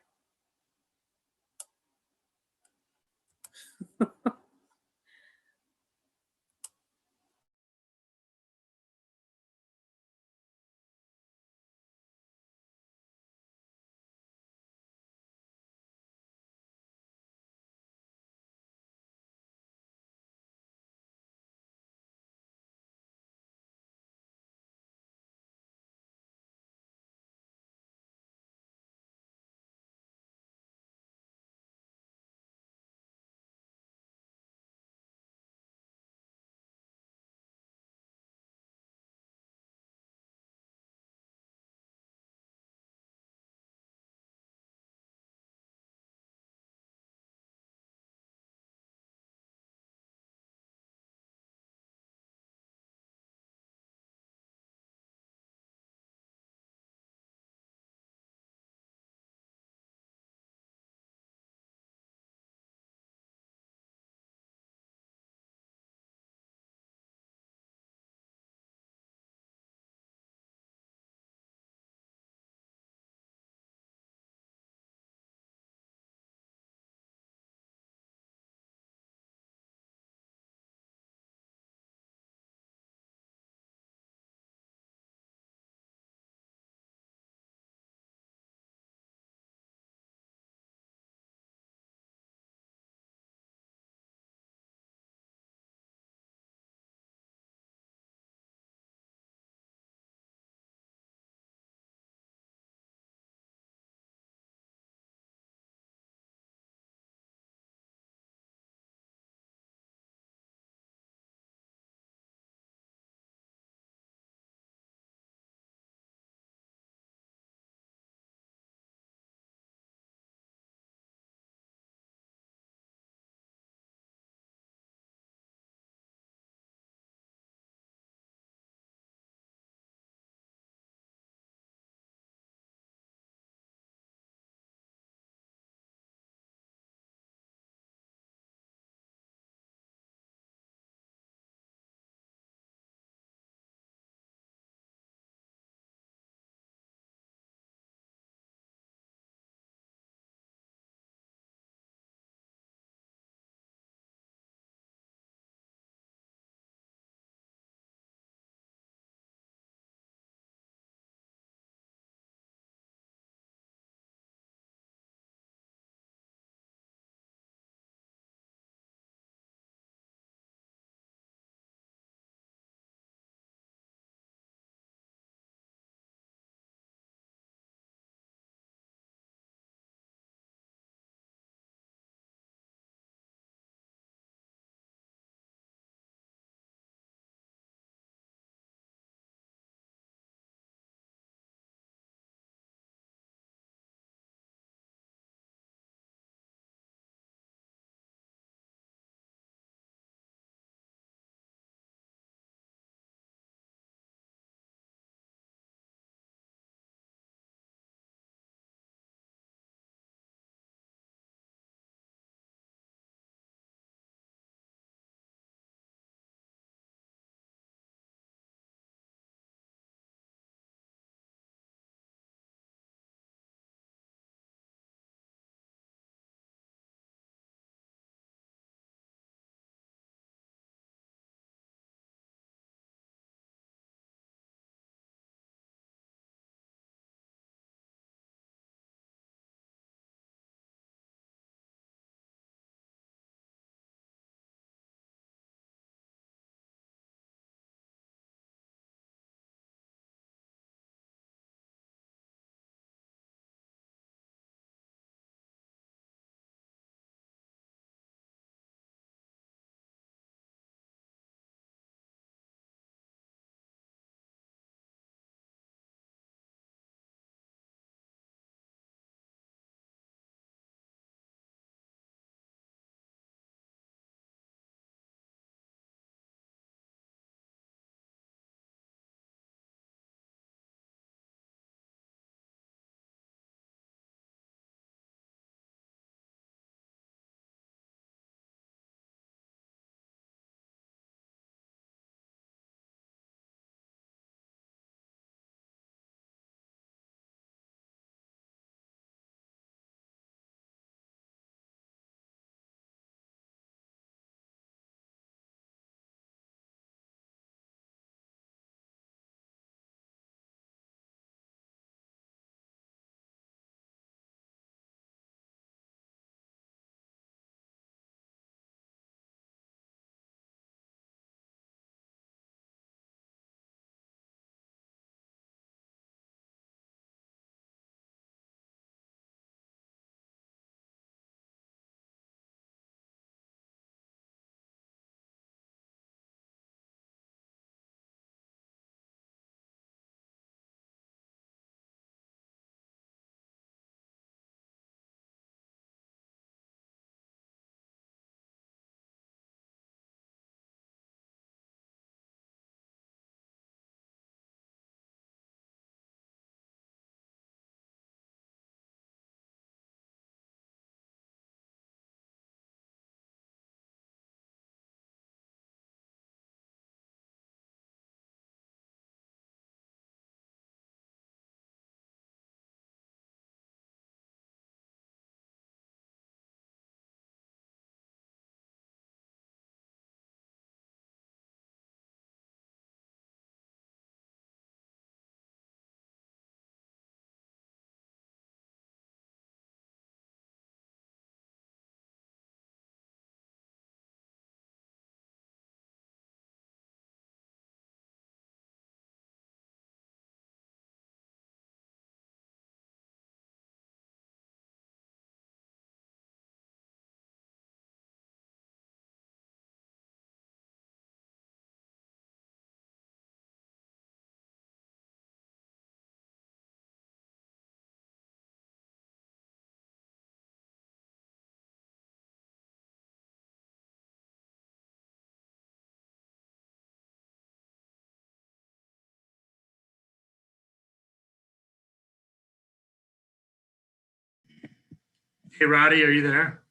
Hey, Roddy, are you there?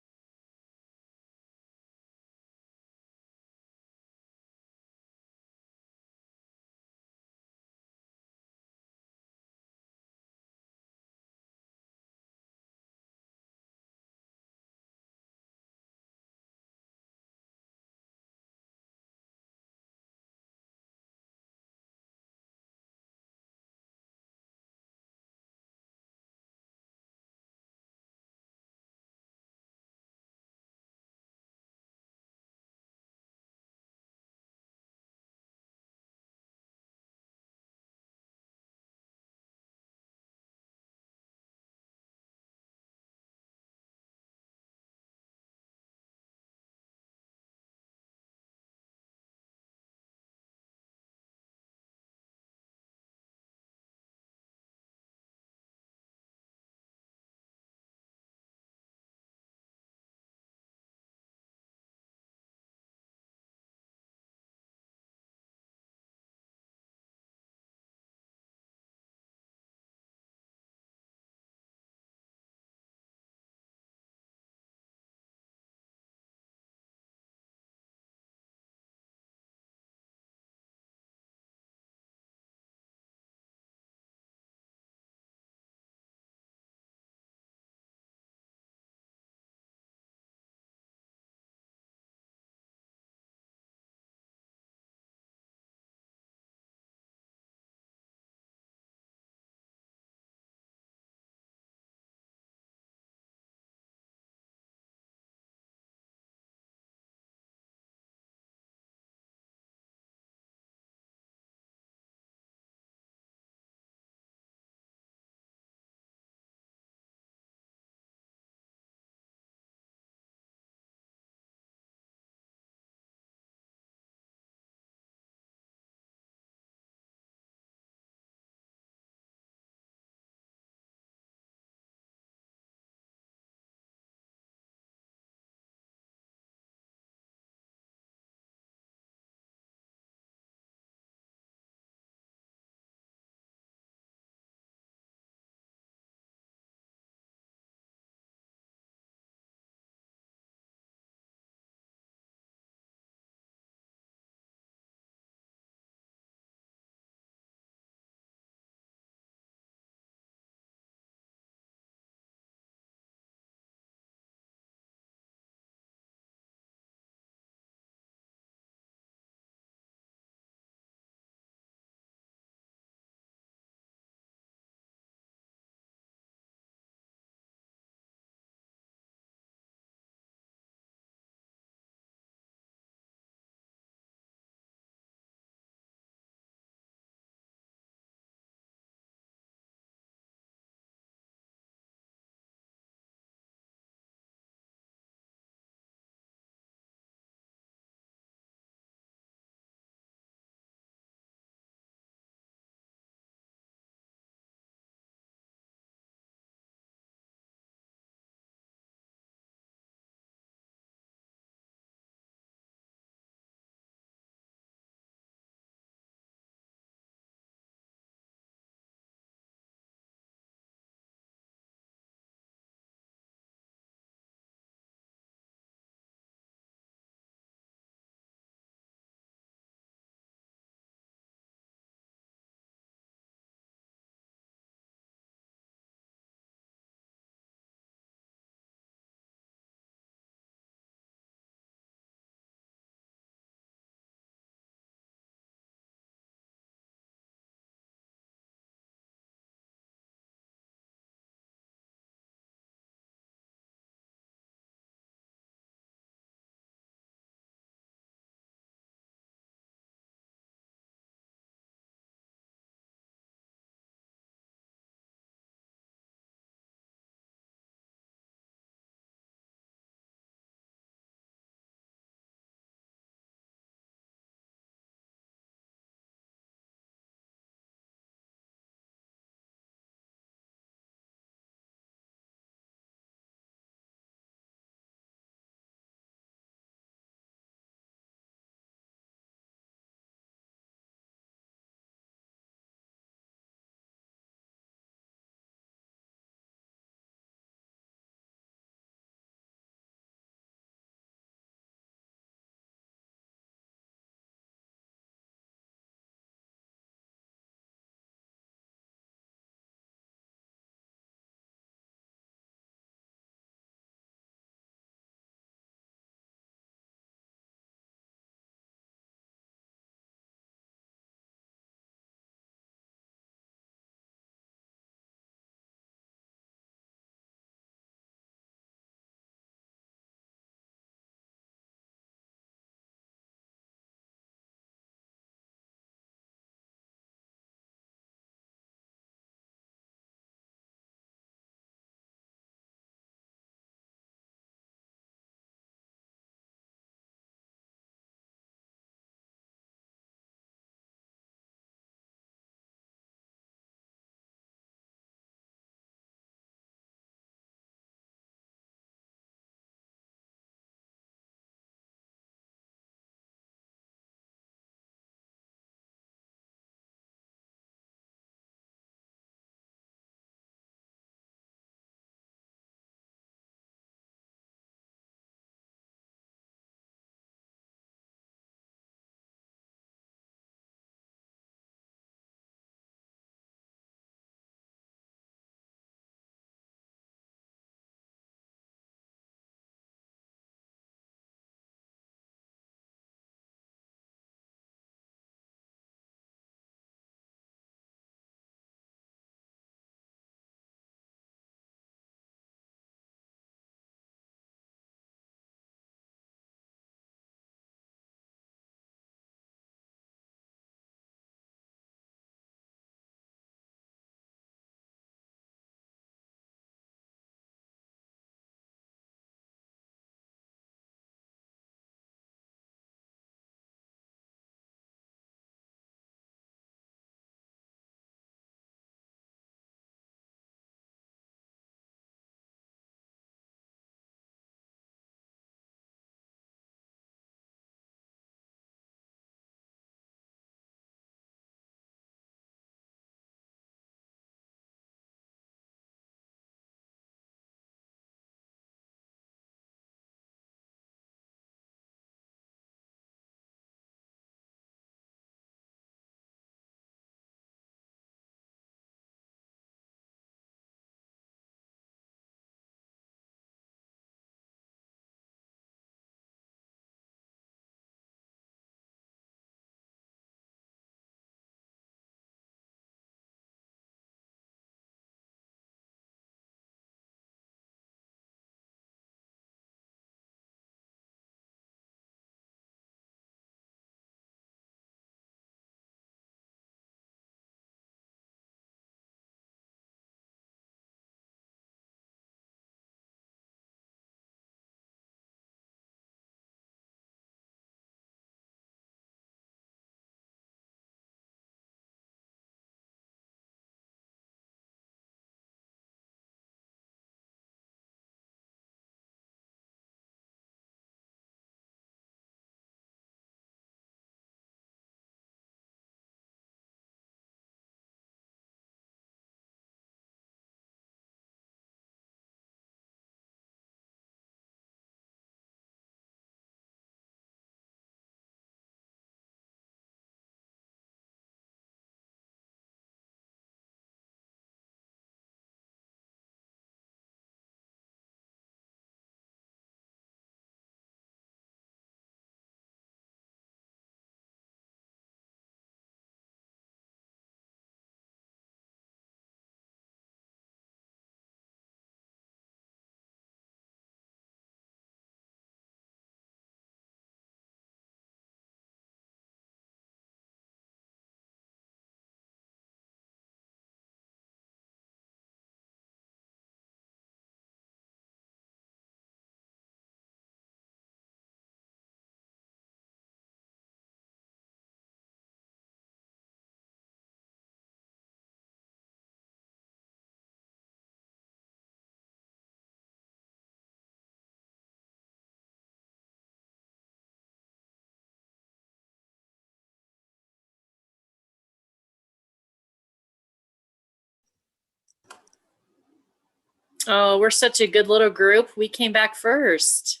Oh, we're such a good little group. We came back first.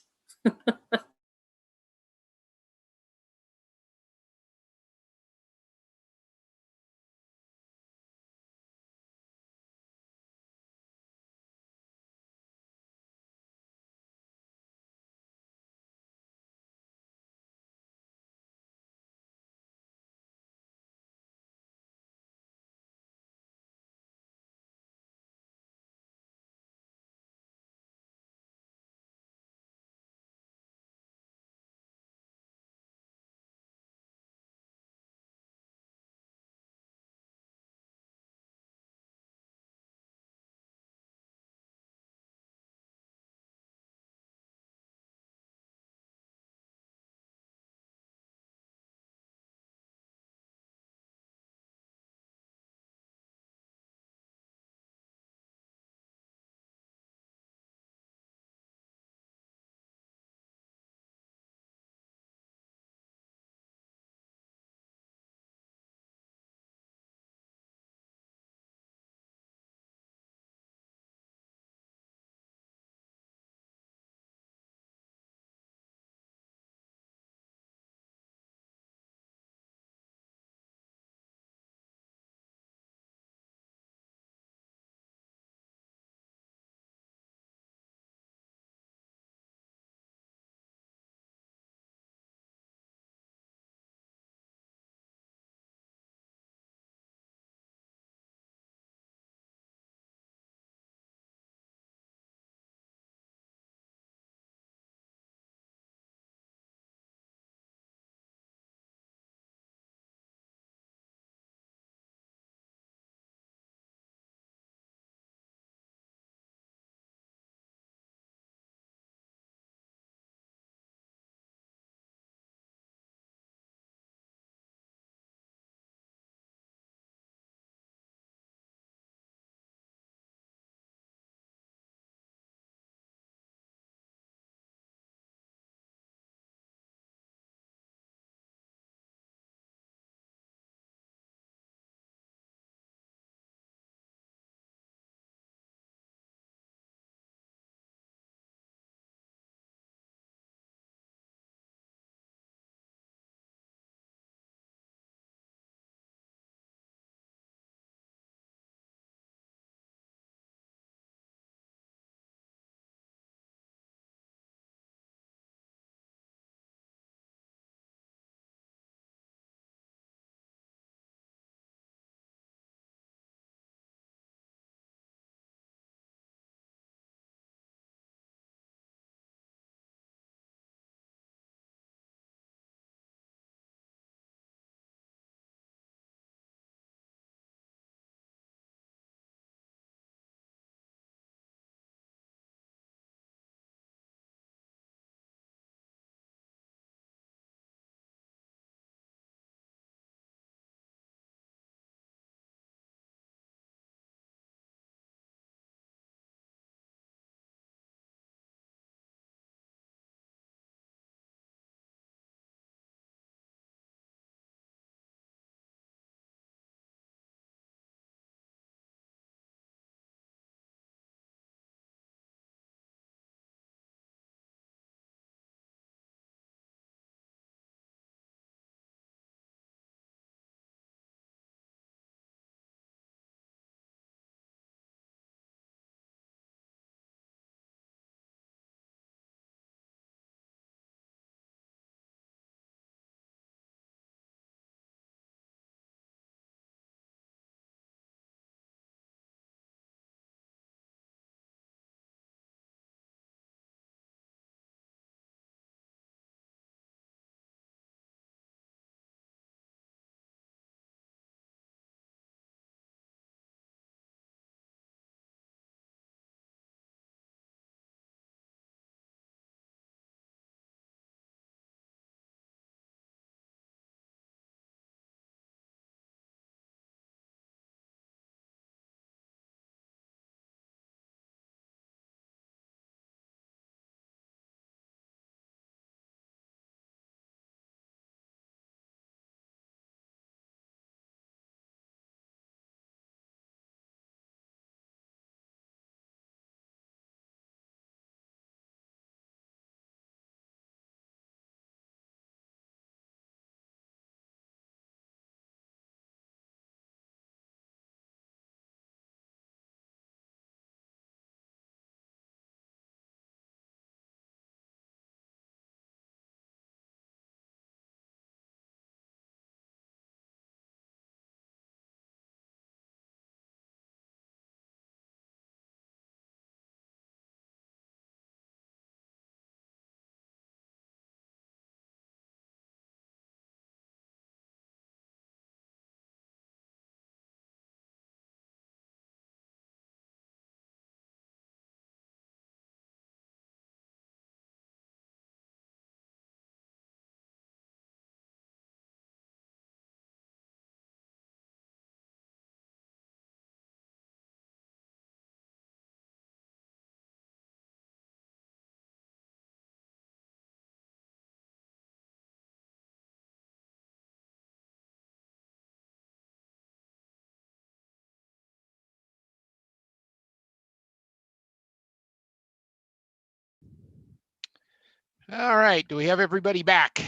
All right, do we have everybody back?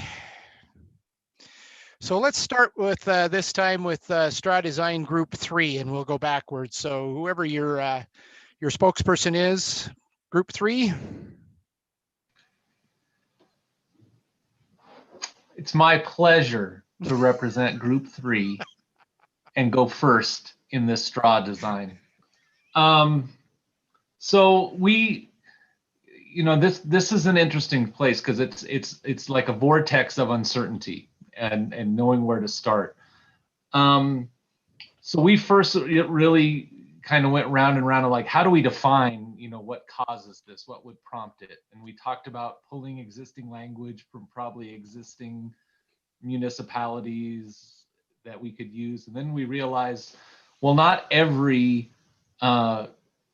So let's start with this time with Straw Design Group 3, and we'll go backwards. So whoever your spokesperson is, Group 3. It's my pleasure to represent Group 3 and go first in this straw design. So we, this is an interesting place because it's like a vortex of uncertainty and knowing where to start. So we first really kind of went round and round of like, how do we define, what causes this, what would prompt it? And we talked about pulling existing language from probably existing municipalities that we could use. And then we realized, well, not every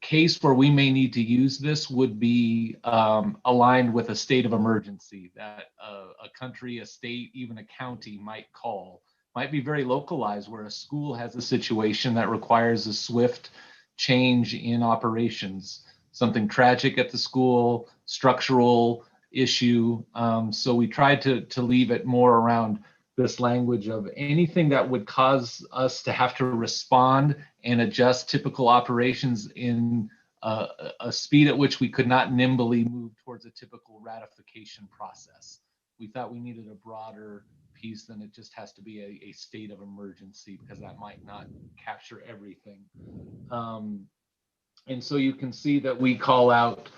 case where we may need to use this would be aligned with a state of emergency that a country, a state, even a county might call. Might be very localized where a school has a situation that requires a swift change in operations, something tragic at the school, structural issue. So we tried to leave it more around this language of anything that would cause us to have to respond and adjust typical operations in a speed at which we could not nimbly move towards a typical ratification process. We thought we needed a broader piece than it just has to be a state of emergency, because that might not capture everything. And so you can see that we call out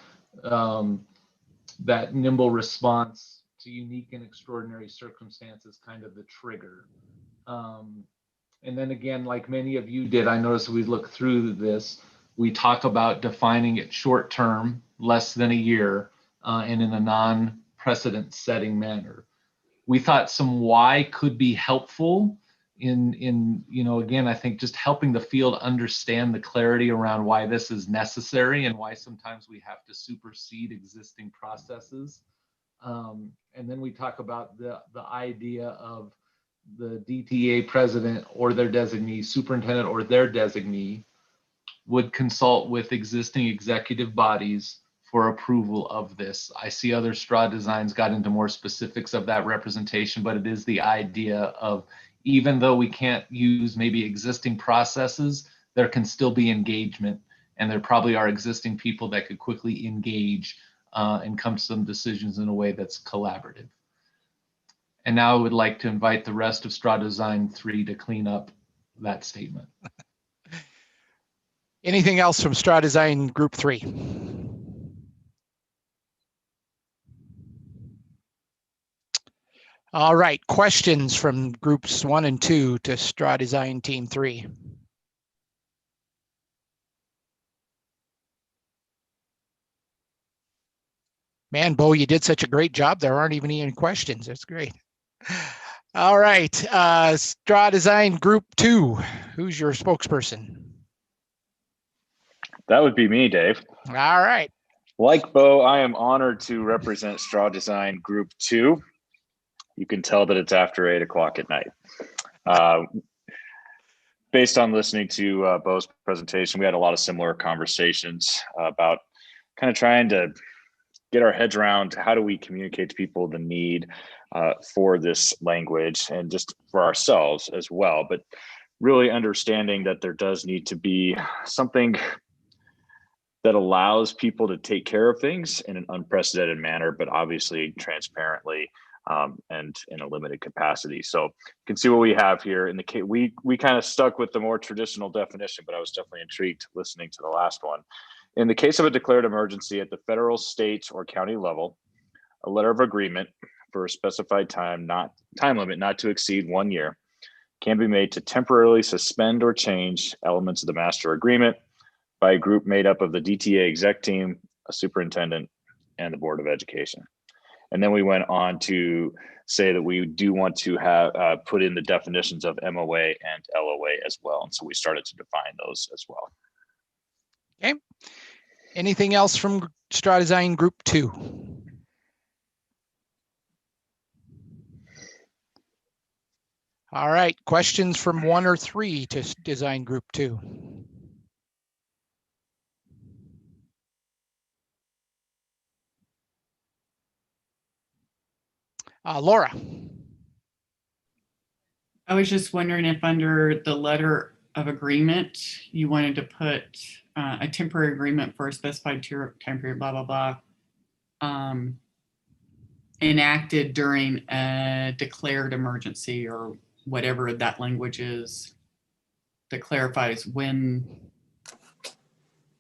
that nimble response to unique and extraordinary circumstances, kind of the trigger. And then again, like many of you did, I noticed we look through this, we talk about defining it short term, less than a year, and in a non-precedent setting manner. We thought some why could be helpful in again, I think just helping the field understand the clarity around why this is necessary and why sometimes we have to supersede existing processes. And then we talk about the idea of the DTA president or their designee, superintendent or their designee, would consult with existing executive bodies for approval of this. I see other straw designs got into more specifics of that representation, but it is the idea of, even though we can't use maybe existing processes, there can still be engagement, and there probably are existing people that could quickly engage and come to some decisions in a way that's collaborative. And now I would like to invite the rest of Straw Design 3 to clean up that statement. Anything else from Straw Design Group 3? All right, questions from groups 1 and 2 to Straw Design Team 3. Man, Bo, you did such a great job. There aren't even any questions. That's great. All right, Straw Design Group 2. Who's your spokesperson? That would be me, Dave. All right. Like Bo, I am honored to represent Straw Design Group 2. You can tell that it's after 8 o'clock at night. Based on listening to Bo's presentation, we had a lot of similar conversations about kind of trying to get our heads around how do we communicate to people the need for this language, and just for ourselves as well, but really understanding that there does need to be something that allows people to take care of things in an unprecedented manner, but obviously transparently and in a limited capacity. So you can see what we have here. In the case, we kind of stuck with the more traditional definition, but I was definitely intrigued listening to the last one. In the case of a declared emergency at the federal, state, or county level, a letter of agreement for a specified time limit not to exceed 1 year can be made to temporarily suspend or change elements of the master agreement by a group made up of the DTA exec team, a superintendent, and the Board of Education. And then we went on to say that we do want to have put in the definitions of MOA and LOA as well. And so we started to define those as well. Okay. Anything else from Straw Design Group 2? All right, questions from 1 or 3 to Design Group 2. Laura. I was just wondering if under the letter of agreement, you wanted to put a temporary agreement for a specified time period, blah, blah, blah, enacted during a declared emergency or whatever that language is that clarifies when.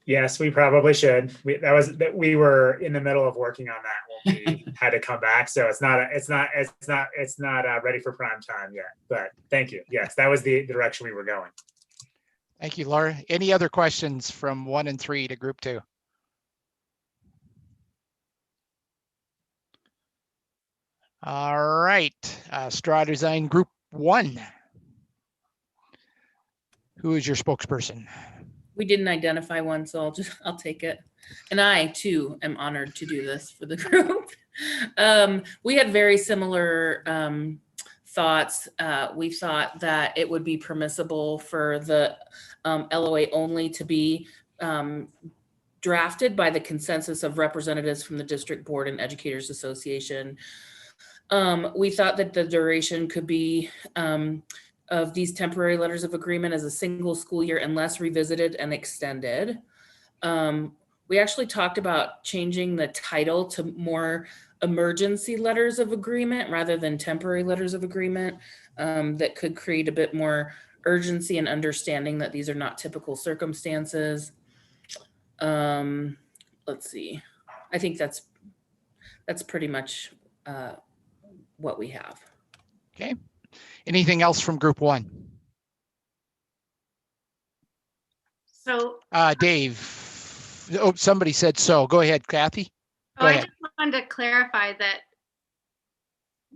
Yes, we probably should. We were in the middle of working on that when we had to come back. So it's not ready for prime time yet. But thank you. Yes, that was the direction we were going. Thank you, Laura. Any other questions from 1 and 3 to group 2? All right, straw design group 1. Who is your spokesperson? We didn't identify one, so I'll take it. And I too am honored to do this for the group. We had very similar thoughts. We thought that it would be permissible for the LOA only to be drafted by the consensus of representatives from the district board and educators association. We thought that the duration could be of these temporary letters of agreement as a single school year unless revisited and extended. We actually talked about changing the title to more emergency letters of agreement rather than temporary letters of agreement, that could create a bit more urgency and understanding that these are not typical circumstances. Let's see. I think that's pretty much what we have. Okay. Anything else from group 1? So Dave. Oh, somebody said so. Go ahead, Kathy. Go I ahead. just wanted to clarify that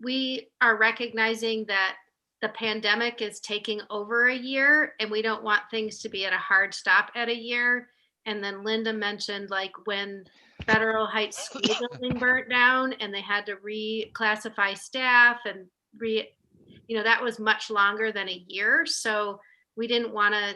we are recognizing that the pandemic is taking over a year and we don't want things to be at a hard stop at a year. And then Linda mentioned like when Federal Heights School building burnt down and they had to reclassify staff and that was much longer than a year. So we didn't want to,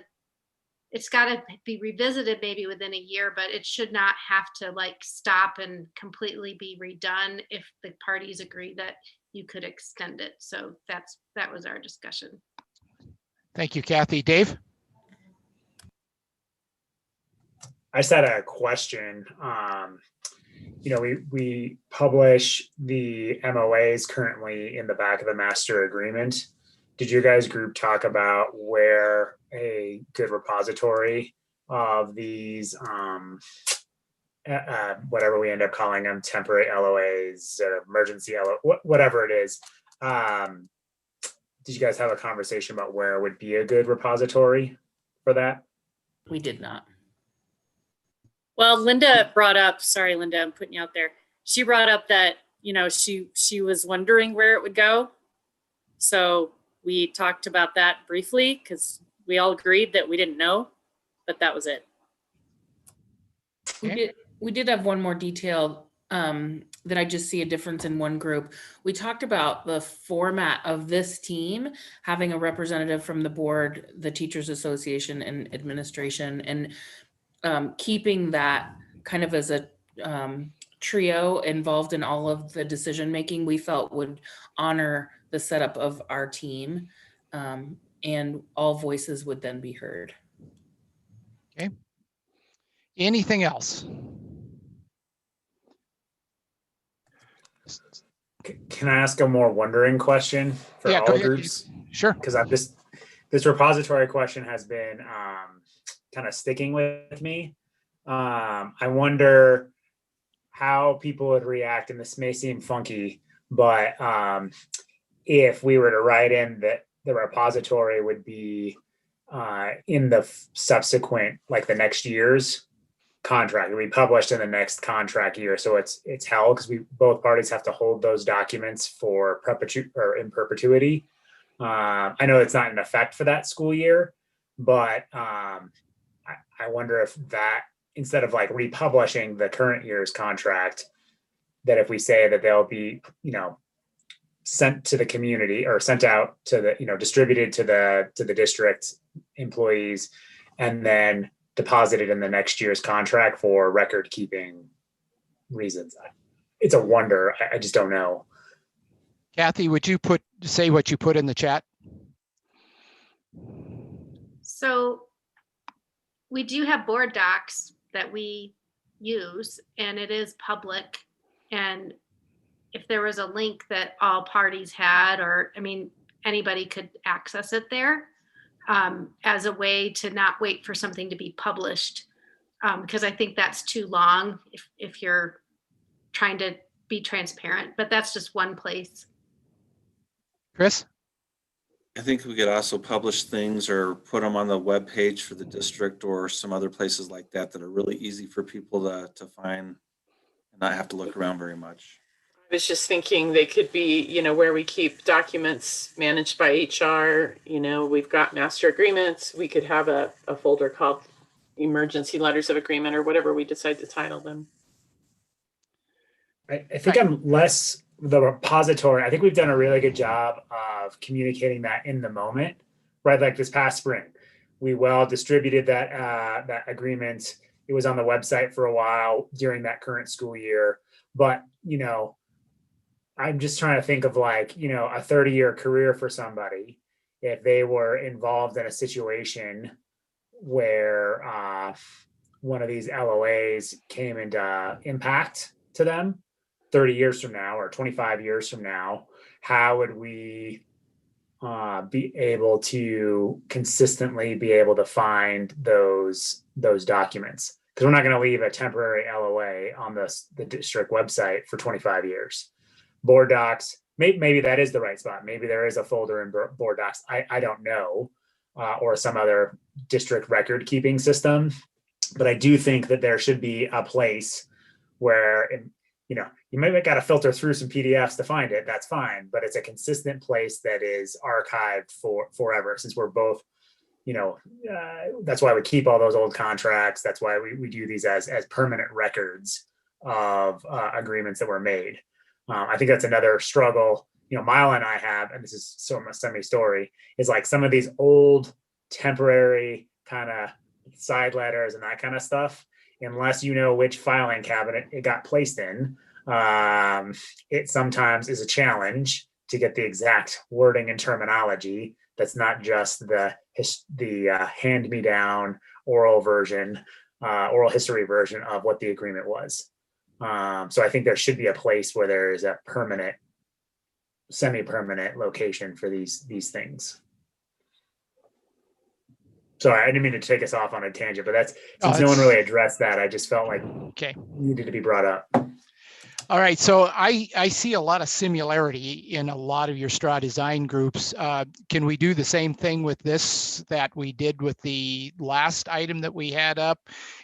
it's got to be revisited maybe within a year, but it should not have to like stop and completely be redone if the parties agree that you could extend it. So that was our discussion. Thank you, Kathy. Dave? I just had a question. We publish the MOAs currently in the back of the master agreement. Did you guys group talk about where a good repository of these, whatever we end up calling them, temporary LOAs, emergency LOA, whatever it is. Did you guys have a conversation about where would be a good repository for that? We did not. Well, Linda brought up, sorry, Linda, I'm putting you out there. She brought up that, she was wondering where it would go. So we talked about that briefly because we all agreed that we didn't know, but that was it. We did have one more detail that I just see a difference in one group. We talked about the format of this team having a representative from the board, the Teachers Association, and administration, and keeping that kind of as a trio involved in all of the decision making, we felt would honor the setup of our team, and all voices would then be heard. Okay. Anything else? Can I ask a more wondering question for all groups? Sure. Because this repository question has been kind of sticking with me. I wonder how people would react, and this may seem funky, but if we were to write in that the repository would be in the subsequent, like the next year's contract, it would be published in the next contract year. So it's held because both parties have to hold those documents for in perpetuity. I know it's not in effect for that school year, but I wonder if that, instead of like republishing the current year's contract, that if we say that they'll be, sent to the community or sent out to the, distributed to the district employees and then deposited in the next year's contract for record keeping reasons. It's a wonder. I just don't know. Kathy, would you say what you put in the chat? So we do have board docs that we use, and it is public. And if there was a link that all parties had, or, I mean, anybody could access it there as a way to not wait for something to be published. Because I think that's too long if you're trying to be transparent, but that's just one place. Chris? I think we could also publish things or put them on the web page for the district or some other places like that that are really easy for people to find and not have to look around very much. I was just thinking they could be, you know, where we keep documents managed by HR. You know, we've got master agreements. We could have a folder called emergency letters of agreement or whatever we decide to title them. I think I'm less the repository. I think we've done a really good job of communicating that in the moment, right? Like this past spring, we well distributed that that agreement. It was on the website for a while during that current school year. But, you know, I'm just trying to think of, like, you know, a 30-year career for somebody, if they were involved in a situation where one of these LOAs came into impact to them 30 years from now or 25 years from now, how would we be able to consistently be able to find those documents? Because we're not going to leave a temporary LOA on the district website for 25 years. Board docs, maybe that is the right spot. Maybe there is a folder in board docs. I don't know, or some other district record keeping system. But I do think that there should be a place where, you know, you might got to filter through some PDFs to find it. That's fine, but it's a consistent place that is archived for forever. Since we're both, you know, that's why we keep all those old contracts. That's why we do these as permanent records of agreements that were made. I think that's another struggle, you know, Mila and I have, and this is so much semi-story, is like some of these old temporary kind of side letters and that kind of stuff, unless you know which filing cabinet it got placed in, it sometimes is a challenge to get the exact wording and terminology. That's not just the hand-me-down oral version, oral history version of what the agreement was. So I think there should be a place where there is a permanent, semi-permanent location for these things. Sorry, I didn't mean to take us off on a tangent, but that's, since no one really addressed that, I just felt like needed to be brought up. All right, so I see a lot of similarity in a lot of your straw design groups. Can we do the same thing with this that we did with the last item that we had up,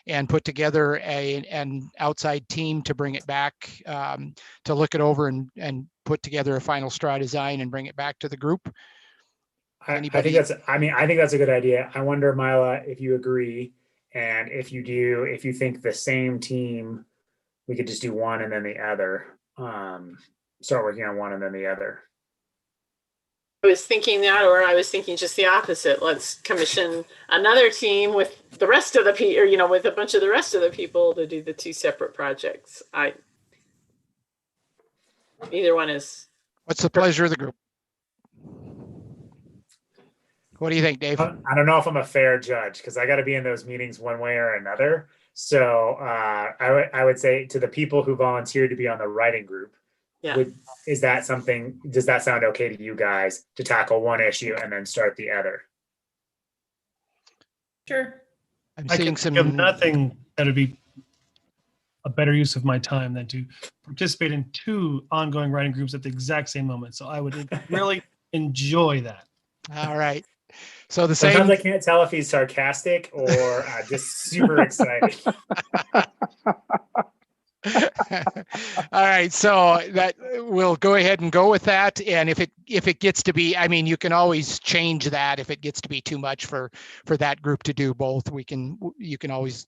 and put together an outside team to bring it back, to look it over and put together a final straw design and bring it back to the group? I think that's a good idea. I wonder, Mila, if you agree, and if you do, if you think the same team, we could just do one and then the other, start working on one and then the other. I was thinking that, or I was thinking just the opposite. Let's commission another team with the rest of the people, or, you know, with a bunch of the rest of the people to do the two separate projects. Either one is. What's the pleasure of the group? What do you think, Dave? I don't know if I'm a fair judge, because I got to be in those meetings one way or another. So I would say to the people who volunteered to be on the writing group, is that something, does that sound okay to you guys to tackle one issue and then start the other? Sure. I can think of nothing that would be a better use of my time than to participate in two ongoing writing groups at the exact same moment. So I would really enjoy that. All right. So the same. Sometimes I can't tell if he's sarcastic or just super excited. All right, so that we'll go ahead and go with that. And if it gets to be, I mean, you can always change that if it gets to be too much for that group to do both. You can always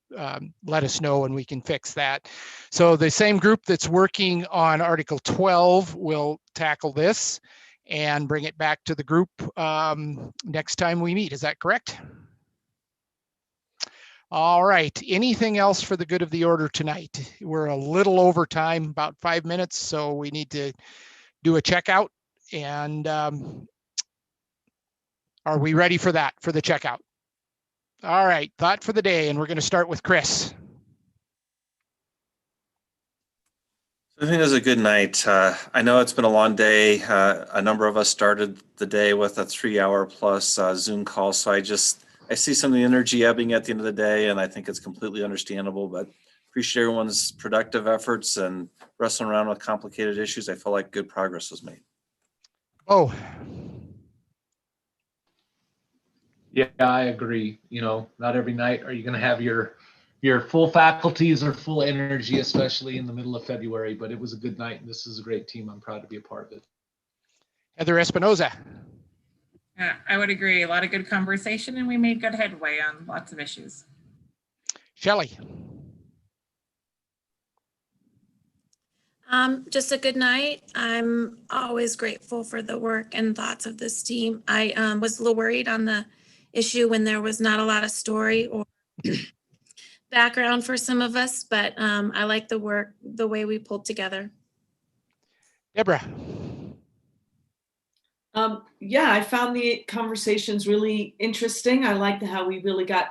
let us know and we can fix that. So the same group that's working on Article 12 will tackle this and bring it back to the group next time we meet. Is that correct? All right. Anything else for the good of the order tonight? We're a little over time, about 5 minutes, so we need to do a checkout And are we ready for that, for the checkout? All right, thought for the day, and we're going to start with Chris. I think it was a good night. I know it's been a long day. A number of us started the day with a 3-hour plus Zoom call. So I see some of the energy ebbing at the end of the day, and I think it's completely understandable, but appreciate everyone's productive efforts and wrestling around with complicated issues. I feel like good progress was made. Oh. Yeah, I agree. You know, not every night are you going to have your full faculties or full energy, especially in the middle of February, but it was a good night, and this is a great team. I'm proud to be a part of it. Heather Espinoza. I would agree. A lot of good conversation, and we made good headway on lots of issues. Shelley. Just a good night. I'm always grateful for the work and thoughts of this team. I was a little worried on the issue when there was not a lot of story or background for some of us, but I like the work, the way we pulled together. Deborah. Yeah, I found the conversations really interesting. I like how we really got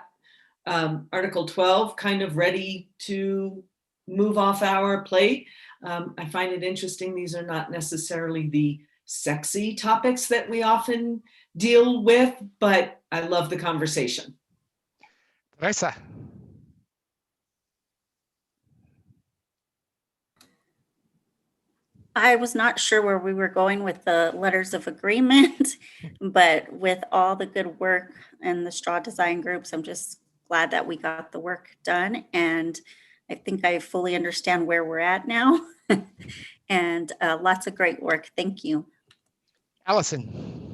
Article 12 kind of ready to move off our plate. I find it interesting. These are not necessarily the sexy topics that we often deal with, but I love the conversation. Teresa. I was not sure where we were going with the letters of agreement, but with all the good work and the straw design groups, I'm just glad that we got the work done. And I think I fully understand where we're at now. And lots of great work. Thank you. Allison.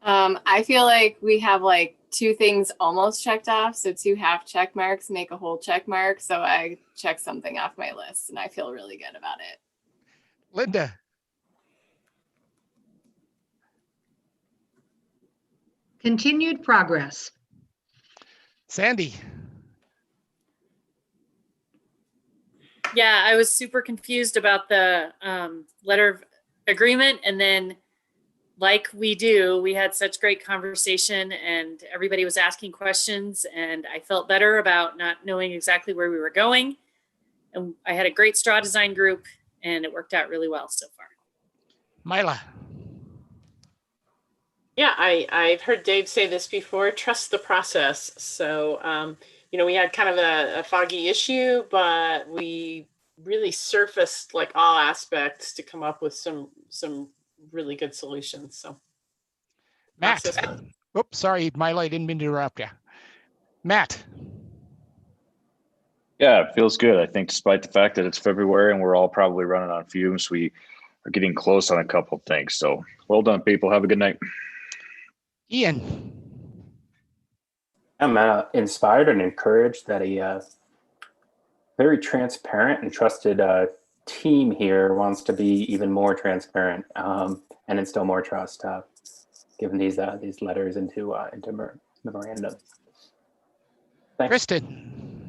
I feel like we have like 2 things almost checked off. So 2 half check marks make a whole check mark. So I checked something off my list and I feel really good about it. Linda. Continued progress. Sandy. Yeah, I was super confused about the letter of agreement. And then like we do, we had such great conversation and everybody was asking questions and I felt better about not knowing exactly where we were going. And I had a great straw design group and it worked out really well so far. Mila. Yeah, I've heard Dave say this before, trust the process. So, you know, we had kind of a foggy issue, but we really surfaced like all aspects to come up with some really good solutions. So Matt. Oops, sorry, Mila, I didn't mean to interrupt you. Matt. Yeah, it feels good. I think despite the fact that it's February and we're all probably running on fumes, we are getting close on a couple of things. So well done, people. Have a good night. Ian. I'm inspired and encouraged that a very transparent and trusted team here wants to be even more transparent and instill more trust, given these letters into memorandum. Thanks. Kristen.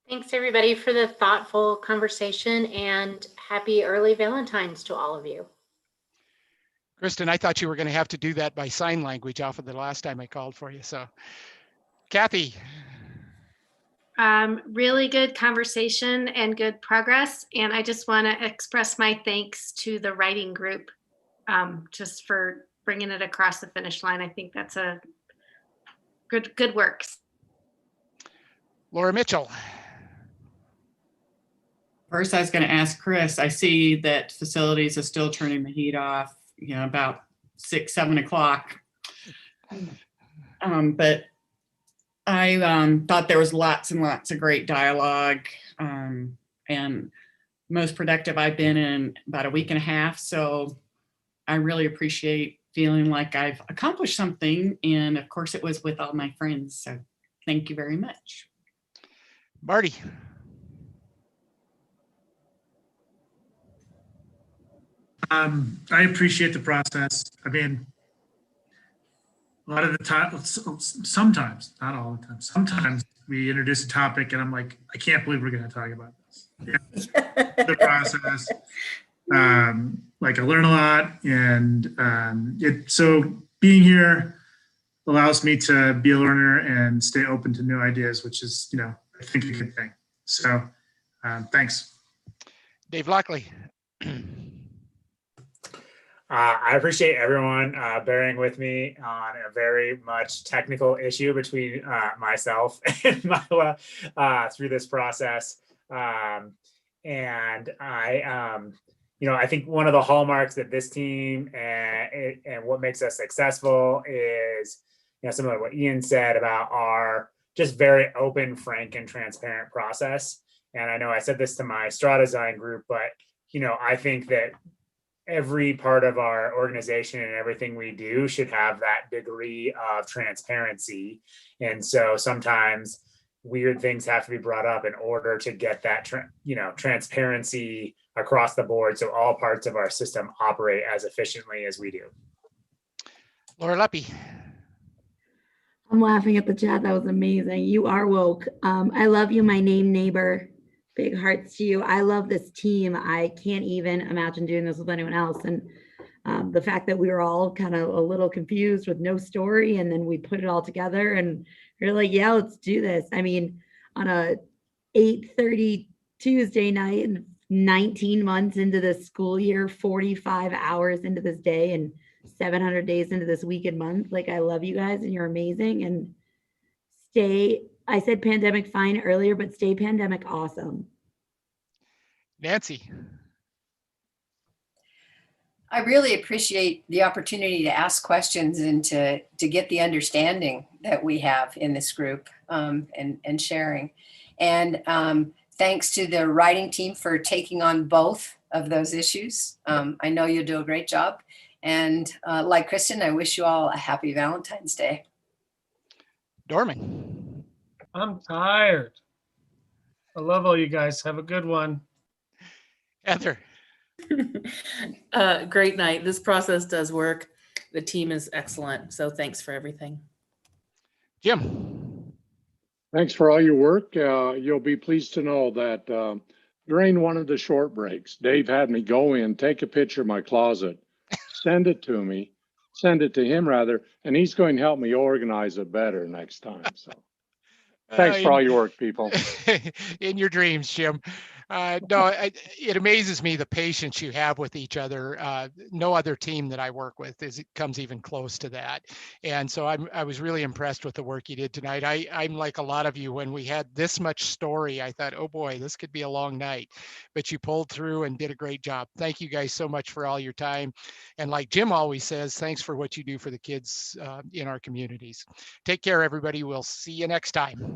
Thanks everybody for the thoughtful conversation and happy early Valentine's to all of you. Kristen, I thought you were going to have to do that by sign language off of the last time I called for you. So, Kathy. Really good conversation and good progress. And I just want to express my thanks to the writing group just for bringing it across the finish line. I think that's a good work. Laura Mitchell. First, I was going to ask Chris, I see that facilities are still turning the heat off, you know, about 6, 7 o'clock. But I thought there was lots and lots of great dialogue and most productive I've been in about a week and a half. So I really appreciate feeling like I've accomplished something. And of course it was with all my friends. So thank you very much. Marty. I appreciate the process. I mean, a lot of the time, sometimes, not all the time, sometimes we introduce a topic and I'm like, I can't believe we're going to talk about this. Yeah. The process. Like I learn a lot, and so being here allows me to be a learner and stay open to new ideas, which is, I think a good thing. So thanks. Dave Lockley. I appreciate everyone bearing with me on a very much technical issue between myself and Mila through this process. And I think one of the hallmarks that this team and what makes us successful is, some of what Ian said about our just very open, frank, and transparent process. And I know I said this to my straw design group, but I think that every part of our organization and everything we do should have that degree of transparency. And so sometimes weird things have to be brought up in order to get that, transparency across the board. So all parts of our system operate as efficiently as we do. Laura Leppy. I'm laughing at the chat. That was amazing. You are woke. I love you, my neighbor. Big hearts to you. I love this team. I can't even imagine doing this with anyone else. And the fact that we were all kind of a little confused with no story, and then we put it all together and we're like, yeah, let's do this. I mean, on a 8:30 Tuesday night and 19 months into this school year, 45 hours into this day and 700 days into this week and month, like, I love you guys and you're amazing. And I said pandemic fine earlier, but stay pandemic awesome. Nancy. I really appreciate the opportunity to ask questions and to get the understanding that we have in this group and sharing. And thanks to the writing team for taking on both of those issues. I know you'll do a great job. And like Kristen, I wish you all a happy Valentine's Day. Dorman. I'm tired. I love all you guys. Have a good one. Heather. Great night. This process does work. The team is excellent. So thanks for everything. Jim. Thanks for all your work. You'll be pleased to know that during one of the short breaks, Dave had me go in, take a picture of my closet, send it to him rather, and he's going to help me organize it better next time. So thanks for all your work, people. In your dreams, Jim. No, it amazes me the patience you have with each other. No other team that I work with comes even close to that. And so I was really impressed with the work you did tonight. I'm like a lot of you, when we had this much story, I thought, oh boy, this could be a long night, but you pulled through and did a great job. Thank you guys so much for all your time. And like Jim always says, thanks for what you do for the kids in our communities. Take care, everybody. We'll see you next time.